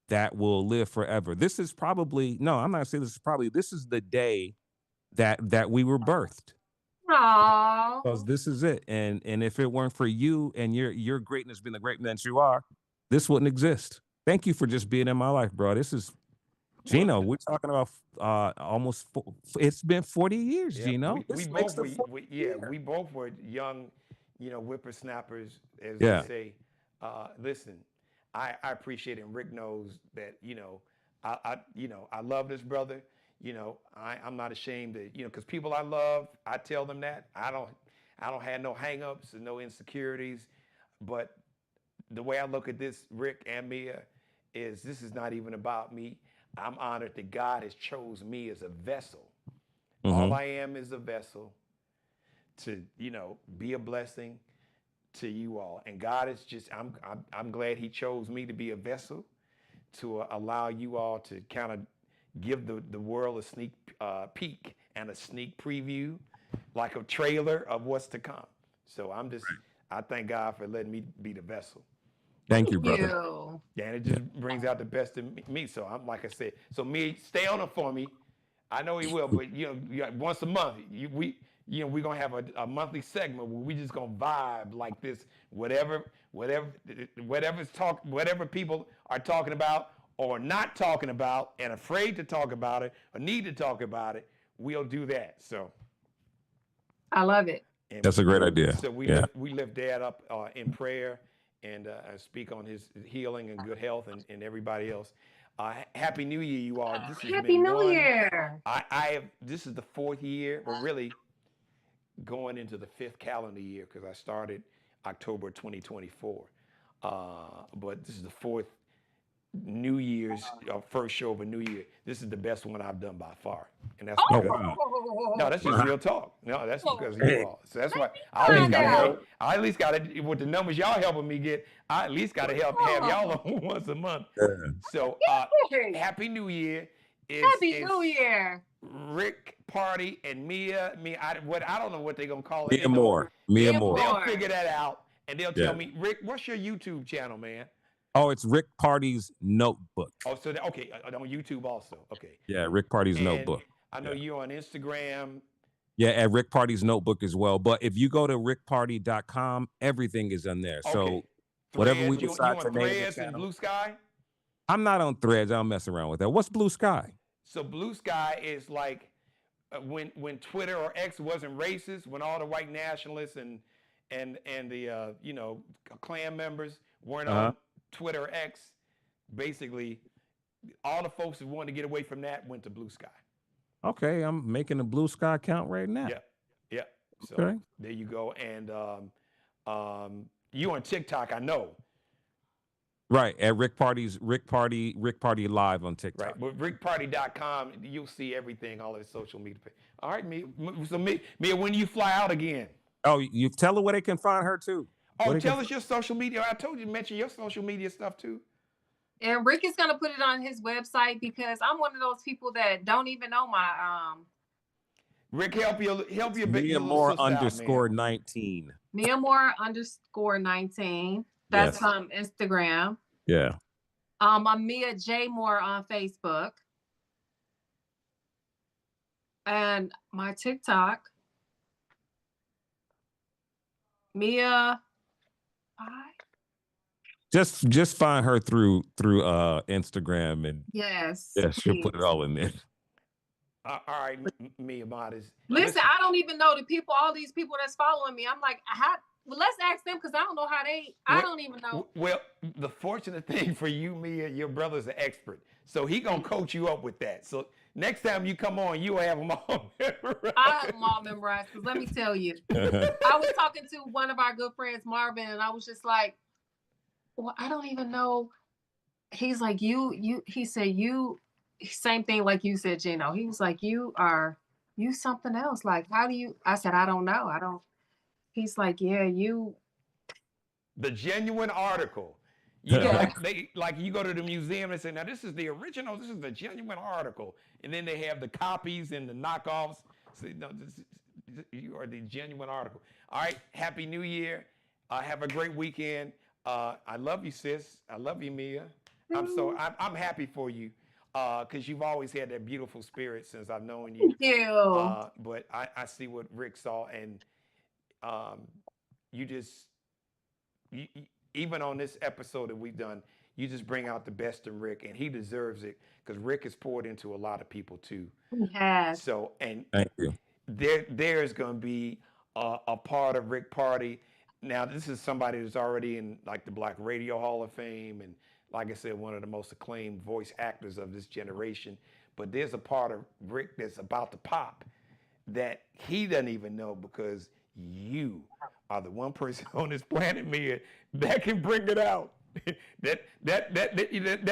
that will live forever. This is probably no, I'm not saying this is probably this is the day that we were birthed. Oh, Because this is it. And if it weren't for you and your greatness being the great man that you are, this wouldn't exist. Thank you for just being in my life, bro. This is Geno. We're talking about almost it's been 40 years, yeah, Geno. we This makes both the were, 40th year. we both were young, whippersnappers, as they Yeah. say. Listen, I appreciate it. And Rick knows that, I love this brother. I'm not ashamed that, because people I love, I tell them that. I don't have no hangups and no insecurities. But the way I look at this, Rick and Mia, is this is not even about me. I'm honored that God has chose me as a vessel. All I am is a vessel to, be a blessing to you all. And God is just, I'm glad he chose me to be a vessel to allow you all to kind of give the world a sneak peek and a sneak preview, like a trailer of what's to come. So I thank God for letting me be the vessel. Thank you, brother. you. Yeah, and it just brings out the best in me. So I'm like I said. So me, stay on it for me. I know he will, but once a month, we're gonna have a monthly segment where we just gonna vibe like this. Whatever people are talking about or not talking about and afraid to talk about it or need to talk about it, we'll do that. So I love it. That's a great idea. So we lift Dad up in prayer and speak on his healing and good health and everybody else. Happy New Year, you all. This has Happy been New Year. This is the 4th year. We're really going into the 5th calendar year because I started October 2024. But this is the 4th New Year's first show of a new year. This is the best one I've done by far, and that's because no, that's just real talk. No, that's because of you all. So that's why I at least got to with the numbers y'all helping me get. I at least got to have y'all on once a month. So Happy New Year. Happy New Year. Rick Party and Mia. I don't know what they're gonna call it. Mia Moore. They'll figure that out and they'll tell me, Rick, what's your YouTube channel, man? Oh, it's Rick Party's Notebook. Oh, so okay, on YouTube also. Okay. Yeah, Rick Party's Notebook. I know you're on Instagram. Yeah, at Rick Party's Notebook as well. But if you go to rickparty.com, everything is on there. So Okay. whatever we you decide on to name the Threads and channel. Blue Sky? I'm not on Threads. I don't mess around with that. What's Blue Sky? So Blue Sky is like when Twitter or X wasn't racist, when all the white nationalists and the Klan members weren't on Twitter or X. basically, all the folks that wanted to get away from that went to Blue Sky. Okay, I'm making a Blue Sky account right now. Yeah. So Okay. there you go. And you on TikTok, I know. Right, at Rick Party Live on TikTok. Right, but rickparty.com, you'll see everything, all of the social media. All right, Mia. So Mia, when do you fly out again? Oh, you tell her where they can find her too. Oh, tell us your social media. I told you to mention your social media stuff too. And Rick is gonna put it on his website because I'm one of those people that don't even know my Rick, help your Mia Moore _19. Mia Moore _19. That's Instagram. Yeah. I'm Mia J Moore on Facebook. And my TikTok, Mia. Just find her through Instagram and yes, she'll put it all in there. All right, Mia Modest. Listen, I don't even know the people. All these people that's following me. I'm like, well, let's ask them because I don't know how they. I don't even know. Well, the fortunate thing for you, Mia, your brother's an expert, so he gonna coach you up with that. So next time you come on, you'll have them all memorized. I have them all memorized because let me tell you, I was talking to one of our good friends, Marvin, and I was just like, well, I don't even know. He's like, he said, same thing like you said, Geno. He was like, you something else. Like, how do you? I said, I don't know. I don't. He's like, yeah, you. The genuine article. You know, like you go to the museum and say, now this is the original, this is the genuine article. And then they have the copies and the knockoffs. So, no, you are the genuine article. All right, Happy New Year. Have a great weekend. I love you, sis. I love you, Mia. I'm happy for you because you've always had that beautiful spirit since I've known you. Thank you. But I see what Rick saw, and you even on this episode that we've done, you just bring out the best in Rick, and he deserves it because Rick has poured into a lot of people too. He has. So, and thank you. There's going to be a part of Rick Party. Now, this is somebody that's already in like the Black Radio Hall of Fame, and like I said, one of the most acclaimed voice actors of this generation. But there's a part of Rick that's about to pop that he doesn't even know because you are the one person on this planet, Mia, that can bring it out. that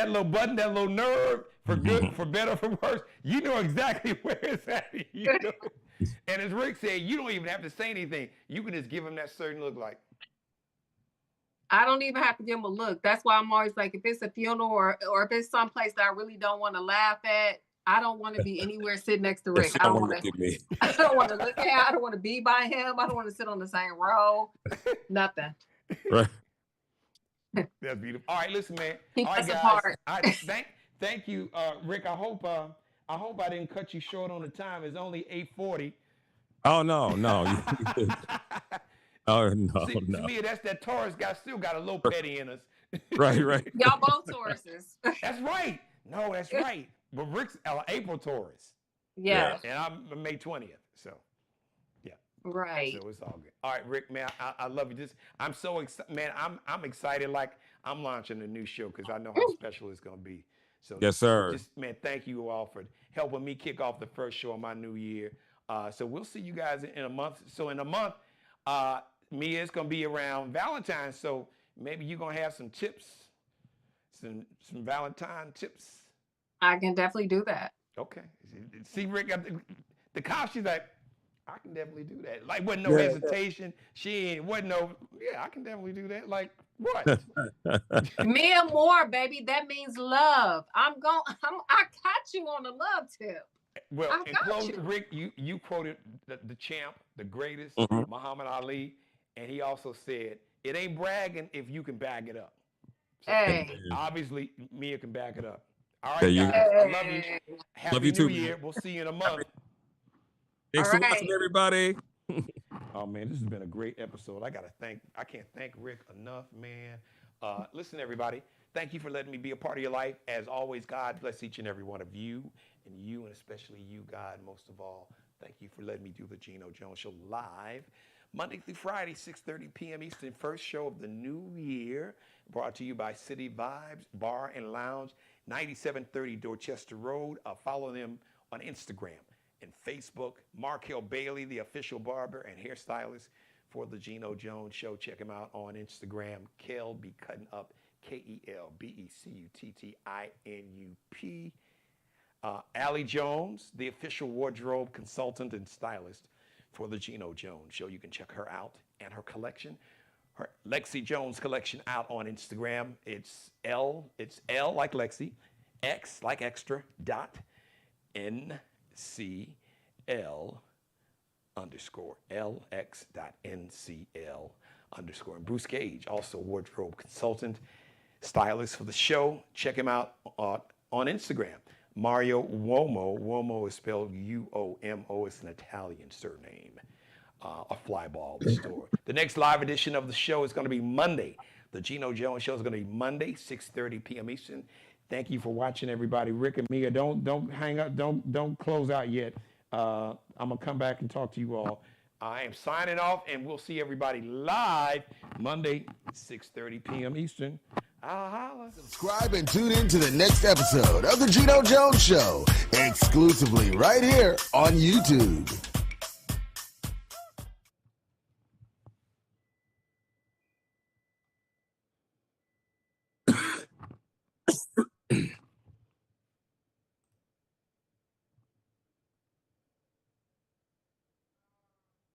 little button, that little nerve, for good, for better, for worse, you know exactly where it's at. You know? And as Rick said, you don't even have to say anything. You can just give him that certain look like. I don't even have to give him a look. That's why I'm always like, if it's a funeral or if it's someplace that I really don't want to laugh at, I don't want to be anywhere sitting next to Rick. I don't want to look at me. I don't want to look at him. I don't want to be by him. I don't want to sit on the same row. Nothing. Right. That's beautiful. All right, listen, man. Keep all right, us guys. apart. Thank you, Rick. I hope I didn't cut you short on the time. It's only 8:40. Oh no. Oh no. See, no. To me, that's that Taurus guy still got a little petty in us. Right. Y'all both Tauruses. That's right. No, that's right. But Rick's April Taurus. Yeah. And I'm May 20th. So, yeah. Right. So it's all good. All right, Rick, man, I love you. I'm so excited, man. I'm excited. Like I'm launching a new show because I know how special it's gonna be. So yes, sir. Just man, thank you all for helping me kick off the first show of my new year. So we'll see you guys in a month. So in a month, Mia, it's gonna be around Valentine's. So maybe you're gonna have some tips, some Valentine tips. I can definitely do that. Okay. See, Rick, the cop, she's like, I can definitely do that. Like, wasn't no hesitation. Wasn't no, I can definitely do that. Like, what? Mia Moore, baby, that means love. I got you on the love tip. Well, in closing, Rick, you quoted the champ, the greatest, Muhammad Ali, and he also said, it ain't bragging if you can back it up. So, hey. Obviously, Mia can back it up. All right, guys, I love you. Happy New Year. We'll see you in a month. Thanks for watching, everybody. Oh, man, this has been a great episode. I can't thank Rick enough, man. Listen, everybody, thank you for letting me be a part of your life. As always, God bless each and every one of you, and especially you, God, most of all. Thank you for letting me do the Geno Jones Show live, Monday through Friday, 6:30 p.m. Eastern, first show of the new year. brought to you by City Vibes Bar and Lounge, 9730 Dorchester Road. Follow them on Instagram and Facebook. Markel Bailey, the official barber and hairstylist for the Geno Jones Show. Check him out on Instagram. Kel be cutting up, KELBECUTTINUP. Allie Jones, the official wardrobe consultant and stylist for the Geno Jones Show. You can check her out and her collection. Her Lexi Jones collection out on Instagram. It's L like Lexi, X like extra, dot, NCL underscore, LX.NCL underscore. And Bruce Gage, also wardrobe consultant, stylist for the show. Check him out on Instagram. Mario Uomo. Uomo is spelled UOMO. It's an Italian surname. A fly ball the store. The next live edition of the show is going to be Monday. The Geno Jones Show is going to be Monday, 6:30 p.m. Eastern. Thank you for watching, everybody. Rick and Mia, don't hang up. Don't close out yet. I'm going to come back and talk to you all. I am signing off, and we'll see everybody live Monday, 6:30 p.m. Eastern. I'll holla. Subscribe and tune in to the next episode of The Geno Jones Show, exclusively right here on YouTube.